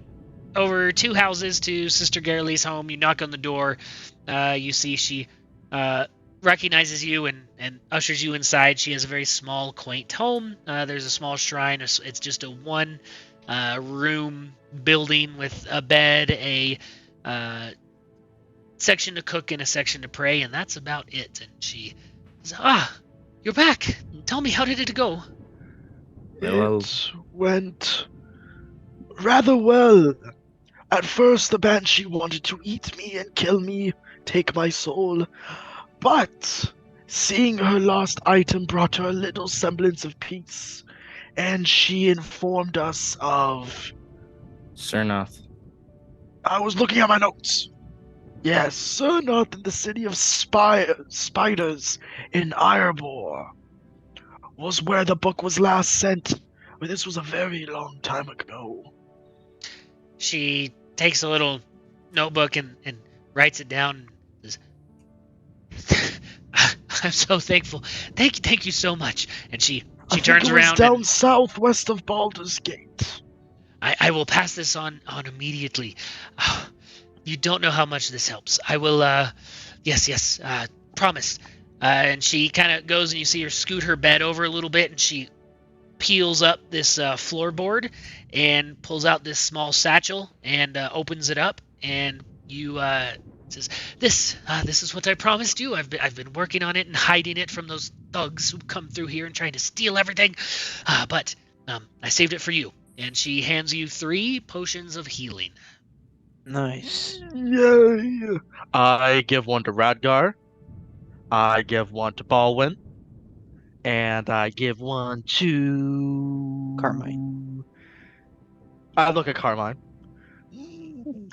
over 2 houses to Sister Garrely's home. You knock on the door. You see she recognizes you and ushers you inside. She has a very small, quaint home. There's a small shrine. It's just a one room building with a bed, a section to cook, and a section to pray, and that's about it. And she says, you're back. Tell me, how did it go? It went rather well. At first, the banshee wanted to eat me and kill me, take my soul. But seeing her lost item brought her a little semblance of peace, and she informed us of... Cernoth. I was looking at my notes. Yes, Cernoth in the city of spiders in Irebor was where the book was last sent. But this was a very long time ago. She takes a little notebook and writes it down. And says, I'm so thankful. Thank you so much. And she turns around. It was down southwest of Baldur's Gate. I will pass this on immediately. You don't know how much this helps. I will. Yes. Promise. And she kind of goes, and you see her scoot her bed over a little bit, and she peels up this floorboard and pulls out this small satchel and opens it up, and you says, "This is what I promised you. I've been working on it and hiding it from those thugs who come through here and trying to steal everything, but I saved it for you." And she hands you 3 potions of healing. Nice. Yay! I give one to Radgar. I give one to Baldwin. And I give one to... Carmine. I look at Carmine.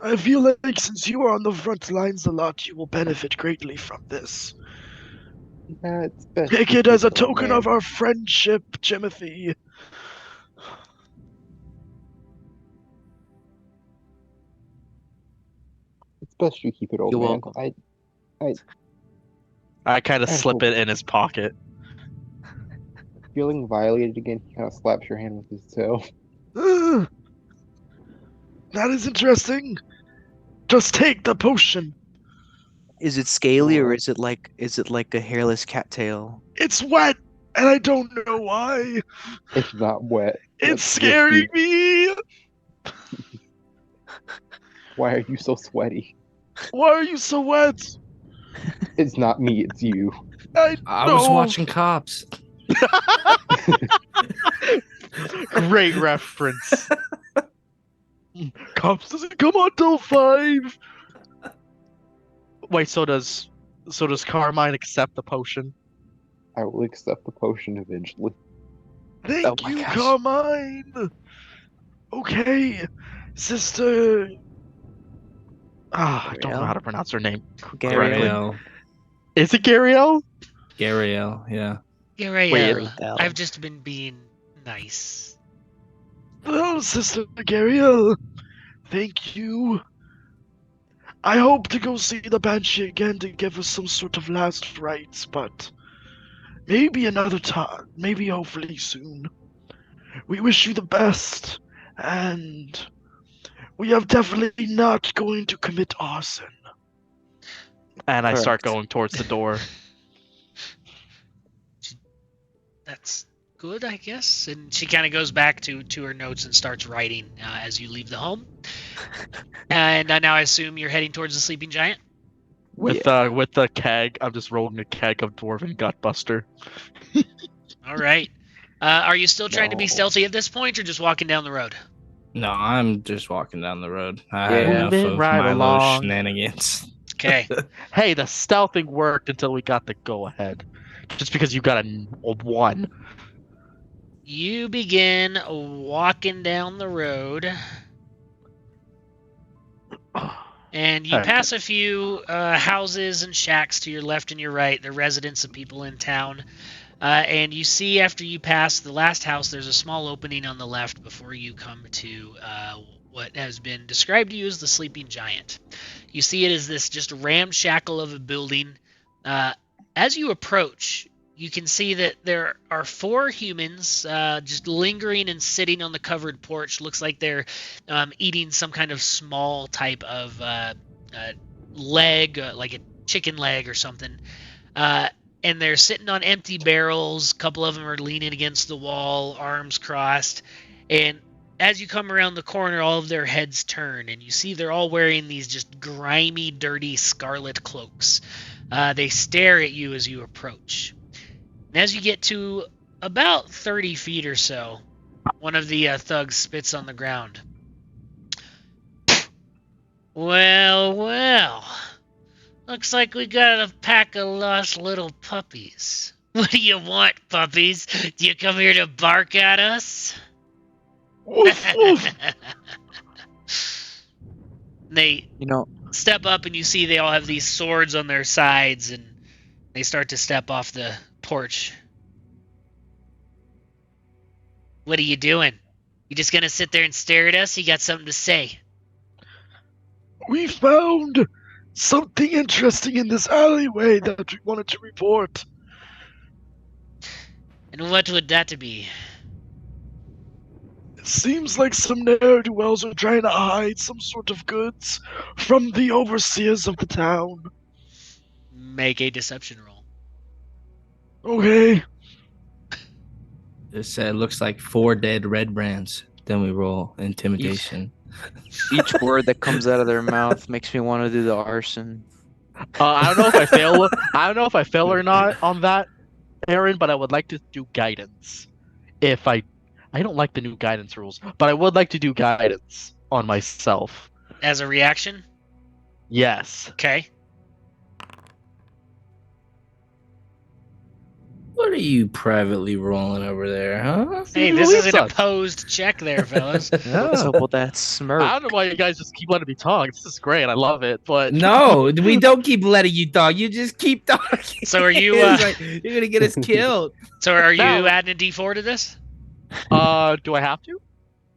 I feel like since you are on the front lines a lot, you will benefit greatly from this. Yeah, it's best. Take you it as a keep it, token man. of our friendship, Timothy. It's best you keep it, old You're man. welcome. I kind of I slip hope- it in his pocket. Feeling violated again, he kind of slaps your hand with his toe. That is interesting. Just take the potion. Is it scaly or Sure. is it like a hairless cattail? It's wet, and I don't know why. It's not wet. It's That's risky. scaring me. Why are you so sweaty? Why are you so wet? It's not me, it's you. I was No. watching Cops. Great reference. Cops doesn't come on till 5. Wait, so does Carmine accept the potion? I will accept the potion eventually. Thank Oh my you, gosh. Carmine. Okay, sister. I don't know Gariel? how to pronounce her name. Gariel? Gariel. Is it Gariel? Gariel, yeah. Gariel, Gariel. I've just been being nice. Well, Sister Gariel, thank you. I hope to go see the Banshee again to give us some sort of last rites, but maybe another time, maybe hopefully soon. We wish you the best, and we are definitely not going to commit arson. And I start Correct. going towards the door. That's good, I guess. And she kind of goes back to her notes and starts writing as you leave the home. And now I assume you're heading towards the sleeping giant. With the keg, I'm just rolling a keg of Dwarven Gutbuster. All right. Are you still trying to be No. stealthy at this point, or just walking down the road? No, I'm just walking down the road. I had Yeah. enough Moving of right my along. little shenanigans. Okay. Hey, the stealthing worked until we got the go-ahead. Just because you got a 1. You begin walking down the road, and you Okay. pass a few houses and shacks to your left and your right, the residents of people in town. And you see, after you pass the last house, there's a small opening on the left before you come to what has been described to you as the sleeping giant. You see it as this just ramshackle of a building. As you approach, you can see that there are 4 humans just lingering and sitting on the covered porch. Looks like they're eating some kind of small type of leg, like a chicken leg or something. And they're sitting on empty barrels. A couple of them are leaning against the wall, arms crossed. And as you come around the corner, all of their heads turn, and you see they're all wearing these just grimy, dirty scarlet cloaks. They stare at you as you approach. And as you get to about 30 feet or so, one of the thugs spits on the ground. Well. Looks like we got a pack of lost little puppies. What do you want, puppies? Do you come here to bark at us? Woof, woof. They step up, and you see they all have these swords on their sides, and they start to step off the porch. What are you doing? You just gonna sit there and stare at us? You got something to say? We found something interesting in this alleyway that we wanted to report. And what would that be? It seems like some ne'er-do-wells are trying to hide some sort of goods from the overseers of the town. Make a deception roll. Okay. It looks like 4 dead red brands. Then we roll intimidation. Each word that comes out of their mouth makes me want to do the arson. I don't know if I fail. I don't know if I fail or not on that, Aaron. But I would like to do guidance. If I don't like the new guidance rules, but I would like to do guidance on myself. As a reaction? Yes. Okay. What are you privately rolling over there, huh? Hey, this is an opposed check there, fellas. What's up with that smirk? I don't know why you guys just keep letting me talk. This is great. I love it. But No, we don't keep letting you talk. You just keep talking. So are you? You're gonna get us killed. So are you No. adding a D4 to this? Do I have to?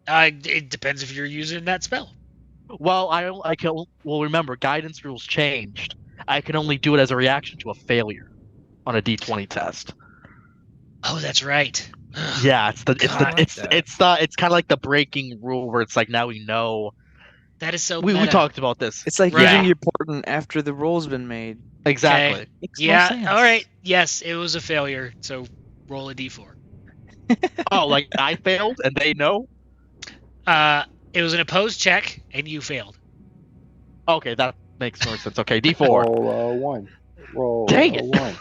It depends if you're using that spell. Well, I can. Well, remember, guidance rules changed. I can only do it as a reaction to a failure on a D20 test. Oh, that's right. Yeah, it's God. kind of like the breaking rule where it's like now we know. That is so. We meta. talked about this. It's like Right. using your portent after the roll's been made. Exactly. Okay. Makes no Yeah. sense. All right. Yes, it was a failure. So roll a D4. Oh, like I failed and they know. It was an opposed check, and you failed. Okay, that makes more sense. Okay, D4. Roll a 1. Roll Dang a it. 1.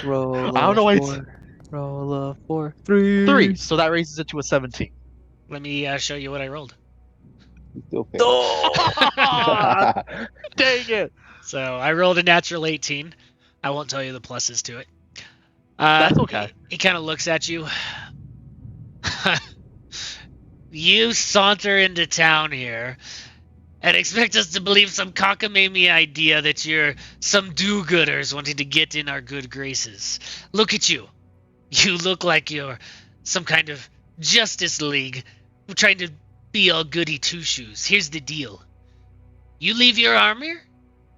Roll I don't know why a it's- 4. Roll a 4. 3. 3. So that raises it to a 17. Let me show you what I rolled. You still fail. Dang it! So I rolled a natural 18. I won't tell you the pluses to it. That's okay. He kind of looks at you. You saunter into town here and expect us to believe some cockamamie idea that you're some do-gooders wanting to get in our good graces. Look at you. You look like you're some kind of Justice League trying to be all goody two-shoes. Here's the deal. You leave your armor,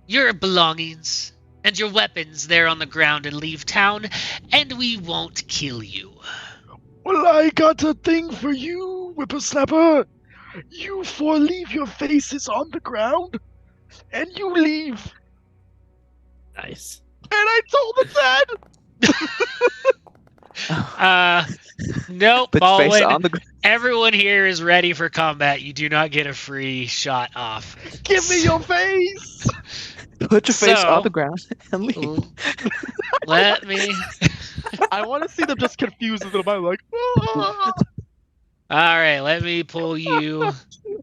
your belongings, and your weapons there on the ground and leave town, and we won't kill you. Well, I got a thing for you, whippersnapper. You four leave your faces on the ground, and you leave. Nice. And I told him that! Nope. Put your face Baldwin, on the ground. everyone here is ready for combat. You do not get a free shot off. Give me your face! Put your face So- on the ground and leave. Let me. I want to see them just confused in their mind, like, "Ah." All right, let me pull you.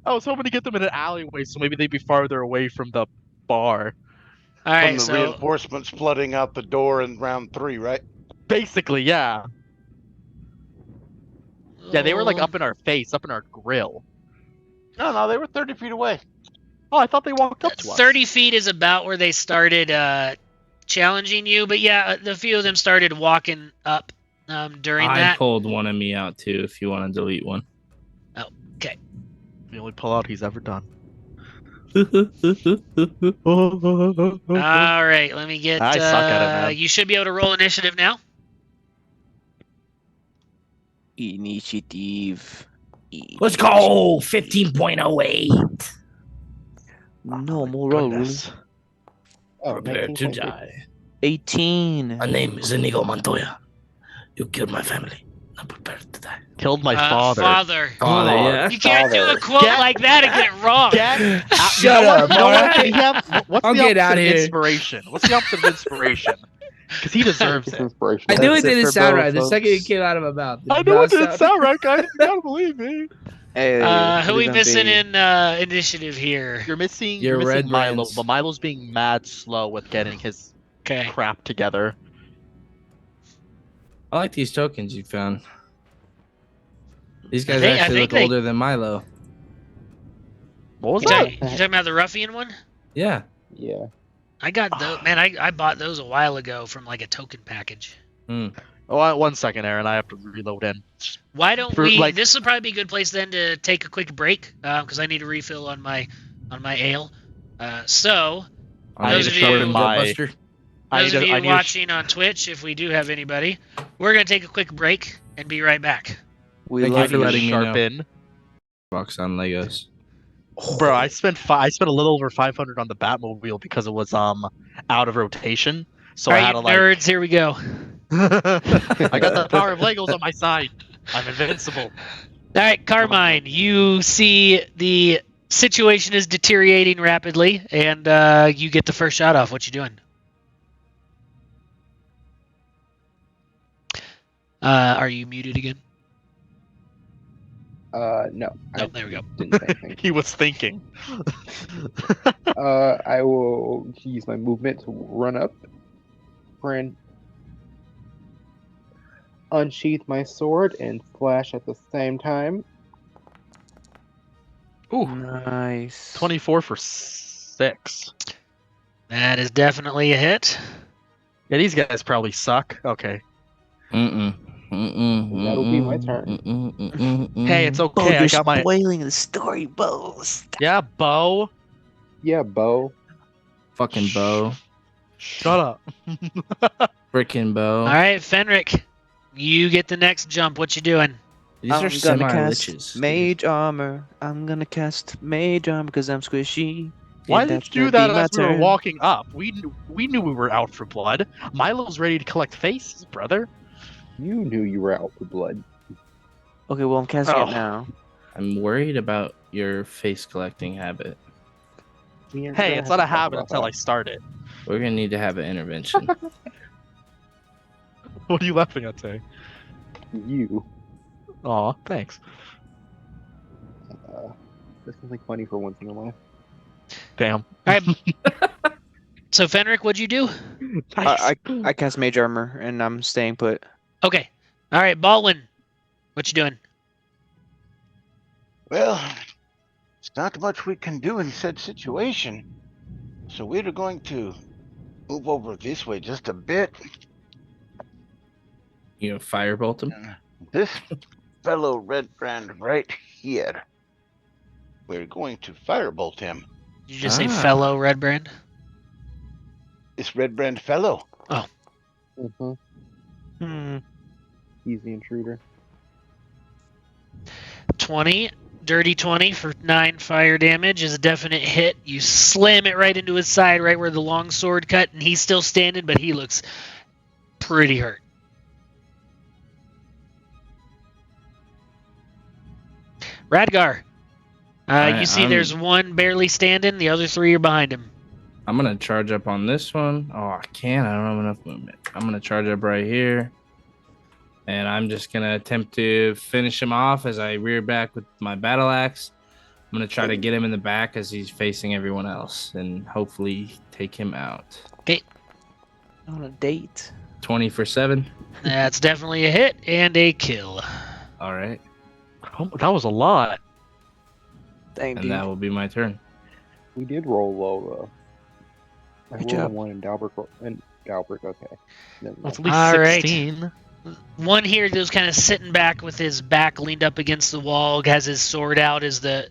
I was hoping to get them in an alleyway, so maybe they'd be farther away from the bar. All From right, the so reinforcements flooding out the door in round 3, right? Basically, yeah. Yeah, they were like up in our face, up in our grill. No, they were 30 feet away. Oh, I thought they walked up to us. 30 feet is about where they started challenging you, but yeah, the few of them started walking up during I that. pulled one of me out too. If you want to delete one. The only pullout he's ever done. All right, let me get. I suck at it, man. You should be able to roll initiative now. Initiative. Let's go. 15.08. Normal roll. Goodness. Oh, Prepare to 19.3. die. 18. My name is Inigo Montoya. You killed my family. I'm prepared to die. Killed my father. Father. Father, yeah. You can't do a Father. quote Get- like that and get it wrong. Shut up, You know what? alright? Can he have- What's I'll the get opposite outta of here. inspiration? What's the opposite of inspiration? Because he deserves It's it. inspirational. I knew it That's it didn't for sound Bo, right. The folks. second it came out of my mouth. I know it didn't sound right, guys. You gotta believe me. Hey, Who we're we gonna missing be- in initiative here? You're missing. Your You're missing red Milo, brands. but Milo's being mad slow with getting his Okay. crap together. I like these tokens you found. These I guys think actually look they- older than Milo. What was You that? talking about the ruffian one? Yeah. Yeah. I got those. Man, I bought those a while ago from like a token package. Oh, 1 second, Aaron. I have to reload in. Why don't For, we? like- This would probably be a good place then to take a quick break because I need a refill on my ale. So I Those need of a you- sharpened My- Buster. those of you I need watching on Twitch, if we do have anybody, we're gonna take a quick break and be right back. We Thank you love for you. letting me know. sharpen. Box on Legos. Bro, I spent a little over 500 on the Batmobile because it was out of rotation. So All I right, had you to like. nerds, here we go. I got the power of Legos on my side. I'm invincible. All right, Carmine, you see the situation is deteriorating rapidly, and you get the first shot off. What you doing? Are you muted again? No. Oh, there we go. Didn't say anything. He was thinking. I will use my movement to run up, and unsheath my sword and slash at the same time. Ooh, Nice. 24 for 6. That is definitely a hit. Yeah, these guys probably suck. Okay. That'll be my turn. Hey, it's Bo, okay. I you're got my. spoiling the story, Bo. Stop. Yeah, Bo. Yeah, Bo. Fucking bow. Shut up. Frickin' bow. All right, Fenric, you get the next jump. What you doing? These are I'm gonna semi-liches. cast mage armor. I'm gonna cast mage armor because I'm squishy. Why and did that's you do gonna that be my as we were turn. walking up? We knew we were out for blood. Milo's ready to collect faces, brother. You knew you were out for blood. Okay, well I'm casting Oh. it now. I'm worried about your face collecting habit. Hey, it's not a habit until I start it. We're gonna need to have an intervention. What are you laughing at, Tay? You. Aw, thanks. This is like funny for once in a while. Damn. All right. So, Fenric, what'd you do? Nice. I cast mage armor and I'm staying put. Okay. All right, Baldwin, what you doing? Well, there's not much we can do in said situation. So we're going to move over this way just a bit. You know, firebolt him. This fellow Redbrand right here. We're going to firebolt him. Did you just say fellow Redbrand? It's Redbrand fellow. Mm-hmm. He's the intruder. 20. Dirty 20 for 9 fire damage is a definite hit. You slam it right into his side, right where the long sword cut, and he's still standing, but he looks pretty hurt. Radgar, you see there's one barely standing, the other 3 are behind him. I'm gonna charge up on this one. Oh, I can't. I don't have enough movement. I'm gonna charge up right here. And I'm just going to attempt to finish him off as I rear back with my battle axe. I'm going to try to get him in the back as he's facing everyone else and hopefully take him out. Okay. On a date. 20 for 7. That's definitely a hit and a kill. All right. Oh, that was a lot. Thank And you. that will be my turn. We did roll low, though. I Good rolled job. a 1 in Dalbert. Okay. Never That's mind. at least All right. 16. One here that was kind of sitting back with his back leaned up against the wall, has his sword out as the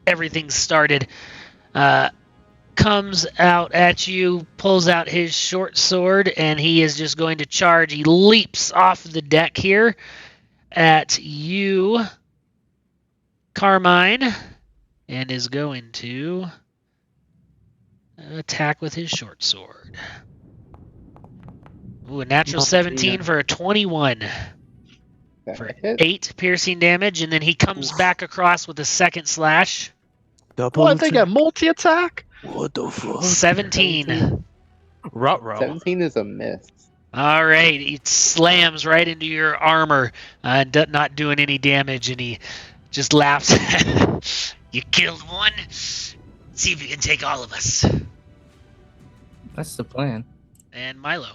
everything started. Comes out at you, pulls out his short sword, and he is just going to charge. He leaps off the deck here at you, Carmine, and is going to attack with his short sword. Ooh, a natural 17 for a 21 for 8 piercing damage, and then he comes back across with a second slash. Oh, I think a multi-attack? What the fuck? 17. Ruh-roh. 17 is a miss. All right, it slams right into your armor, not doing any damage, and he just laughs. You killed one? See if you can take all of us. That's the plan. And Milo.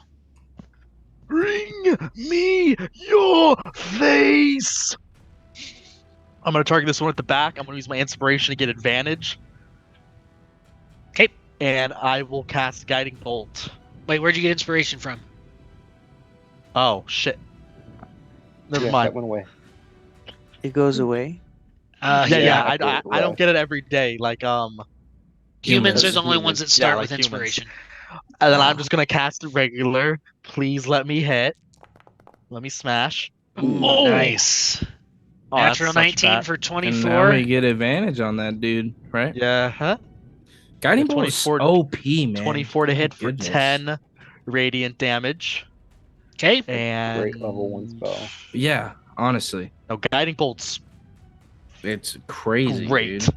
Bring me your face! I'm going to target this one at the back. I'm going to use my inspiration to get advantage. Okay. And I will cast Guiding Bolt. Wait, where'd you get inspiration from? Oh, shit. Never That mind. went away. It goes away. Yeah, I right. don't get it every day. Like, Humans are the only Humans. ones that start Yeah, with like humans. inspiration. And then I'm just going to cast it regular. Please let me hit. Let me smash. Ooh, Oh! nice. Oh, that's Natural such 19 bad. for And now 24. we get advantage on that dude, right? Yeah, huh? Guiding Yeah, Bolt is 24 OP, man. 24 to hit for Goodness. 10 radiant damage. Okay. And Great level 1 spell. Yeah, honestly, no guiding bolts. it's crazy, Great.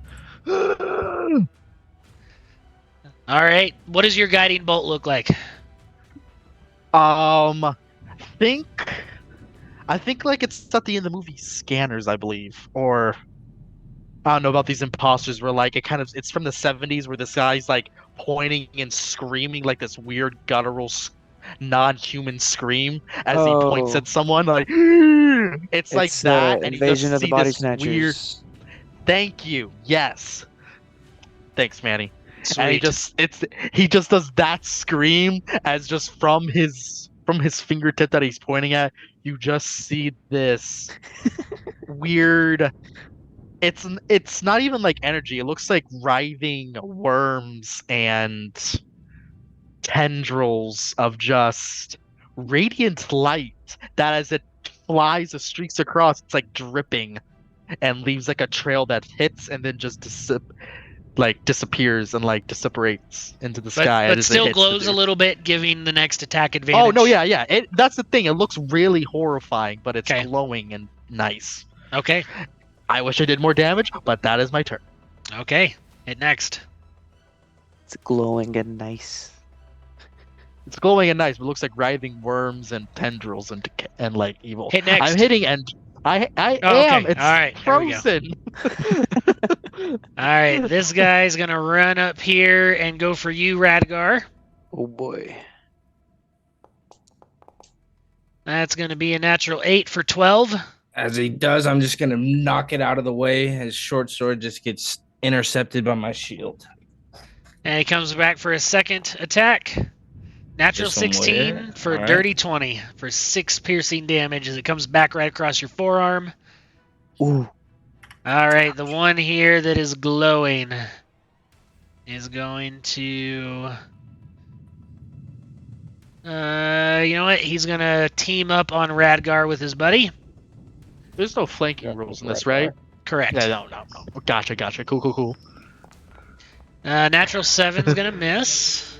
dude. All right. What does your guiding bolt look like? I think like it's at the end of the movie Scanners, I believe, or I don't know about these imposters where like it's from the 70s where this guy's like pointing and screaming like this weird guttural non-human scream as he points at someone like it's like that and Invasion you of just the see Body this Snatchers. weird. Thank you. Yes. Thanks, Manny. Sweet. And he just does that scream as just from his fingertip that he's pointing at, you just see this weird. It's not even like energy. It looks like writhing worms and tendrils of just radiant light that as it flies or streaks across, it's like dripping and leaves like a trail that hits and then just disappears and like dissipates into the sky. But as it still hits glows the a dude. little bit, giving the next attack advantage. Oh no, yeah. That's the thing. It looks really horrifying, but it's Okay. glowing and nice. Okay. I wish I did more damage, but that is my turn. Okay. Hit next. It's glowing and nice. It's glowing and nice, but it looks like writhing worms and tendrils and like evil. Hit next. I'm hitting and I Oh, am. okay. It's All right. Here we go. frozen. All right. This guy's gonna run up here and go for you, Radgar. Oh boy. That's gonna be a natural 8 for 12. As he does, I'm just gonna knock it out of the way. His short sword just gets intercepted by my shield. And he comes back for a second attack. Natural This one 16 where? for a All dirty 20 for 6 piercing damage as it comes back right across your forearm. Ooh. All right, the one here that is glowing is going to... you know what? He's going to team up on Radgar with his buddy. There's no flanking rules in this, right? Correct. Yeah, no. Gotcha. Cool. Natural 7 is going to miss.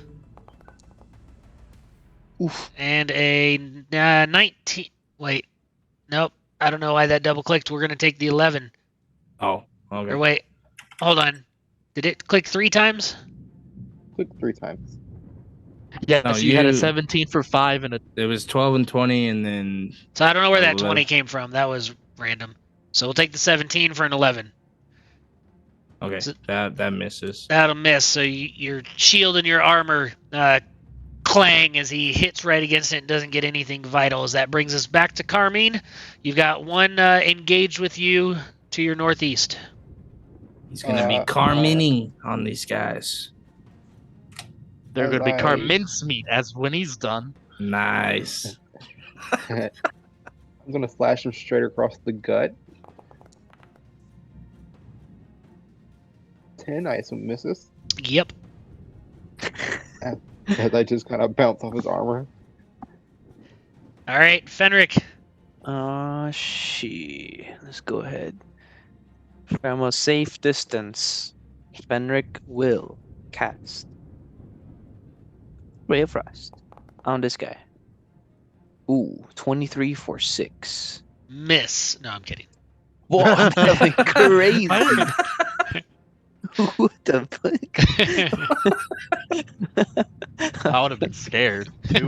Oof. And a 19... Wait. Nope. I don't know why that double-clicked. We're going to take the 11. Oh, okay. Or wait. Hold on. Did it click 3 times? Click 3 times. Yeah, No, so you had a you- 17 for 5 and a It was 12 and 20, and then So I don't know where that 11. 20 came from. That was random. So we'll take the 17 for an 11. okay, So- that misses. That'll miss. So your shield and your armor clang as he hits right against it and doesn't get anything vital. As that brings us back to Carmine. You've got one engaged with you to your northeast. He's gonna be carmining on these guys. they're going to be Alright. car mincemeat as when he's done. Nice. I'm gonna slash him straight across the gut. 10, I assume misses. Yep. As I just kind of bounce off his armor. All right, Fenric. Let's go ahead. From a safe distance, Fenric will cast Ray of Frost on this guy. Ooh, 23 for 6. Miss. No, I'm kidding. Whoa, that'd be crazy. What the fuck? I would have been scared. Too.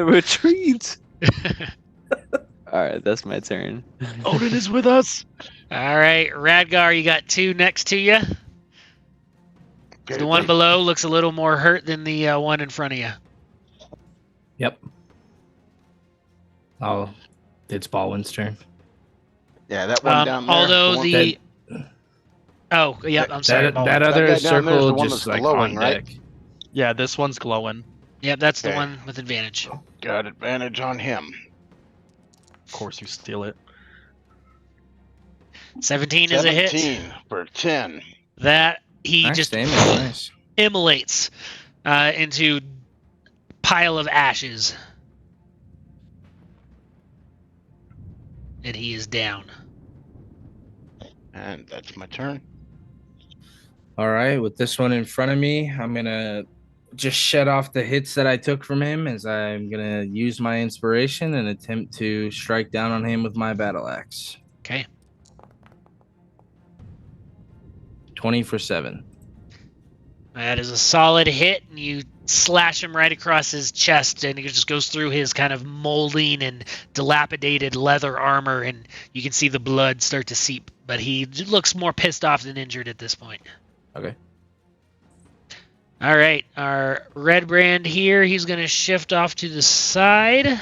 Retreat. Alright, that's my turn. Odin is with us. All right, Radgar, you got 2 next to you. The one below looks a little more hurt than the one in front of you. Yep. Oh, it's Baldwin's turn. Yeah, that one down there. Although one- the... Oh, yep, I'm sorry. That Baldwin. other That guy down there is circle the one just that's like glowing, on right? deck. Yeah, this one's glowing. Yep, that's the Okay. one with advantage. Got advantage on him. Of course, you steal it. 17 is a hit. 17 for 10. That he Nice just damage, nice. immolates into pile of ashes. And he is down. And that's my turn. All right, with this one in front of me, I'm gonna just shut off the hits that I took from him as I'm going to use my inspiration and attempt to strike down on him with my battle axe. Okay. 20 for 7. That is a solid hit, and you slash him right across his chest, and it just goes through his kind of molding and dilapidated leather armor, and you can see the blood start to seep, but he looks more pissed off than injured at this point. Okay. All right, our red brand here, he's going to shift off to the side,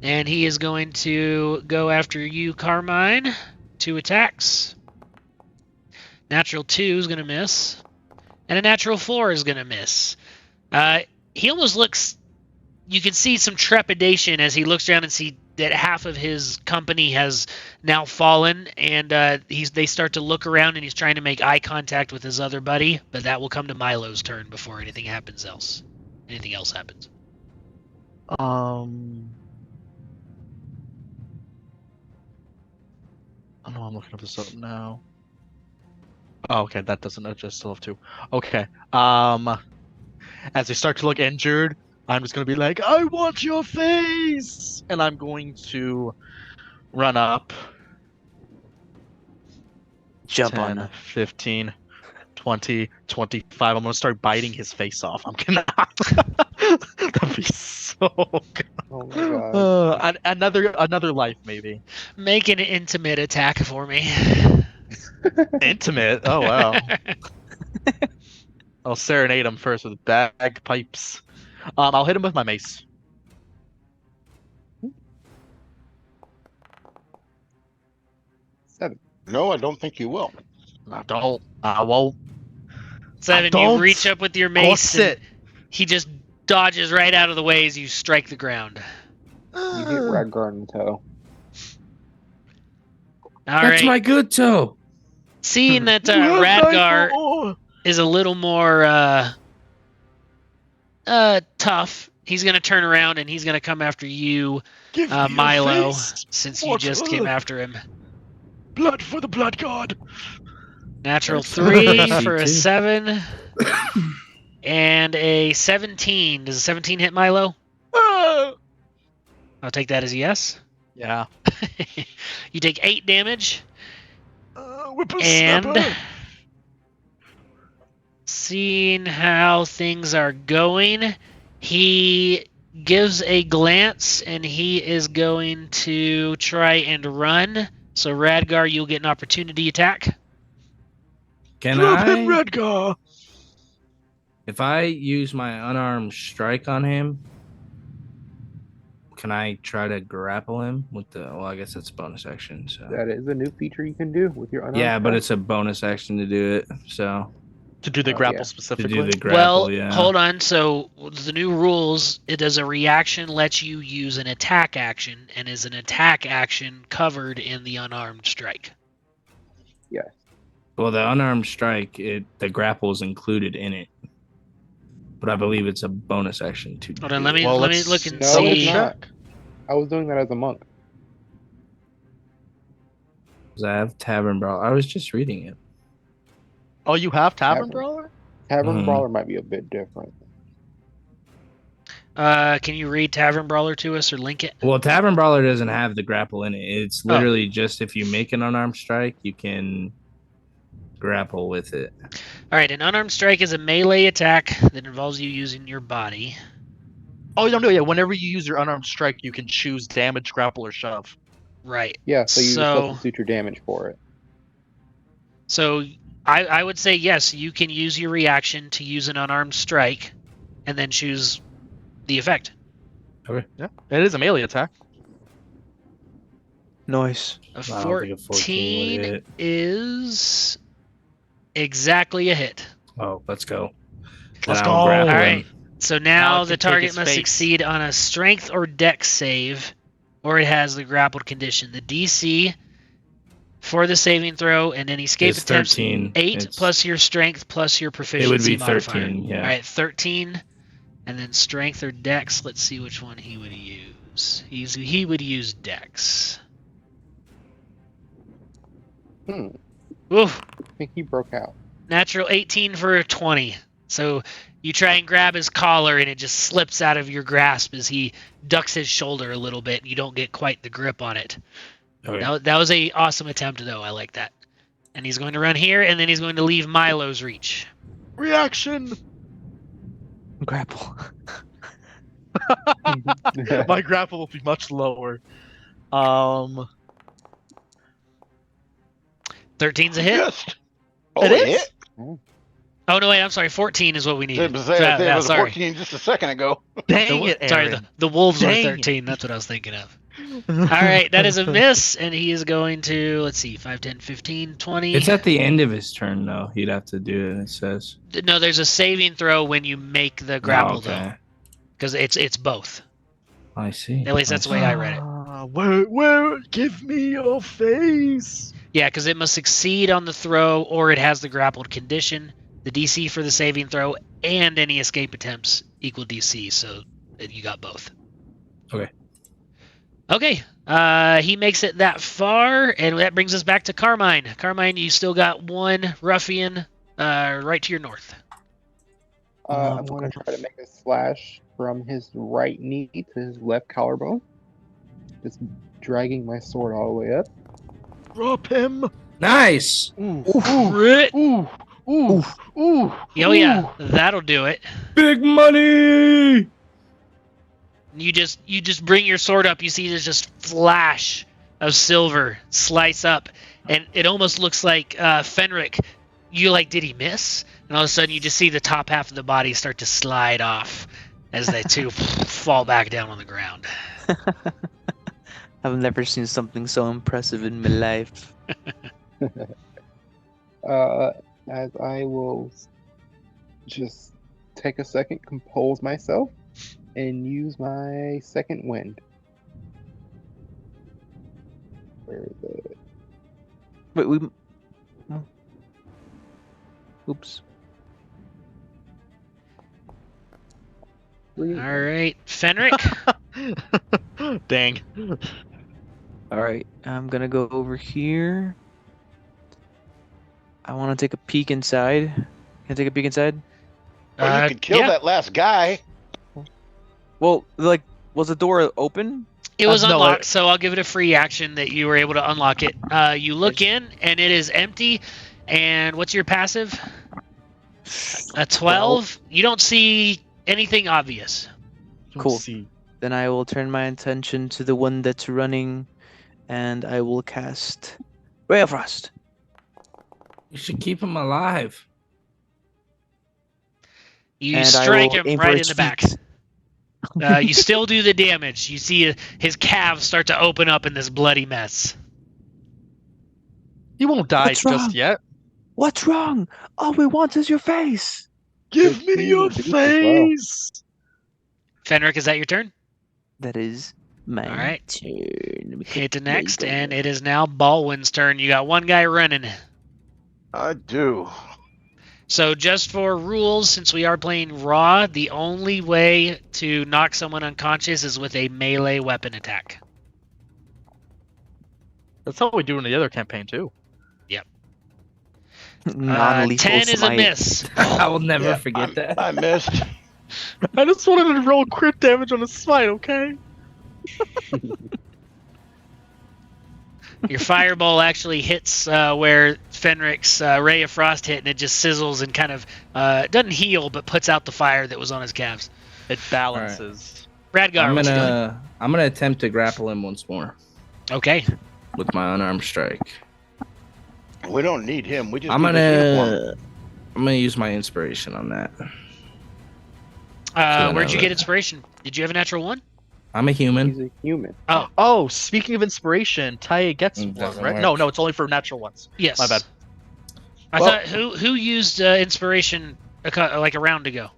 and he is going to go after you, Carmine. 2 attacks. Natural 2 is going to miss. And a natural 4 is going to miss. He almost looks... You can see some trepidation as he looks down and see that half of his company has now fallen. And they start to look around, and he's trying to make eye contact with his other buddy. But that will come to Milo's turn before anything else happens. I know I'm looking up this up now. Oh, okay, that doesn't adjust. Still have 2. Okay. As they start to look injured, I'm just gonna be like, "I want your face," and I'm going to run up. Jump 10, on them. 15, 20, 25. I'm gonna start biting his face off. I'm gonna. That'd be so good. Oh my god. Another life, maybe. Make an intimate attack for me. Intimate? Oh, wow. I'll serenade him first with bagpipes. I'll hit him with my mace. 7. No, I don't think you will. I won't. 7, Don't you reach up with your mace, force and he just dodges right out of the way as you strike the ground. You hit Radgar in the toe. That's my good toe. Seeing that Radgar is a little more tough, he's going to turn around and he's going to come after you, Milo, since you just came after him. Blood for the blood god. Natural 3 for a 7. And a 17. Does a 17 hit Milo? I'll take that as a yes. Yeah. You take 8 damage. Whippersnapper. And seeing how things are going, he gives a glance and he is going to try and run. So Radgar, you'll get an opportunity attack. Drop him, Radgar. If I use my unarmed strike on him, can I try to grapple him with the... Well, I guess that's a bonus action. So That is a new feature you can do with your unarmed yeah, but strike. it's a bonus action to do it. So To do the grapple specifically. to do the grapple, Well, yeah. hold on. So the new rules, it does a reaction lets you use an attack action, and is an attack action covered in the unarmed strike. Yes. Well, the unarmed strike, the grapple is included in it. But I believe it's a bonus action to Hold on, do let me it. look and No, see. it's not. I was doing that as a monk. 'Cause I have Tavern Brawl. I was just reading it. Oh, you have Tavern Tavern. Brawler? Tavern Mhm. Brawler might be a bit different. Can you read Tavern Brawler to us or link it? Well, Tavern Brawler doesn't have the grapple in it. It's literally just if you make an unarmed strike, you can grapple with it. All right, an unarmed strike is a melee attack that involves you using your body. Oh, no, yeah. Whenever you use your unarmed strike, you can choose damage, grapple, or shove. Right. Yeah, so you So- substitute your damage for it. So I would say yes, you can use your reaction to use an unarmed strike, and then choose the effect. Yeah, it is a melee attack. Nice. A I don't think a 14 would 14 hit. is exactly a hit. Oh, let's go. Let's Then I'll go. grapple All him. right. So Now now it the can take target his must face. succeed on a strength or dex save, or it has the grappled condition. The DC for the saving throw and any escape It's attempts 13. 8 It's- plus your strength plus your proficiency It would be modifier. 13, yeah. All right, 13, and then strength or dex. Let's see which one he would use. He would use dex. I Oof. think he broke out. Natural 18 for a 20. So you try and grab his collar, and it just slips out of your grasp as he ducks his shoulder a little bit. You don't get quite the grip on it. Okay. That was a awesome attempt, though. I like that. And he's going to run here, and then he's going to leave Milo's reach. Reaction! Grapple. My grapple will be much lower. 13's a hit. Just. Oh, It it is? hit? Oh, no, wait, I'm sorry. 14 is what we need. It was, it was 14 just a second ago. Dang it, Sorry, Aaron. the wolves were Dang 13. That's what I was thinking of. All right, that is a miss, and he is going to, let's see, 5, 10, 15, 20. It's at the end of his turn, though. He'd have to do it, it says. No, there's a saving throw when you make the grapple, Oh, though. okay. Because it's both. I see. At least that's the way I read it. Where? Give me your face. Yeah, because it must succeed on the throw, or it has the grappled condition. The DC for the saving throw and any escape attempts equal DC, so you got both. Okay. Okay, he makes it that far, and that brings us back to Carmine. Carmine, you still got one ruffian right to your north. I'm going to try to make a slash from his right knee to his left collarbone. Just dragging my sword all the way up. Drop him. Nice! Crit. Ooh. Oh yeah, that'll do it. Big money! You just bring your sword up. You see there's just flash of silver slice up, and it almost looks like Fenric. You like, did he miss? And all of a sudden, you just see the top half of the body start to slide off as they two fall back down on the ground. I've never seen something so impressive in my life. As I will just take a second, compose myself, and use my second wind. Where is it? Wait, we. Oh. Oops. All right, Fenric. Dang. All right, I'm gonna go over here. I want to take a peek inside. Can I take a peek inside? Well, you could kill that last guy. Well, like, was the door open? It was no, unlocked, so I'll give it a free action that you were able to unlock it. You look in, and it is empty. And what's your passive? A 12. You don't see anything obvious. Cool. Then I will turn my attention to the one that's running, and I will cast Ray of Frost. You should keep him alive. You And I strike will him aim for right in its the back. feet. You still do the damage. You see his calves start to open up in this bloody mess. He won't die What's wrong? just yet. What's wrong? All we want is your face. Give me your face. Fenric, is that your turn? That is my All right. turn. Let me Hit to click next, my and gun. it is now Baldwin's turn. You got one guy running. I do. So just for rules, since we are playing raw, the only way to knock someone unconscious is with a melee weapon attack. That's how we do in the other campaign too. Non-lethal 10 is a smite. miss. I will never Yeah, forget that. I missed. I just wanted to roll crit damage on a smite, okay? Your fireball actually hits where Fenric's Ray of Frost hit, and it just sizzles and kind of doesn't heal, but puts out the fire that was on his calves. It balances. Radgar, I'm what you doing? gonna attempt to grapple him once more Okay. with my unarmed strike. We don't need him. We just I'm need his uniform. gonna use my inspiration on that. Where'd you get inspiration? Did you have a natural one? I'm a human. He's a human. Oh, speaking of inspiration, Ty gets It one, doesn't right? work. No, it's only for natural ones. Yes. My bad. I Well- thought who used inspiration like a round ago?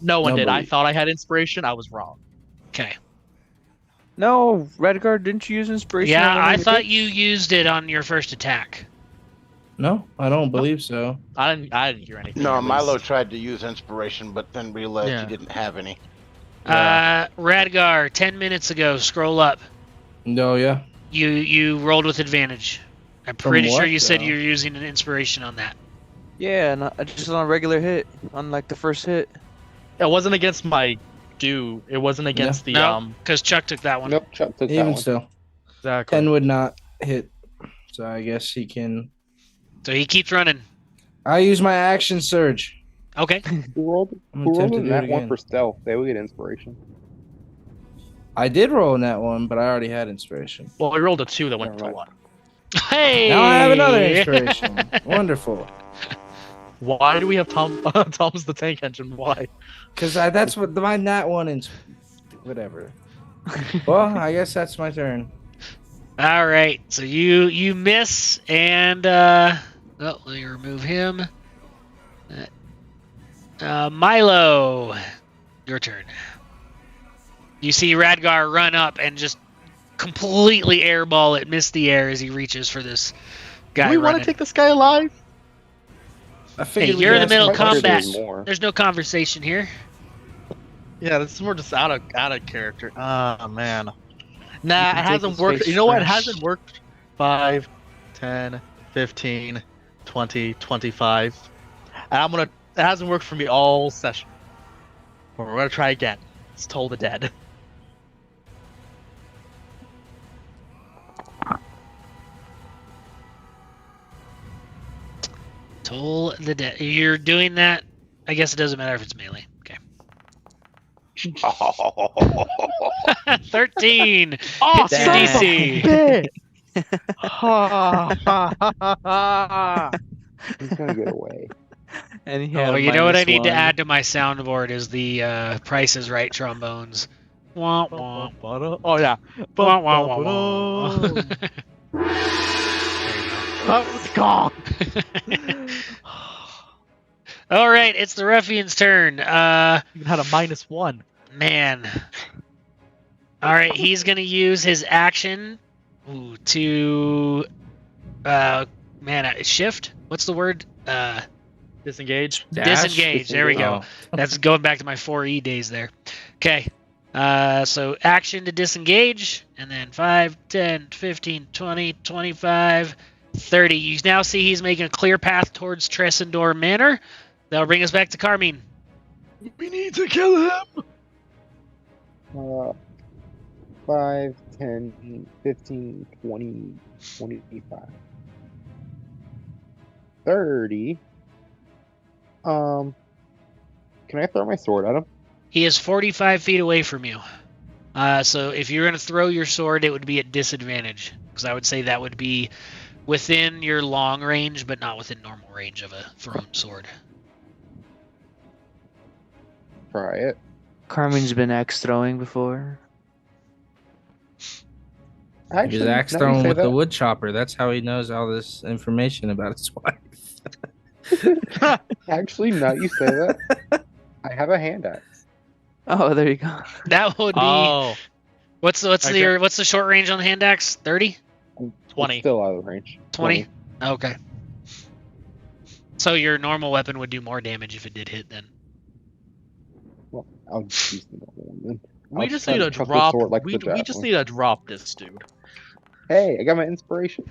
No one did. I Nobody. thought I had inspiration. I was wrong. Okay. No, Redguard, didn't you use inspiration? Yeah, on one of I your thought hits? you used it on your first attack. No, I don't believe so. I didn't hear anything. No, at least. Milo tried to use inspiration, but then realized Yeah. he didn't have any. Radgar, 10 minutes ago, scroll up. No, yeah. You rolled with advantage. I'm From pretty sure what, you said though? you're using an inspiration on that. Yeah, just on a regular hit, on like the first hit. It wasn't against my dude. It wasn't against the No, because Chuck took that one. Nope, Chuck took that Even one. still, Exactly. 10 would not hit. So I guess he can. So he keeps running. I use my action surge. Okay. Who rolled in that one for stealth? They will get inspiration. I did roll in that one, but I already had inspiration. Well, I rolled a 2 that went to Never 1. Hey! Now I have another inspiration. Wonderful. Why do we have Tom's the tank engine? Why? Because that's what my nat one is. Whatever. Well, I guess that's my turn. All right. So you miss, and let me remove him. Milo, your turn. You see Radgar run up and just completely airball it, miss the air as he reaches for this guy. Do we want to take this guy alive? I Hey, figured you're in the we middle of had some combat. questions. There's no conversation here. Yeah, this is more just out of character. Ah, man. Nah, it take hasn't his worked. face You know what? It first. hasn't worked. 5, 10, 15, 20, 25. And it hasn't worked for me all session. We're gonna try again. It's Toll the Dead. Toll the dead. You're doing that. I guess it doesn't matter if it's melee. Okay. 13. Oh, Hits your son of DC. a bitch! He's gonna get away. And he had Oh, a you know what I need to -1. add to my soundboard is the Price is Right trombones. Wah, wah. Oh yeah. Wah, wah, wah, wah. There you Oh, it's gone. go. All right, it's the ruffian's turn. You had a -1. Man. All right, he's gonna use his action to shift. What's the word? Disengage. Disengage. There we go. That's going back to my 4E days there. Okay. So action to disengage, and then 5, 10, 15, 20, 25, 30. You now see he's making a clear path towards Tressendor Manor. That'll bring us back to Carmine. We need to kill him. 5, 10, 15, 20, 25, 30. Can I throw my sword at him? He is 45 feet away from you. So if you're going to throw your sword, it would be at disadvantage. Because I would say that would be within your long range, but not within normal range of a thrown sword. Try it. Carmen's been axe throwing before. He's axe throwing with the wood chopper. That's how he knows all this information about his wife. Actually, now you say that, I have a hand axe. Oh, there you go. That would be. Oh, What's the short range on the hand axe? 30? 20. It's still out of range. 20? Okay. So your normal weapon would do more damage if it did hit then. Well, I'll use the normal one then. We I'll just try need to chuck the drop. sword like we the just javelin. need to drop this dude. Hey, I got my inspiration.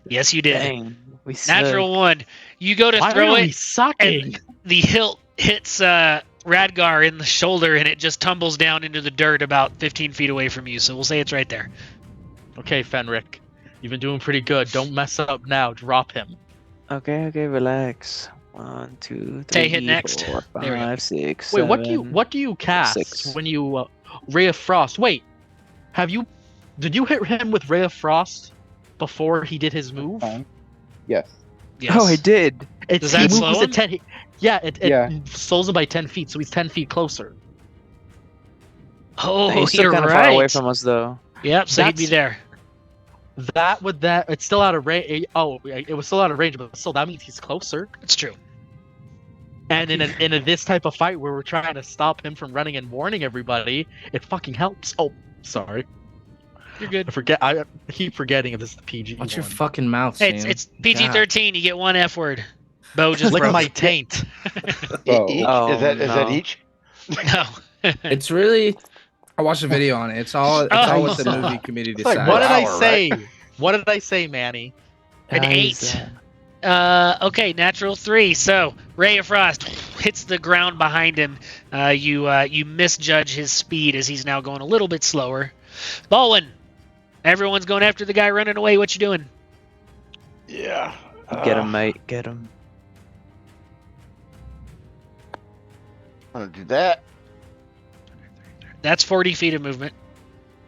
Yes, you did. Dang. We Natural 1. You go to Why throw are we it, sucking? and the hilt hits Radgar in the shoulder, and it just tumbles down into the dirt about 15 feet away from you. So we'll say it's right there. Okay, Fenric, you've been doing pretty good. Don't mess up now. Drop him. Okay, relax. 1, 2, 3, Tay, hit next. 4, There we go. 5, 6, Wait, 7. what do you cast 6. when you Ray of Frost? Wait, did you hit him with Ray of Frost before he did his move? Yes. Yes. Oh, I did. Does that slow him? At 10. Yeah, it Yeah. slows him by 10 feet, so he's 10 feet closer. Oh, He's still you're kind of right. far away from us, though. Yep, so he'd be there. It's still out of range. Oh, it was still out of range, but still, that means he's closer. It's true. And in this type of fight where we're trying to stop him from running and warning everybody, it fucking helps. Oh, sorry. You're good. I keep forgetting if this is the PG. Watch your one. fucking mouth, Hey, Sam. it's PG-13. You get one F word. Bo just Lick broke. my taint. Oh. Is that no. each? No. It's really. I watched a video on it. It's all what the Oh. movie committee like, decides. What did I Hour, say? What did I say, Manny? An Guys, 8. Okay, natural 3. So, Ray of Frost hits the ground behind him. You misjudge his speed as he's now going a little bit slower. Baldwin, everyone's going after the guy running away. What you doing? Yeah. Get him, mate. Get him. I'm gonna do that. That's 40 feet of movement.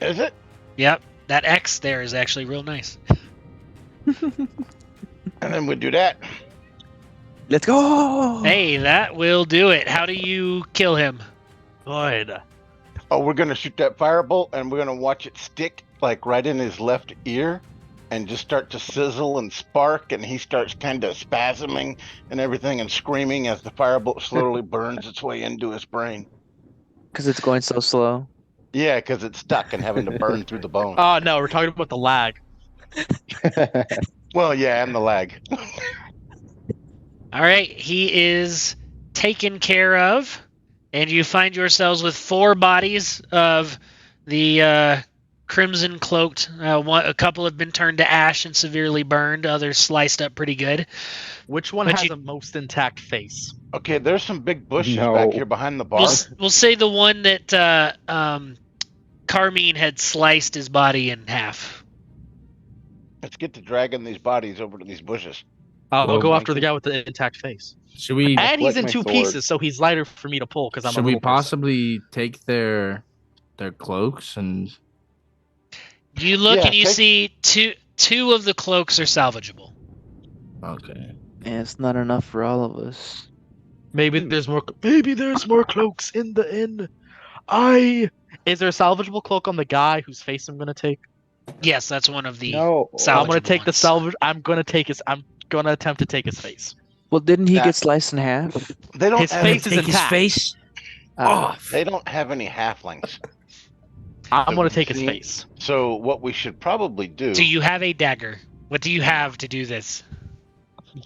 Is it? Yep, that X there is actually real nice. And then we do that. Let's go! Hey, that will do it. How do you kill him? Good. Oh, we're gonna shoot that firebolt, and we're gonna watch it stick like right in his left ear, and just start to sizzle and spark, and he starts kind of spasming and everything, and screaming as the firebolt slowly burns its way into his brain. Because it's going so slow. Yeah, because it's stuck and having to burn through the bone. Oh no, we're talking about the lag. Well, yeah, and the lag. All right, he is taken care of, and you find yourselves with 4 bodies of the crimson cloaked. A couple have been turned to ash and severely burned. Others sliced up pretty good. Which one But has you- the most intact face? Okay, there's some big bushes No. back here behind the bar. We'll say the one that Carmine had sliced his body in half. Let's get to dragging these bodies over to these bushes. I'll Well, go after the guy with the intact face. Should we And he's like in my 2 sword. pieces, so he's lighter for me to pull because I'm a should we little person. possibly take their cloaks and You look Yeah, and you take- see two of the cloaks are salvageable. okay. And it's not enough for all of us. Maybe there's more. Maybe there's more cloaks in the inn. Is there a salvageable cloak on the guy whose face I'm gonna take? Yes, that's one of the. No. I'm gonna Salvageable take the ones. salvage. I'm gonna attempt to take his face. Well, didn't he That- get sliced in half? They don't His have face is Take his intact. face off. They don't have any halflings. I'm gonna So take his see- face. So what we should probably do. Do you have a dagger? What do you have to do this?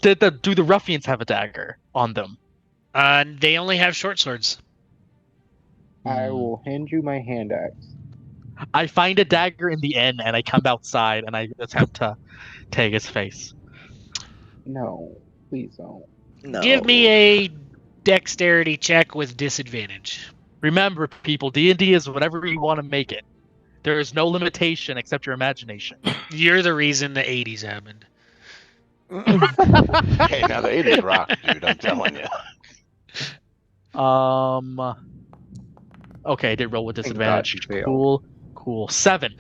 Do the ruffians have a dagger on them? They only have short swords. I will hand you my hand axe. I find a dagger in the inn and I come outside and I attempt to take his face. No, please don't. No. Give me a dexterity check with disadvantage. Remember, people, D&D is whatever you want to make it. There is no limitation except your imagination. You're the reason the 80s happened. Hey, now the 80s rock, dude. I'm telling you. Okay, I did roll with Thank God disadvantage. you failed. Cool. 7.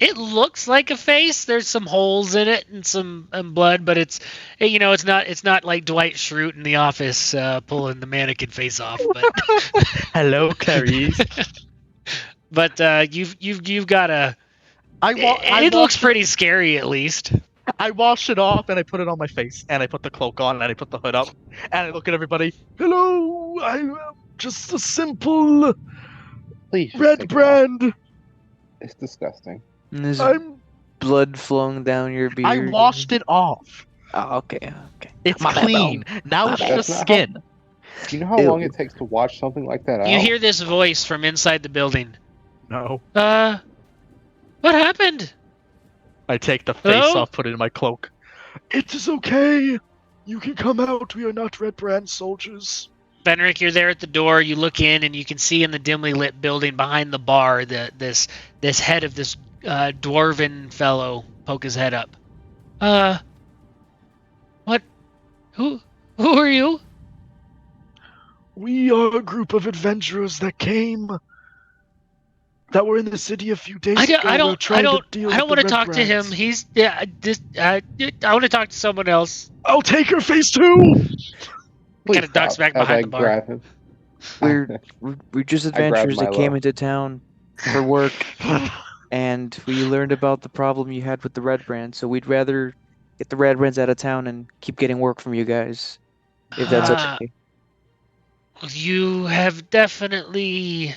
It looks like a face. There's some holes in it and some blood, but it's not like Dwight Schrute in The Office pulling the mannequin face off. But Hello, Clarice. but you've got a. It looks pretty scary, at least. I wash it off and I put it on my face and I put the cloak on and I put the hood up and I look at everybody. Hello, I am just a simple Please. just red take it off. brand. It's disgusting. And there's I'm blood flowing down your beard. I washed it off. Oh, okay. It's My bad, clean. Now it's That's just not skin. Do you know how Ew. long it takes to wash something like that out? You hear this voice from inside the building. No. What happened? I take the face Hello? off, put it in my cloak. It is okay. You can come out. We are not red brand soldiers. Fenric, you're there at the door. You look in, and you can see in the dimly lit building behind the bar this head of this dwarven fellow poke his head up. What? Who are you? We are a group of adventurers that were in the city a few days ago. I We're trying to deal don't with want the to red talk to him. brands. He's I want to talk to someone else. I'll take your face too. Please kinda ducks stop back as behind I the bar. grab him. We're just I grabbed adventurers that Milo. came into town for work, and we learned about the problem you had with the red brand. So we'd rather get the red brands out of town and keep getting work from you guys, if that's okay. You have definitely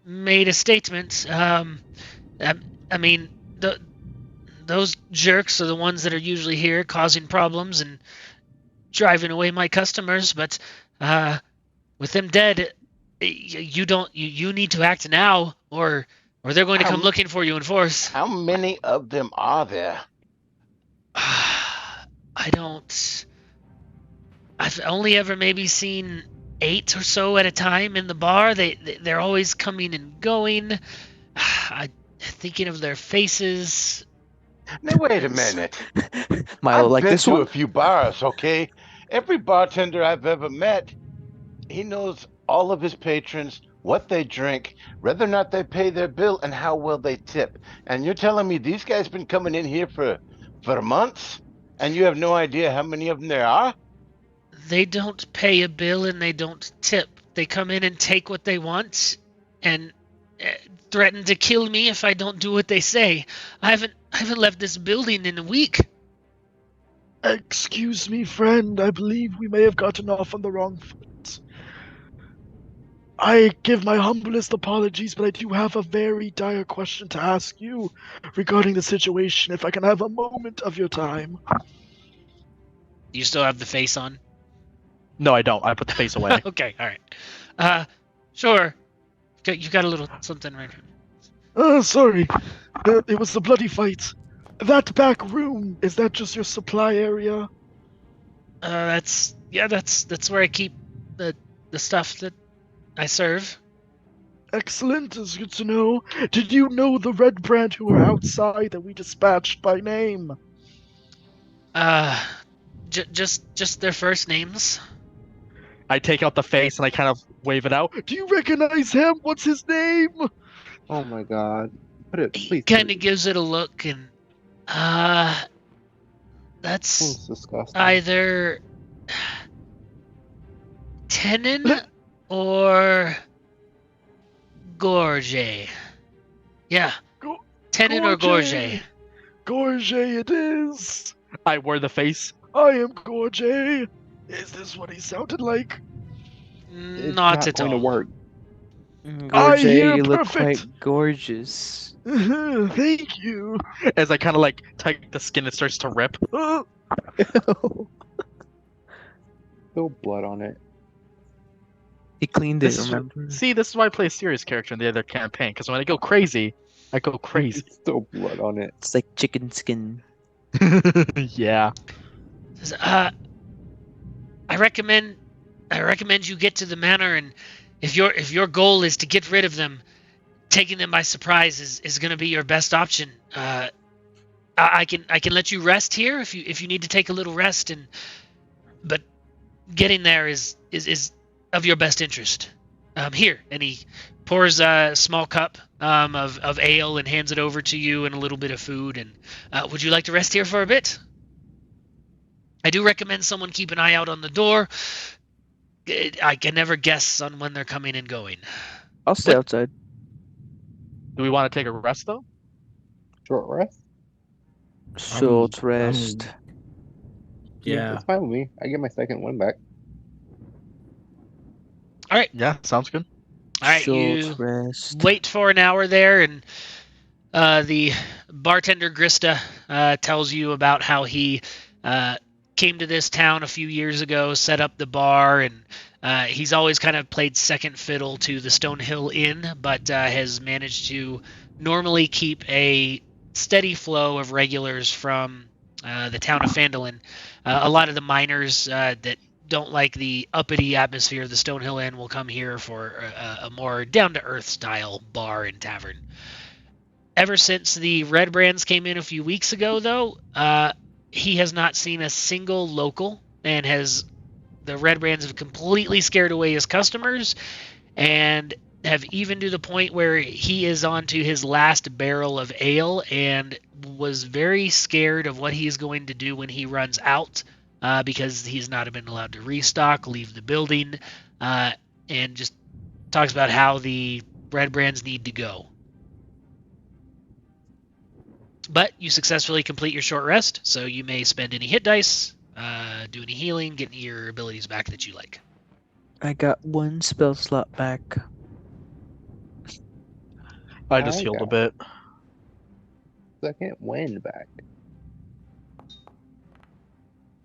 made a statement. I mean, those jerks are the ones that are usually here causing problems and driving away my customers. But with them dead, you need to act now, or they're going to come looking for you in force. How many of them are there? I don't. I've only ever maybe seen 8 or so at a time in the bar. They're always coming and going. Thinking of their faces. Now wait a minute. Milo, I've like been this to one? a few bars, okay? Every bartender I've ever met, he knows all of his patrons, what they drink, whether or not they pay their bill, and how well they tip. And you're telling me these guys been coming in here for months, and you have no idea how many of them there are? They don't pay a bill and they don't tip. They come in and take what they want, and threaten to kill me if I don't do what they say. I haven't left this building in a week. Excuse me, friend. I believe we may have gotten off on the wrong foot. I give my humblest apologies, but I do have a very dire question to ask you regarding the situation, if I can have a moment of your time. You still have the face on? No, I don't. I put the face away. Okay, all right. Sure. You got a little something right here. Sorry. It was the bloody fight. That back room, is that just your supply area? That's where I keep the stuff that I serve. Excellent, it's good to know. Did you know the Red Brand who were outside that we dispatched by name? Just their first names. I take out the face and I kind of wave it out. Do you recognize him? What's his name? Oh my god. Put it, He please. kind of gives it a look, and that's Seems disgusting. either Tenon or Gorge. Yeah, Tenon or Gorge. Gorge it is. I wear the face. I am Gorge. Is this what he sounded like? It's Not at going to all. work. Gorge, hear you look perfect. quite gorgeous. Thank you. As I kind of like take the skin, it starts to rip. Still blood on it. He cleaned This it, is, remember? see, this is why I play a serious character in the other campaign, because when I go crazy, I go crazy. Still blood on it. It's like chicken skin. Yeah. I recommend you get to the manor, and if your goal is to get rid of them, taking them by surprise is going to be your best option. I can let you rest here if you need to take a little rest, but getting there is of your best interest. Here, and he pours a small cup of ale and hands it over to you, and a little bit of food. And would you like to rest here for a bit? I do recommend someone keep an eye out on the door. I can never guess on when they're coming and going. I'll stay outside. Do we want to take a rest, though? Short rest? Short rest. Yeah. It's fine with me. I get my second win back. All right. Yeah, sounds good. All right, Short you rest. wait for an hour there, and the bartender Grista tells you about how he came to this town a few years ago, set up the bar, and he's always kind of played second fiddle to the Stonehill Inn, but has managed to normally keep a steady flow of regulars from the town of Phandelver. A lot of the miners that don't like the uppity atmosphere of the Stonehill Inn will come here for a more down-to-earth style bar and tavern. Ever since the Red Brands came in a few weeks ago, though, he has not seen a single local, and the Red Brands have completely scared away his customers, and have even to the point where he is on to his last barrel of ale, and was very scared of what he's going to do when he runs out, because he's not been allowed to restock, leave the building, and just talks about how the Red Brands need to go. But you successfully complete your short rest, so you may spend any hit dice, do any healing, get your abilities back that you like. I got one spell slot back. I just healed a bit. Second win back.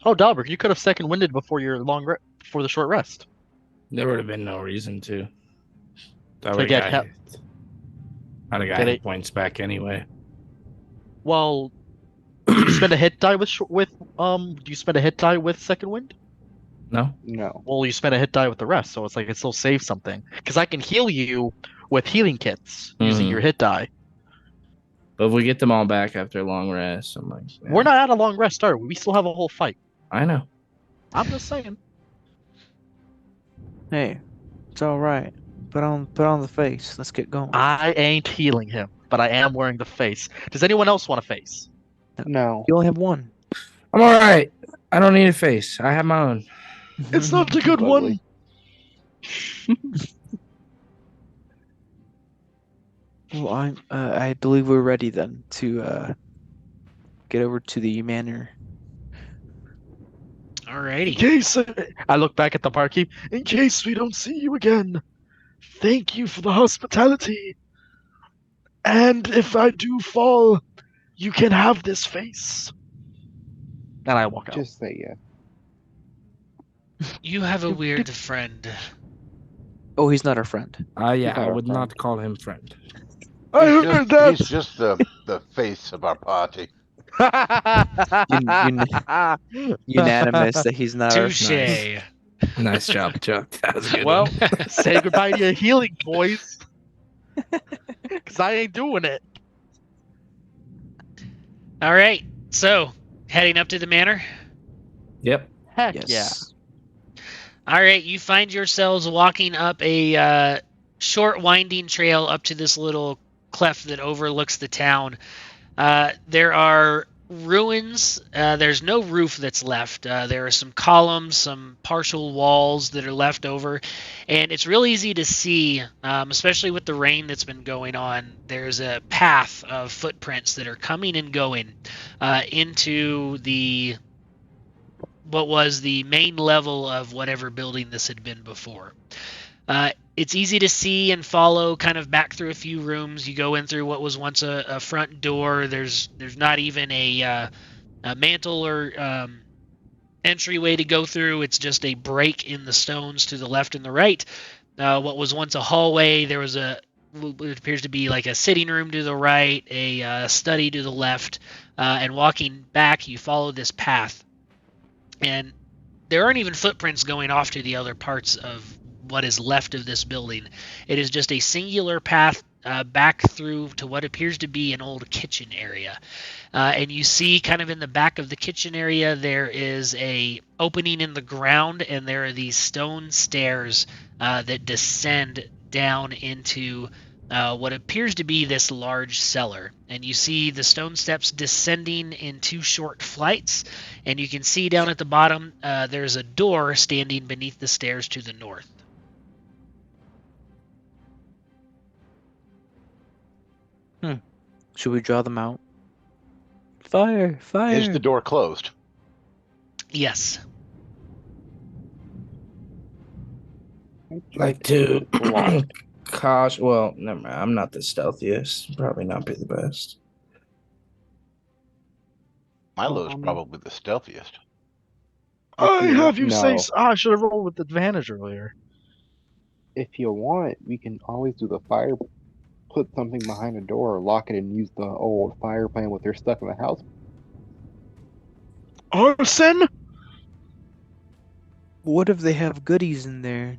Oh, Dalbert, you could have second winded before your before the short rest. There would have been no reason to. That To would get have got Get hit it. points back anyway. Well, Do you spend a hit die with do you spend a hit die with Second Wind? No. No. Well, you spend a hit die with the rest, so it's like it still saves something. Because I can heal you with healing kits using Mhm. your hit die. But if we get them all back after a long rest, I'm like, man, We're not at a long rest, are we? We still have a whole fight. I know. I'm just saying. Hey, it's all right. Put on the face. Let's get going. I ain't healing him, but I am wearing the face. Does anyone else want a face? No. You only have one. I'm all right. I don't need a face. I have my own. It's not a good one. Well, I believe we're ready then to get over to the manor. In Alrighty. case I look back at the barkeep. in case we don't see you again, thank you for the hospitality. And if I do fall, you can have this face. And I walk out. Just say yeah. You have a weird friend. Oh, he's not our friend. Yeah, He's not I our would friend. not call him friend. I heard that. He's just the face of our party. Unanimous that he's not our Touche. Nice. Nice job, Chuck. That was a good Well, one. say goodbye to your healing, boys. Because I ain't doing it. All right. So, heading up to the manor. Yep. Heck Yes. All right. You find yourselves walking up a short, winding trail up to this little cleft that overlooks the town. There are ruins. There's no roof that's left. There are some columns, some partial walls that are left over. And it's real easy to see, especially with the rain that's been going on. There's a path of footprints that are coming and going into what was the main level of whatever building this had been before. It's easy to see and follow kind of back through a few rooms. You go in through what was once a front door. There's not even a mantle or entryway to go through. It's just a break in the stones to the left and the right. What was once a hallway, there was what appears to be like a sitting room to the right, a study to the left, and walking back, you follow this path. And there aren't even footprints going off to the other parts of what is left of this building. It is just a singular path back through to what appears to be an old kitchen area. And you see kind of in the back of the kitchen area, there is a opening in the ground, and there are these stone stairs that descend down into what appears to be this large cellar. And you see the stone steps descending in two short flights, and you can see down at the bottom there's a door standing beneath the stairs to the north. Should we draw them out? Fire! Fire! Is the door closed? Yes. Like to caution. Well, never mind. I'm not the stealthiest. Probably not be the best. Milo's probably the stealthiest. I have you No. say. I should have rolled with advantage earlier. If you want, we can always do the fire. Put something behind a door, lock it, and use the old fire plan with they're stuck in the house. Arson? What if they have goodies in there?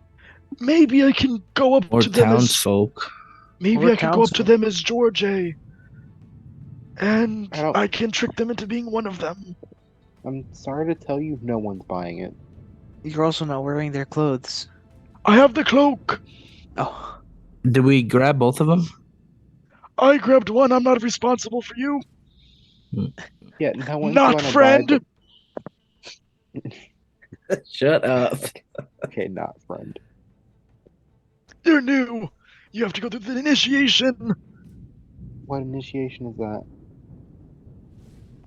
Maybe I can go up Or to them as townsfolk. maybe Or I can go up to townsfolk. them as George A. And I don't- I can trick them into being one of them. I'm sorry to tell you, no one's buying it. You're also not wearing their clothes. I have the cloak. Oh, Did we grab both of them? I grabbed one. I'm not responsible for you. Yeah, no one's Not gonna friend. Shut up. Okay, not friend. You're new. You have to go through the initiation. What initiation is that?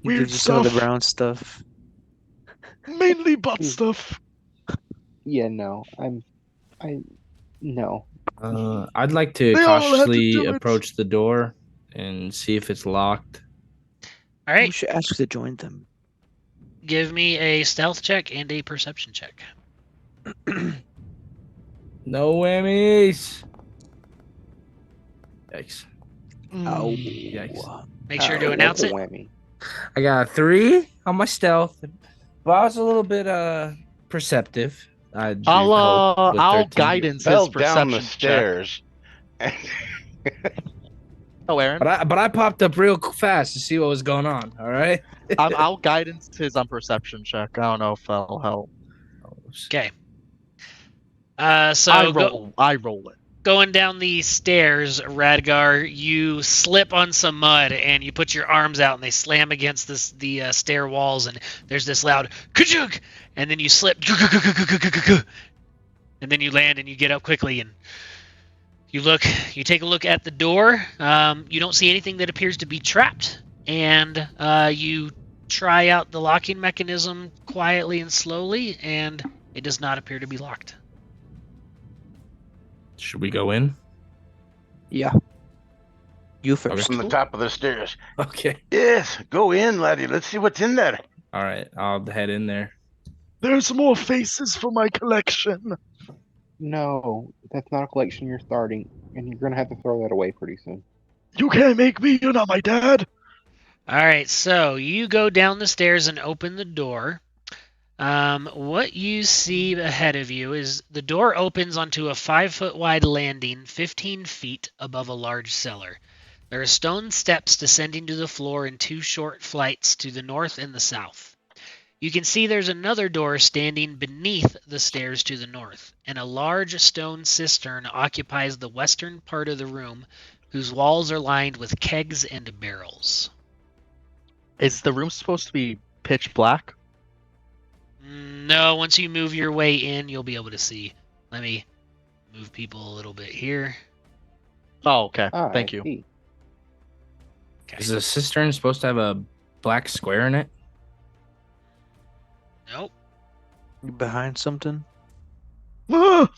he Weird gives you some of the stuff. brown stuff. Mainly butt stuff. Yeah, no. No. I'd like to They all have to cautiously do it. approach the door and see if it's locked. All We right. should ask to join them. Give me a stealth check and a perception check. No whammies. Yikes. Oh, Yikes. Make sure to announce it. Whammy. I got a 3 on my stealth, but I was a little bit perceptive. I do hope with I'll 13. guidance Fell his down the perception check. stairs. And Oh, Aaron. But I popped up real fast to see what was going on. All right. I'll guidance his perception check. I don't know if that'll help. Okay. I So roll it. going down the stairs, Radgar, you slip on some mud and you put your arms out and they slam against the stair walls and there's this loud ka-chug, and then you slip and then you land and you get up quickly and you take a look at the door. You don't see anything that appears to be trapped, and you try out the locking mechanism quietly and slowly, and it does not appear to be locked. Should we go in? Yeah. You first. from the top of the stairs. Okay. Yes, go in, laddie. Let's see what's in there. All right. I'll head in there. There's more faces for my collection. No, that's not a collection you're starting, and you're gonna have to throw that away pretty soon. You can't make me. You're not my dad. All right, so you go down the stairs and open the door. What you see ahead of you is the door opens onto a 5-foot wide landing 15 feet above a large cellar. There are stone steps descending to the floor in 2 short flights to the north and the south. You can see there's another door standing beneath the stairs to the north, and a large stone cistern occupies the western part of the room, whose walls are lined with kegs and barrels. Is the room supposed to be pitch black? No, once you move your way in, you'll be able to see. Let me move people a little bit here. Oh, okay. Ah, Thank I you. see. Is the cistern supposed to have a black square in it? Nope. You behind something? Ah!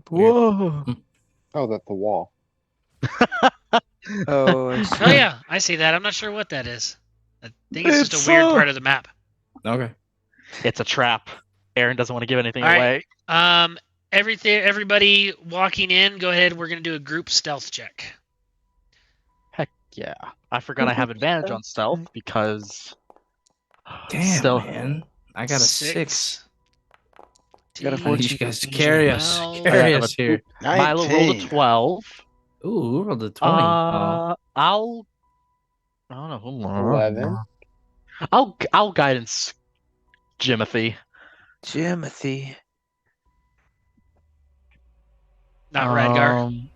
Whoa. Oh, that's the wall. Oh, I see. Oh yeah, I see that. I'm not sure what that is. I think it's just It's, a weird part of the map. Okay. It's a trap. Aaron doesn't want to give anything All right. away. Everybody walking in, go ahead. We're gonna do a group stealth check. Heck yeah. I forgot I have advantage on stealth because Damn, stealth. man. I got a 6. Got a I need 14. you guys to carry us. Well, Carry I us here. Milo rolled a 19. 12. Ooh, who rolled a 20. Oh. I don't know. Hold on. 11. I'll guidance Jimothy. Jimothy. not Radgar.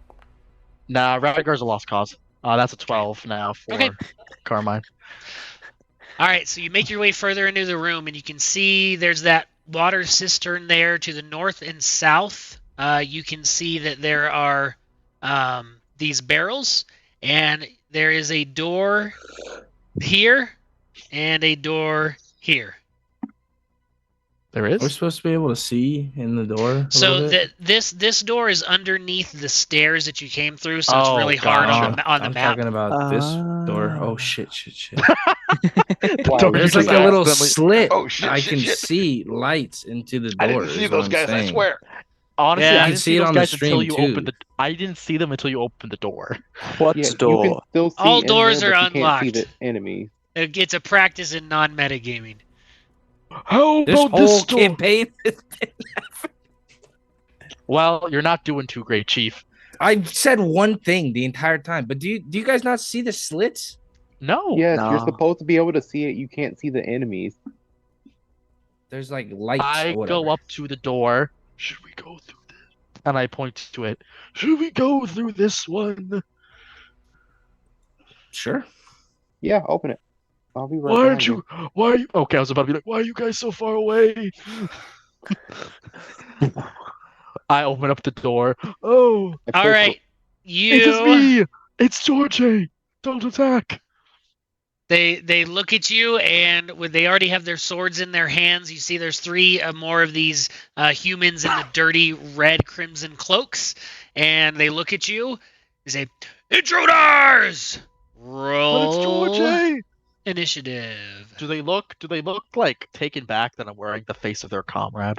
Nah, Radgar's a lost cause. That's a 12 now for Okay. Carmine. All right, so you make your way further into the room, and you can see there's that water cistern there to the north and south. You can see that there are these barrels, and there is a door here and a door here. There We're is? supposed to be able to see in the door. So this door is underneath the stairs that you came through, so it's Oh, really hard on the I'm map. talking about this door. Oh Ah. shit. Wow, Don't There's you like just a little accidentally- slit. Oh, shit, I shit, can shit. see lights into the door. I didn't see is what those I'm guys, I saying. swear. Honestly, Yeah. I You can didn't see see it those on the guys until stream, you too. opened the. I didn't see them until you opened the door. What Yeah, you door? can still see All in doors there, are but you can't see unlocked. the enemy. It's a practice in non-metagaming. How This about whole this door? campaign. Well, you're not doing too great, Chief. I said one thing the entire time, but do you guys not see the slits? No. Yes, you're No. supposed to be able to see it. You can't see the enemies. There's like lights. I or whatever. go up to the door Should we go through this? and I point to it. Should we go through this one? Sure. Yeah, open it. I'll be right Why behind aren't you? Why? Are you, okay, I was about to be like, why are you guys so far away? I open up the door. Oh, I All push right, it is me. It's George. Don't attack. They look at you, and they already have their swords in their hands. You see there's 3 more of these humans in the dirty red crimson cloaks, and they look at you. They say, "Intruders! But Roll it's George. initiative." Do they look like taken back that I'm wearing the face of their comrade?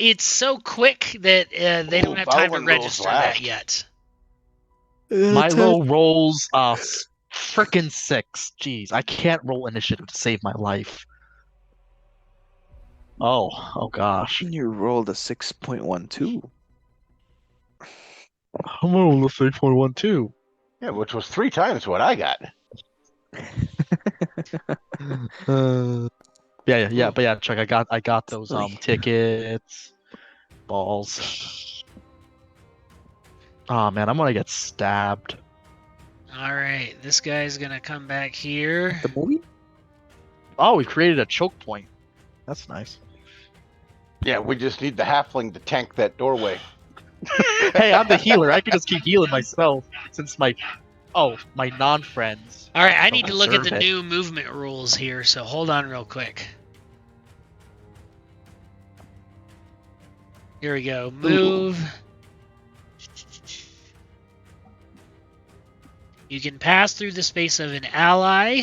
It's so quick that they don't Ooh, have time to Baldwin rolls register that last. yet. Milo rolls Frickin' 6. Jeez, I can't roll initiative to save my life. Oh gosh. You rolled a 6.12. I'm gonna roll a 6.12. Yeah, which was 3 times what I got. But Chuck, I got those tickets. Balls. Oh man, I'm gonna get stabbed. All right, this guy's gonna come back here. The movie? Oh, we created a choke point. That's nice. Yeah, we just need the halfling to tank that doorway. Hey, I'm the healer. I can just keep healing myself since my non-friends. All right, I need to look at deserve the it. new movement rules here, so hold on real quick. Here we go. Move. You can pass through the space of an ally.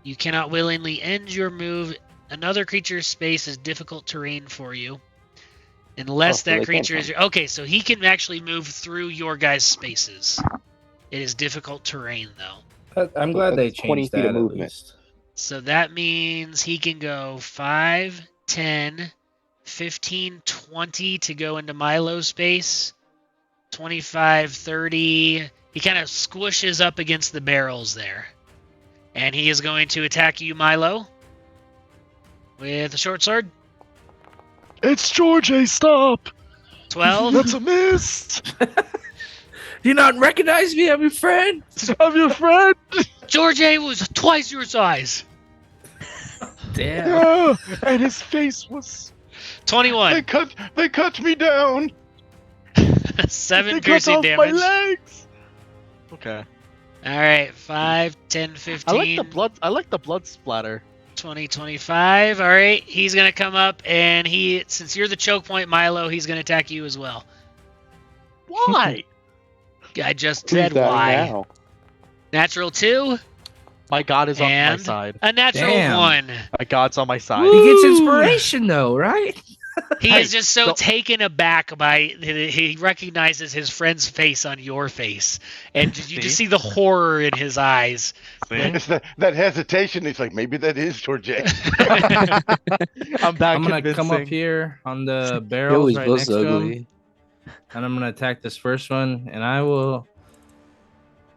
You cannot willingly end your move. Another creature's space is difficult terrain for you. Unless so that they creature can is... Okay, so he can actually move through your guys' spaces. It is difficult terrain, though. I'm glad they That's 20 changed feet that of at movement. least. So that means he can go 5, 10, 15, 20 to go into Milo's space. 25, 30. He kind of squishes up against the barrels there. And he is going to attack you, Milo, with a short sword. It's George, stop! 12. That's a miss! Do you not recognize me? I'm your friend. I'm your friend! George A was twice your size. Damn. Yeah, and his face was... 21. They cut me down. 7 they cut piercing off damage. my legs! Okay. All right, 5, 10, 15. I like the blood splatter. 20, 25. All right, he's going to come up, and since you're the choke point, Milo, he's going to attack you as well. Why? I just Who's said that why. now? Natural 2 My god is on my and side. a natural Damn. 1. My god's on my side. He gets inspiration though, right? He Hey, is just so don't- taken aback by he recognizes his friend's face on your face, and you just see the horror in his eyes. It's that hesitation. He's like, maybe that is George A. I'm that I'm gonna come up convincing. here on the He barrels always right was next to him, ugly. and I'm gonna attack this first one, and I will.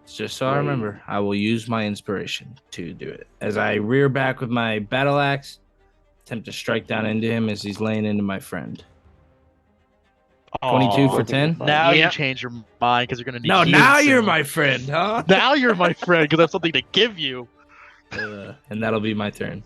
Just so I remember, I will use my inspiration to do it. As I rear back with my battle axe, attempt to strike down into him as he's laying into my friend. 22 for 10. Now Yep. you change your mind because you're gonna need. No, healing now soon. you're my friend, huh? Now you're my friend because I have something to give you. And that'll be my turn.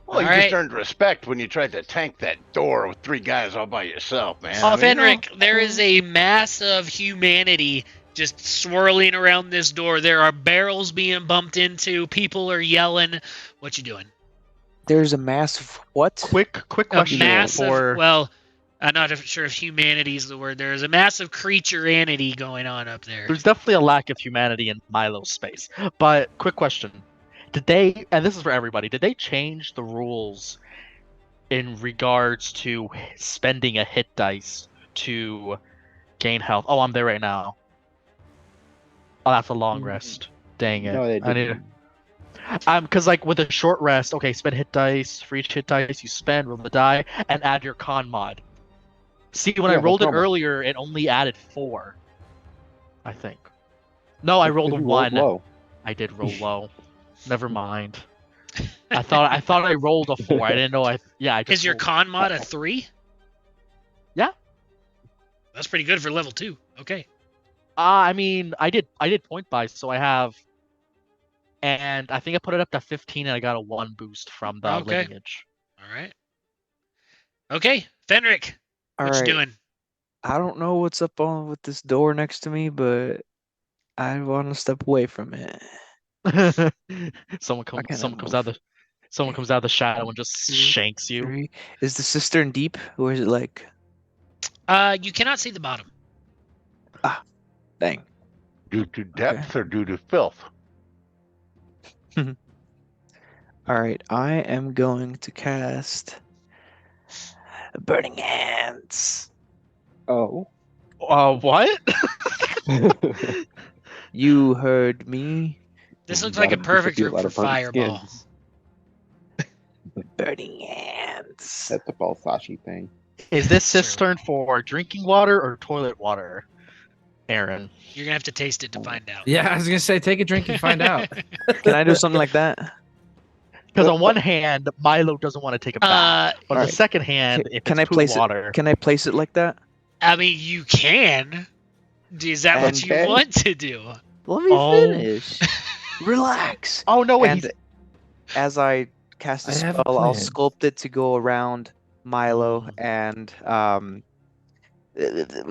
Well, you All right. just earned respect when you tried to tank that door with 3 guys all by yourself, man. Oh, I mean, Fenric, there is a mass of humanity just swirling around this door. There are barrels being bumped into. People are yelling. What you doing? There's a massive what? Quick A question massive. for. Well, I'm not sure if humanity is the word. There is a massive creatureanity going on up there. There's definitely a lack of humanity in Milo's space. But quick question: did they? And this is for everybody. Did they change the rules in regards to spending a hit dice to gain health? Oh, I'm there right now. Oh, that's a long rest. Dang it! No, they I need didn't. because like with a short rest, okay, spend hit dice. For each hit dice you spend, roll the die, and add your con mod. See, when I Yeah, rolled it no problem. earlier, it only added 4. I think. No, I rolled a Because you 1. low. I did roll low. Never mind. I thought I rolled a 4. I didn't know I just Is your rolled- con mod a 3? Yeah. That's pretty good for level 2. Okay. I mean, I did point buys, so I have, and I think I put it up to 15, and I got a 1 boost from the Okay. lineage. All right. Okay, Fenric, All what right. you doing? I don't know what's up on with this door next to me, but I want to step away from it. someone I comes cannot out of the shadow and just 2, shanks you. 3. Is the cistern deep, or is it like? You cannot see the bottom. Dang. due to depth or due to filth? All right, I am going to cast Burning Hands. Oh. What? You heard me. This looks like a perfect Be a room lot for of burnt fireball. skins. Burning hands. That's a Balsashi thing. Is this True. cistern for drinking water or toilet water, Aaron? You're gonna have to taste it to find out. Yeah, I was gonna say, take a drink and find out. Can I do something like that? Because on one hand, Milo doesn't want to take a bath, but on the alright. second hand, if Can it's I poo place water, it? Can I place it like that? I mean, you can. Is that what you Okay. want to do? Let me Oh. finish. Relax. oh no, wait, And as I cast a I have a spell, I'll plan. sculpt it to go around Milo and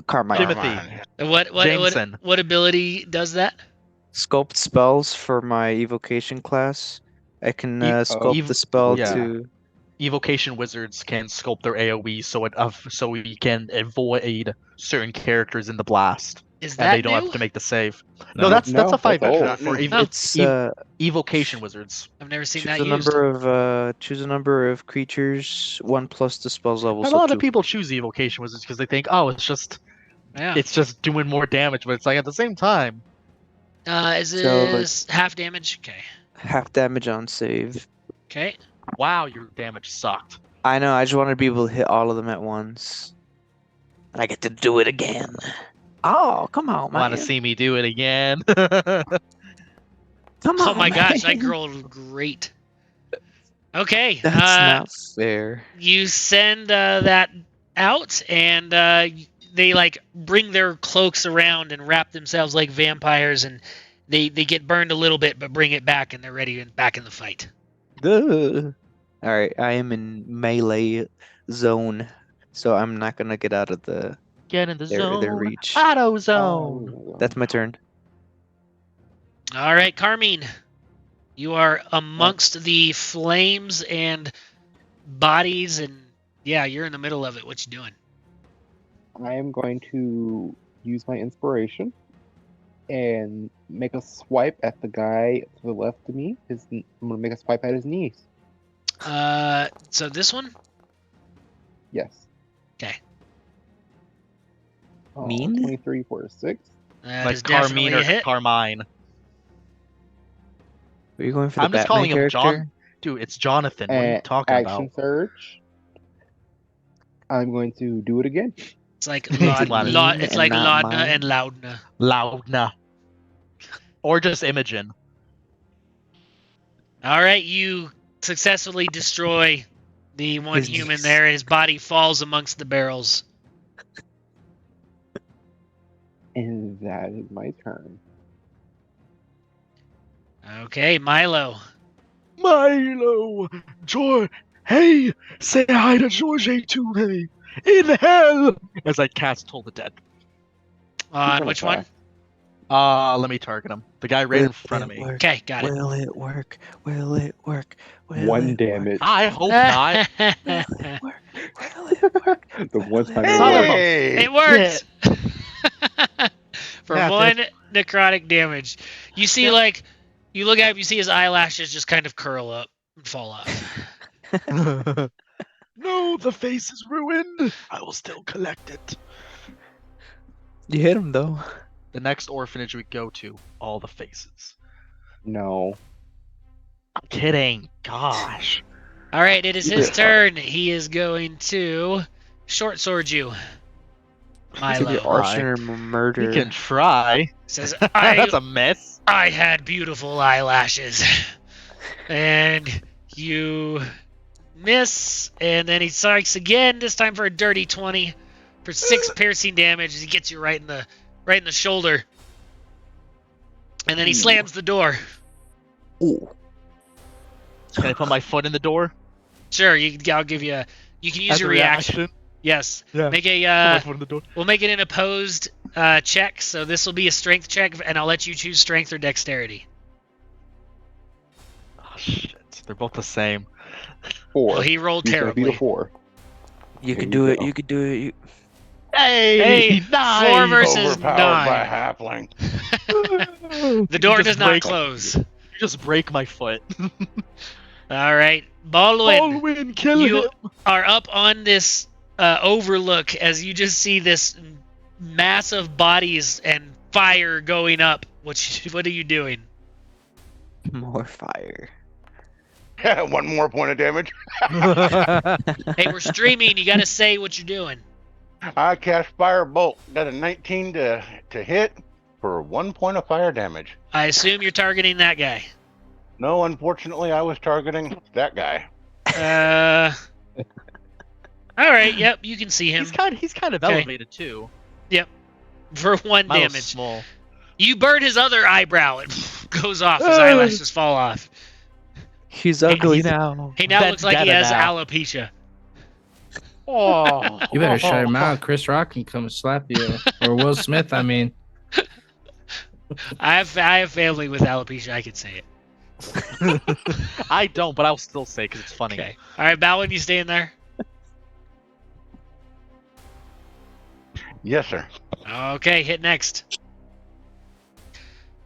Carmine. Timothy. Jameson. What ability does that? Sculpt spells for my evocation class. I can sculpt the spell yeah. to. evocation wizards can sculpt their AoE so we can avoid certain characters in the blast, Is and that they don't new? have to make the save. No. No, that's No, a 5 that's old. extra for No. It's evocation wizards. I've never seen choose that a used. choose a number of creatures, 1 plus the spell's level. And so a lot 2. of people choose the evocation wizards because they think, oh, it's just doing more damage, but it's like at the same time. Is this half damage? Okay. Half damage on save. Okay. Wow, your damage sucked. I know. I just want to be able to hit all of them at once. And I get to do it again. Oh, come on, man! Want to see me do it again? Come on, Oh my gosh, that man. girl was great. Okay. That's not fair. You send that out, and they like bring their cloaks around and wrap themselves like vampires, and they get burned a little bit, but bring it back, and they're ready and back in the fight. All right, I am in melee zone, so I'm not gonna get out of the Get in the their zone. reach. Auto zone. That's my turn. All right, Carmine, you are amongst the flames and bodies, and yeah, you're in the middle of it. What you doing? I am going to use my inspiration and make a swipe at the guy to the left of me. I'm going to make a swipe at his knees. So this one? Yes. Okay. Mean? 23 for a 6. That Like is definitely Carmine a or hit. Carmine. Are you going for the I'm just Batman calling him character? John. Dude, it's Jonathan. What are you talking Action about? surge. I'm going to do it again. It's like Mean it's like and not Laudna mine. and Loudna. Loudna. Or just Imogen. All right, you successfully destroy the one His human knees. there. His body falls amongst the barrels. And that is my turn. Okay, Milo. Milo! Hey! Say hi to George A2, hey! In hell! As I cast Toll the Dead. On gonna which try. one? Let me target him. The guy right in front of me. Okay, got it. Will it work? Will it work? Will 1 it damage. I hope not. work? Will it work? The one time Son of a- Hey! It works. For Yeah, 1 necrotic damage. You see, you look at him, you see his eyelashes just kind of curl up and fall off. No, the face is ruined! I will still collect it. You hit him though. The next orphanage we go to, all the faces. No. I'm kidding. Gosh. All right, it is his turn. He is going to short sword you, To the Milo. arson or murder. You can try. Says, That's a miss. I had beautiful eyelashes. And you miss, and then he strikes again, this time for a dirty 20 for 6 piercing damage as he gets you right in the shoulder. And then he slams the door. Ooh. Can I put my foot in the door? Sure, I'll give you you can use As your a reaction. Yes. Yeah. Make Put my a foot in the door. we'll make it an opposed check, so this will be a strength check, and I'll let you choose strength or dexterity. Oh, shit. They're both the same. 4. Well, he rolled He's gonna beat terribly. a 4. You There can you do it. go. You can do it. Hey, nice. 4 versus Overpowered 9. by halfling. The door You does just not break- close. You just break my foot. All right, Baldwin, Baldwin, kill you him! are up on this overlook as you just see this mass of bodies and fire going up. What are you doing? More fire. 1 more point of damage. Hey, we're streaming. You got to say what you're doing. I cast Firebolt. Got a 19 to hit for 1 point of fire damage. I assume you're targeting that guy. No, unfortunately, I was targeting that guy. All right. Yep, you can see him. He's kind of Okay. elevated too. For 1 Milo's damage. small. You burn his other eyebrow. It goes off. His eyelashes fall off. He's ugly now. He now looks like he Vendetta has now. alopecia. Oh, You better shut your mouth. Chris Rock can come slap you, or Will Smith. I mean, I have family with alopecia. I can say it. I don't, but I'll still say because it's funny. Okay. All right, Balwin, you staying there? Yes, sir. Okay, hit next.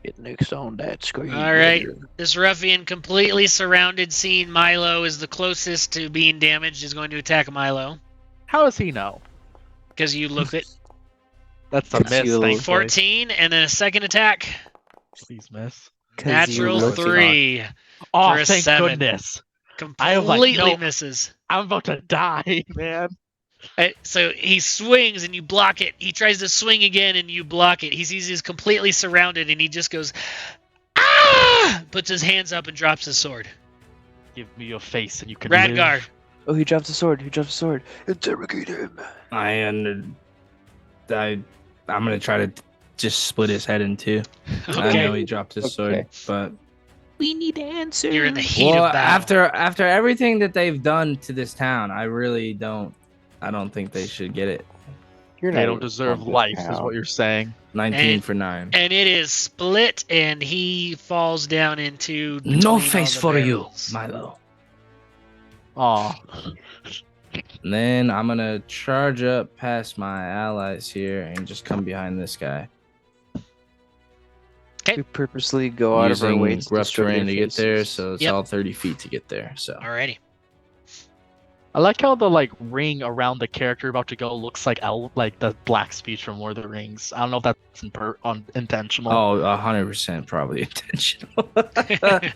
Get next on that screen. All right. This ruffian completely surrounded, seeing Milo is the closest to being damaged, is going to attack Milo. How does he know? Because you look at That's a miss. Thankfully. 14, and then a second attack. Please miss. Natural 3. Oh, For a thank 7. goodness. I was like, Completely no. misses. I'm about to die, man. So he swings and you block it. He tries to swing again and you block it. He sees he's completely surrounded and he just goes, ah! Puts his hands up and drops his sword. Give me your face and you can Radgar. live. Oh, he dropped a sword. Interrogate him. I'm gonna try to just split his head in two. I Okay. know he dropped his sword, but We need answers. You're in the heat of battle. after everything that they've done to this town, I don't think they should get it. You're They not don't even deserve from this life, is town. what you're saying. 19 for 9. And it is split and he falls down into No between face all the for you, barrels. Milo. Aw. And then I'm gonna charge up past my allies here and just come behind this guy. We purposely go out of our way Using rough destroy terrain their to get there, faces. so it's Yep. all 30 feet to get there. So Alrighty. I like how the ring around the character about to go looks like the black speech from Lord of the Rings. I don't know if that's intentional. oh, 100% probably intentional.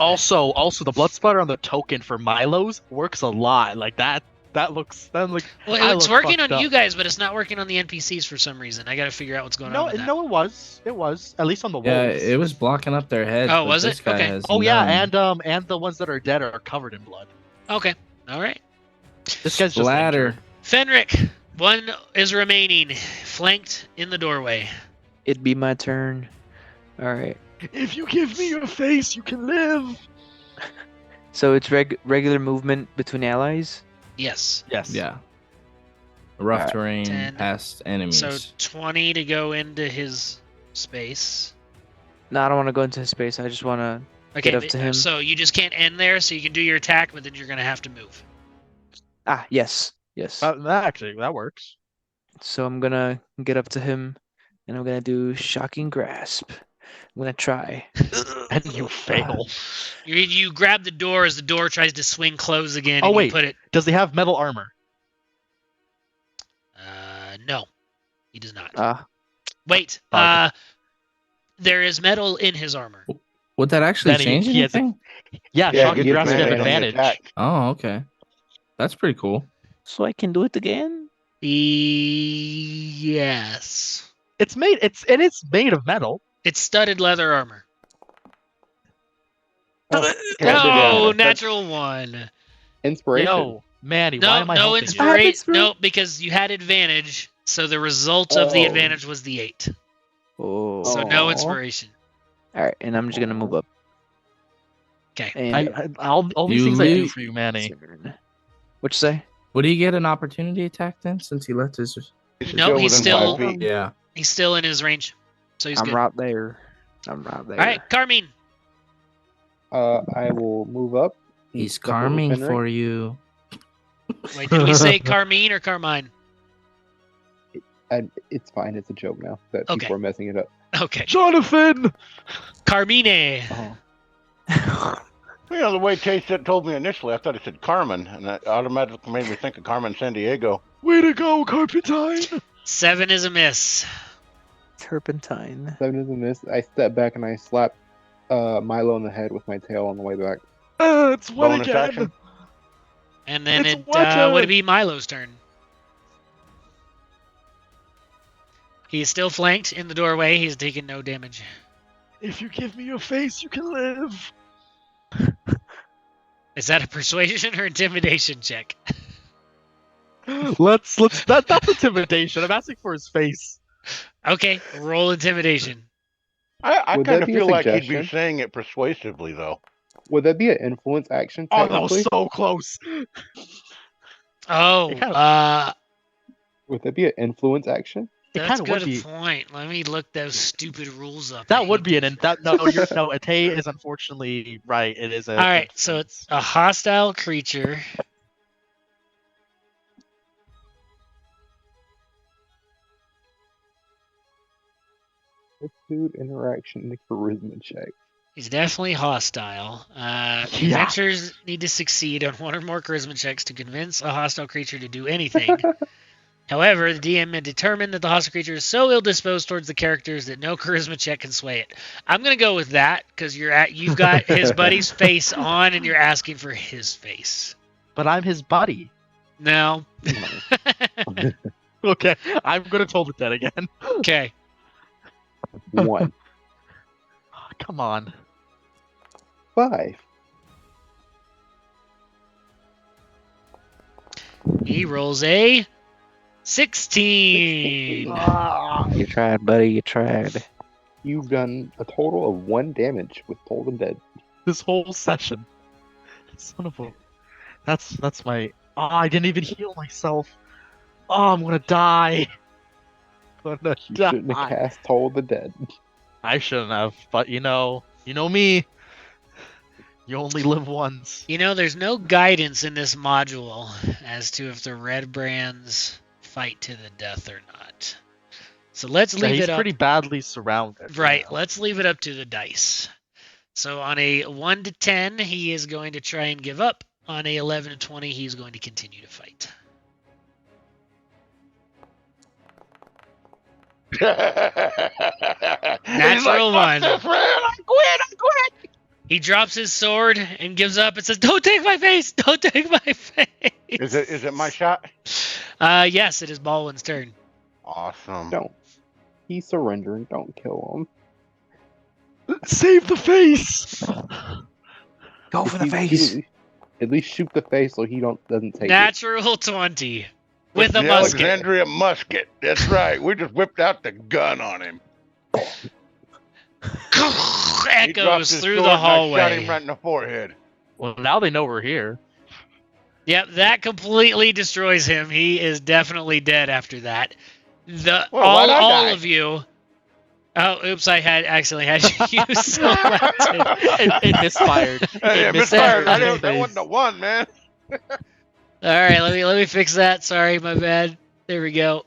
Also, the blood splatter on the token for Milo's works a lot. Like that looks Well, I it's look working on fucked you up. guys, but it's not working on the NPCs for some reason. I got to figure out what's going on with that. No, it was at least on the wolves. Yeah, it was blocking up their heads. Oh, but was this it? guy Okay. has Oh yeah, none. and the ones that are dead are covered in blood. Okay. All right. This guy's just Splatter. injured. Fenric, one is remaining, flanked in the doorway. It'd be my turn. All right. If you give me your face, you can live. So it's regular movement between allies. Yes. Yes. Yeah. Rough Alright. terrain 10. past enemies. So 20 to go into his space. No, I don't want to go into his space. I just want to. Okay, Get up to him. So you just can't end there, so you can do your attack, but then you're going to have to move. Yes. That works. So I'm gonna get up to him, and I'm gonna do shocking grasp. I'm gonna try. And you fail. You grab the door as the door tries to swing close again. Oh, and wait. You put it. Does he have metal armor? No, he does not. Wait. Wait. There is metal in his armor. Would that actually Then change he has a- anything? Yeah, Yeah, shocking good grasp you have advantage on the advantage. attack. Oh, okay. That's pretty cool. So I can do it again. Yes. It's made of metal. It's studded leather armor. Oh, No, natural 1. Inspiration. Yo, Manny, why No, am I no helping you? inspiration. No, because you had advantage. So the result of the Oh. advantage was the 8. Oh. So no Aw. inspiration. All right, and I'm just gonna move up. Okay. And All these You things I do leave- for you, Manny. What you say? Would he get an opportunity attack then, since he left his? You should No, go he's within still- 5 feet. Yeah. He's still in his range. So he's I'm good. right there. I'm right there. All right, Carmine. I will move up. and He's step over carming Fenric. for you. Wait, did we say Carmine or Carmine? And it's fine. It's a joke now that Okay. people are messing it up. Okay. Jonathan! Carmine. Well, the way Chase told me initially, I thought it said Carmen, and that automatically made me think of Carmen San Diego. Way to go, Carpentine! 7 is a miss. Turpentine. 7 is a miss. I step back and I slap Milo in the head with my tail on the way back. It's wet Bonus again. action. And then It's it wetter. would be Milo's turn. He's still flanked in the doorway. He's taken no damage. If you give me your face, you can live. Is that a persuasion or intimidation check? That's intimidation. I'm asking for his face. Okay, roll intimidation. I Would kind that of be a feel like he'd be suggestion? saying it persuasively, though. Would that be an influence action? Oh, that was Technically? so close. Oh, It kinda- Would that be an influence action? that's a kinda would good be. point. Let me look those stupid rules up. That would be no. Ate is unfortunately right. It is a. All right, so it's a hostile creature. Attitude, interaction, and charisma check. He's definitely hostile. Adventurers need to succeed on one or more charisma checks to convince a hostile creature to do anything. However, the DM may determine that the hostile creature is so ill-disposed towards the characters that no charisma check can sway it. I'm gonna go with that because you've got his buddy's face on, and you're asking for his face. But I'm his buddy. No. Okay, I'm gonna toll the dead again. Okay. 1. Come on. 5. He rolls a 16. You tried, buddy. You tried. You've done a total of 1 damage with Toll the Dead. This whole session. Son of a. That's my. Oh, I didn't even heal myself. Oh, I'm gonna die. You shouldn't have cast Toll the Dead. I shouldn't have, but you know me. You only live once. You know, there's no guidance in this module as to if the red brands fight to the death or not. So let's leave He's it up. pretty badly surrounded. Right, let's leave it up to the dice. So on a 1 to 10, he is going to try and give up. On a 11 to 20, he's going to continue to fight. Natural one. I quit. He drops his sword and gives up and says, "Don't take my face! Don't take my face!" Is it my shot? Yes, it is Baldwin's turn. Awesome. Don't. He's surrendering. Don't kill him. Save the face. Go for the face. At least shoot the face so he doesn't take it. Natural 20 with a the musket. Alexandria musket. That's right. We just whipped out the gun on him. He dropped Echoes his through sword the and I shot hallway. him right in the forehead. Well, now they know we're here. Yep, that completely destroys him. He is definitely dead after that. Why'd I all die? of you. Oh, oops! I had accidentally had you selected. It misfired. Hey, It misfired. misfired. That wasn't the one, man. All right, let me fix that. Sorry, my bad. There we go.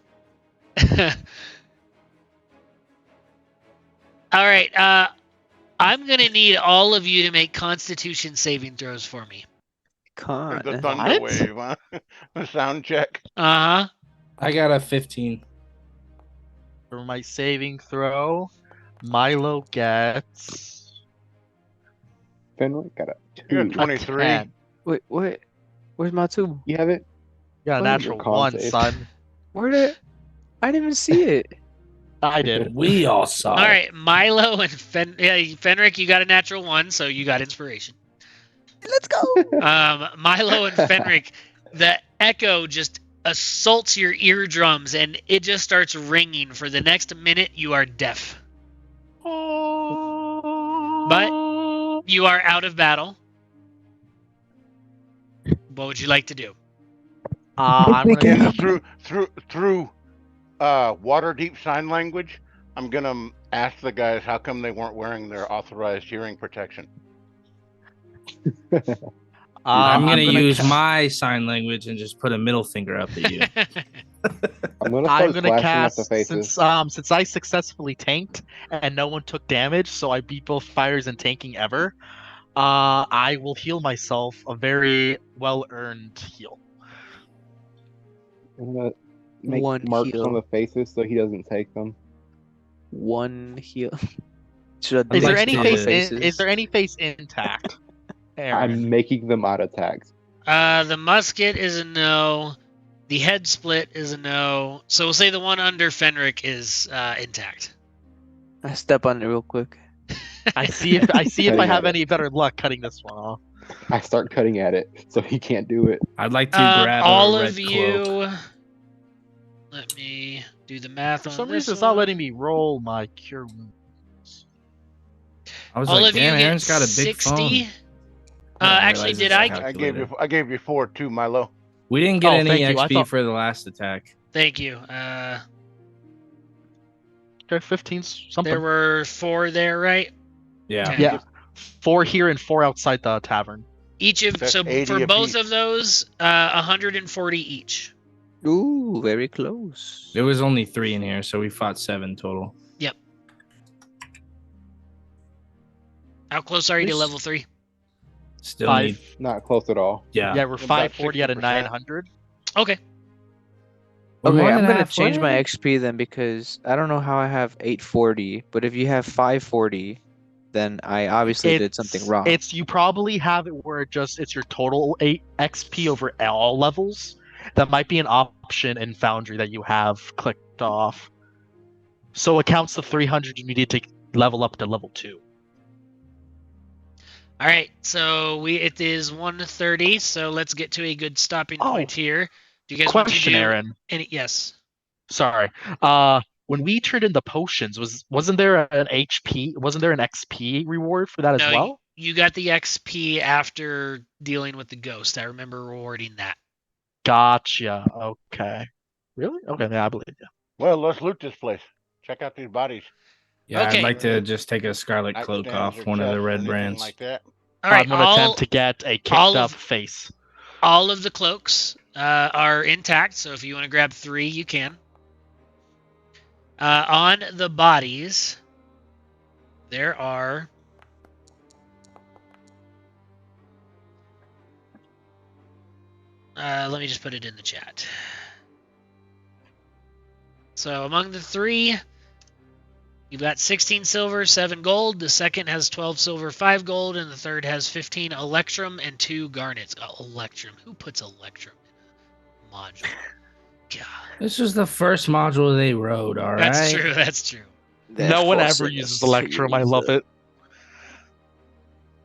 All right, I'm gonna need all of you to make Constitution saving throws for me. The Con. thunder wave, huh? A sound check. Uh huh. I got a 15. For my saving throw, Milo gets. Fenwick got a You 2. got 23. 10. Wait, what? Where's my 2? You have it? You got a What is natural your con 1, save? son. Where did? I didn't even see it. I did. We all saw. All right, Milo and Fenric, you got a natural 1, so you got inspiration. Let's go. Milo and Fenric, the echo just assaults your eardrums and it just starts ringing. For the next minute, you are deaf. But you are out of battle. What would you like to do? I'm gonna. Through water deep sign language, I'm gonna ask the guys how come they weren't wearing their authorized hearing protection. I'm gonna use my sign language and just put a middle finger up at you. I'm gonna start slashing at cast the faces. since I successfully tanked and no one took damage, so I beat both fires and tanking ever. I will heal myself a very well-earned heal. I'm gonna make One marks heal. on the faces so he doesn't take them. 1 heal. Should I Is do there like any to- face? faces? Is there any face intact? Aaron. I'm making them out of tags. The musket is a no. The head split is a no. So we'll say the one under Fenric is intact. I step on it real quick. I see if I Cutting have at any better luck cutting this one off. I start cutting at it, so he can't do it. I'd like to grab All a red of cloak. you. Let me do the math For on some this reason, it's one. not letting me roll my cure wounds. I was All like, of you damn, get Aaron's got a big 60. phone. Actually, did I? I gave you 4 too, Milo. We didn't get Oh, any thank you. I XP thought- for the last attack. Thank you. Okay, 15 something. There were 4 there, right? Yeah. Okay. Yeah, 4 here and 4 outside the tavern. Each of That's so 80 for both apiece. of those, 140 each. Ooh, very close. There was only 3 in here, so we fought 7 total. Yep. How close are you to This- level 3? Still 5. need. Not close at all. Yeah. Yeah, we're About 540 out of 60%. 900. Okay. We're Okay, more I'm than gonna change my halfway. XP then because I don't know how I have 840, but if you have 540, then I obviously did something wrong. It's you probably have it where it's your total 8 XP over all levels. That might be an option in Foundry that you have clicked off. So it counts the 300 you needed to level up to level 2. All right. So it is 1:30. So let's get to a good stopping point here. Do you guys want to Question, do Aaron. Yes. Sorry. When we turned in the potions, wasn't there an HP? Wasn't there an XP reward for that as No, well? you got the XP after dealing with the ghost. I remember rewarding that. Gotcha. Okay. Really? Okay, yeah, I believe you. Well, let's loot this place. Check out these bodies. Yeah, Okay. I'd like to just take a scarlet cloak Nightstands off or one of the chests or red anything brands. like that. All right. I'm gonna attempt to get a kicked all up of- face. All of the cloaks are intact. So if you want to grab 3, you can. On the bodies, there are let me just put it in the chat. So among the 3, you've got 16 silver, 7 gold. The second has 12 silver, 5 gold, and the third has 15 electrum and 2 garnets. Electrum. Who puts electrum in a module? God. This was the first module they wrote, all right? That's true. That's true. No one ever uses Electrum. I love it.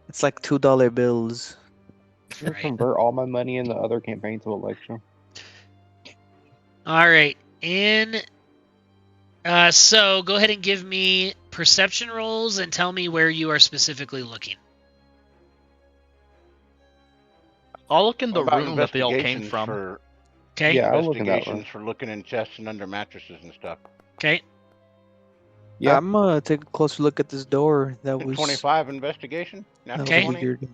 It's like $2 bills. I'm gonna convert all my money in the other campaign to Electrum. All right. So go ahead and give me perception rolls and tell me where you are specifically looking. I'll look in the What about room that they all came investigations from. for- Okay. Yeah, I'll look in that room. Investigations for looking in chests and under mattresses and stuff. Okay. Yeah, I'm gonna take a closer look at this door. That was 25 investigation. Now that was Okay. 20. weird.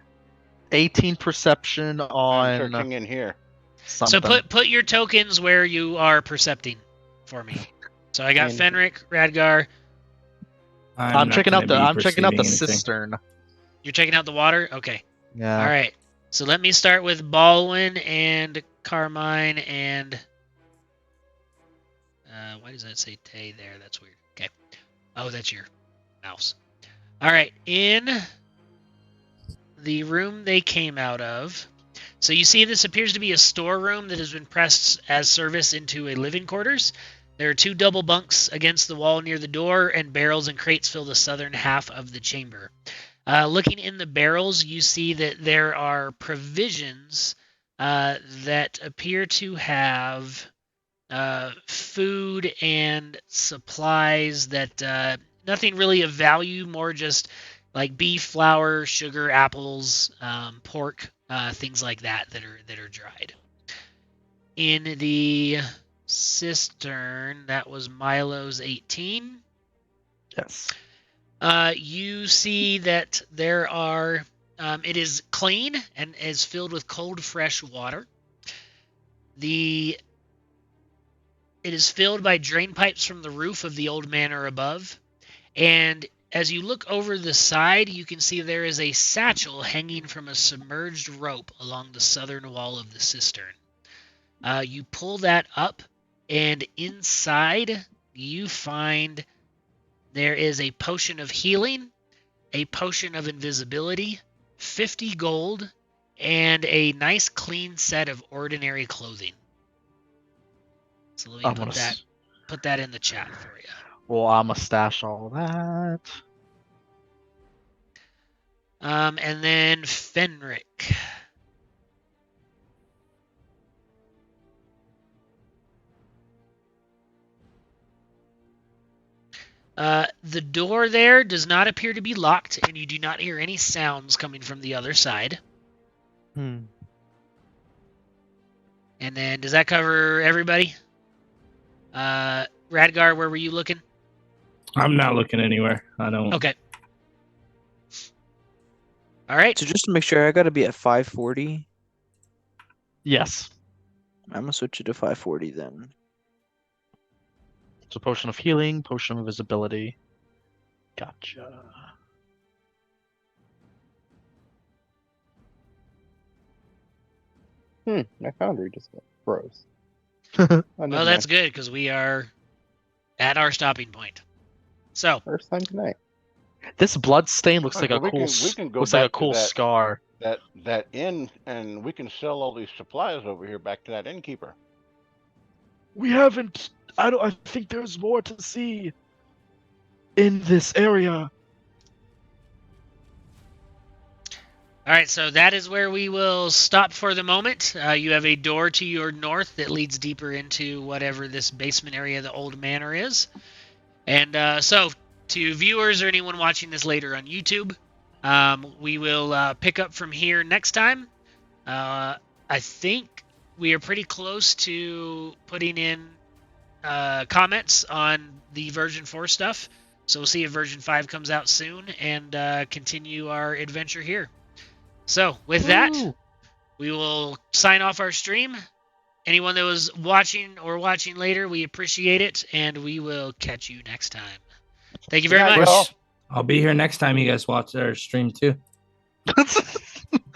18 perception I'm on searching in here. something. So put your tokens where you are percepting for me. So I got And- Fenric, Radgar. I'm not checking out gonna the be I'm checking out the perceiving anything. cistern. You're checking out the water? Okay. Yeah. All right. So let me start with Baldwin and Carmine and why does that say Tay there? That's weird. Okay. Oh, that's your mouse. All right. In the room they came out of. So you see this appears to be a storeroom that has been pressed as service into a living quarters. There are 2 double bunks against the wall near the door, and barrels and crates fill the southern half of the chamber. Looking in the barrels, you see that there are provisions that appear to have food and supplies that nothing really of value, more just like beef, flour, sugar, apples, pork, things like that that are dried. In the cistern, that was Milo's 18. Yes. You see that there are, it is clean and is filled with cold, fresh water. It is filled by drain pipes from the roof of the old manor above. And as you look over the side, you can see there is a satchel hanging from a submerged rope along the southern wall of the cistern. You pull that up, and inside you find there is a potion of healing, a potion of invisibility, 50 gold, and a nice clean set of ordinary clothing. So let me put that in the chat for you. Well, I'm gonna stash all that. And then Fenric. The door there does not appear to be locked, and you do not hear any sounds coming from the other side. And then, does that cover everybody? Radgar, where were you looking? I'm not looking anywhere. I don't. Okay. All right. So just to make sure, I got to be at 540. Yes. I'm gonna switch it to 540 then. So potion of healing, potion of invisibility. Gotcha. My Foundry just froze. Well, that's good because we are at our stopping point. So First time tonight. This blood stain looks like a we cool. can go Looks like a back to cool that- scar. That inn, and we can sell all these supplies over here back to that innkeeper. We haven't. I think there's more to see in this area. All right, so that is where we will stop for the moment. You have a door to your north that leads deeper into whatever this basement area of the old manor is. And so, to viewers or anyone watching this later on YouTube, we will pick up from here next time. I think we are pretty close to putting in comments on the version 4 stuff. So we'll see if version 5 comes out soon and continue our adventure here. So with that, we will sign off our stream. Anyone that was watching or watching later, we appreciate it, and we will catch you next time. Thank you very much. I'll be here next time you guys watch our stream too.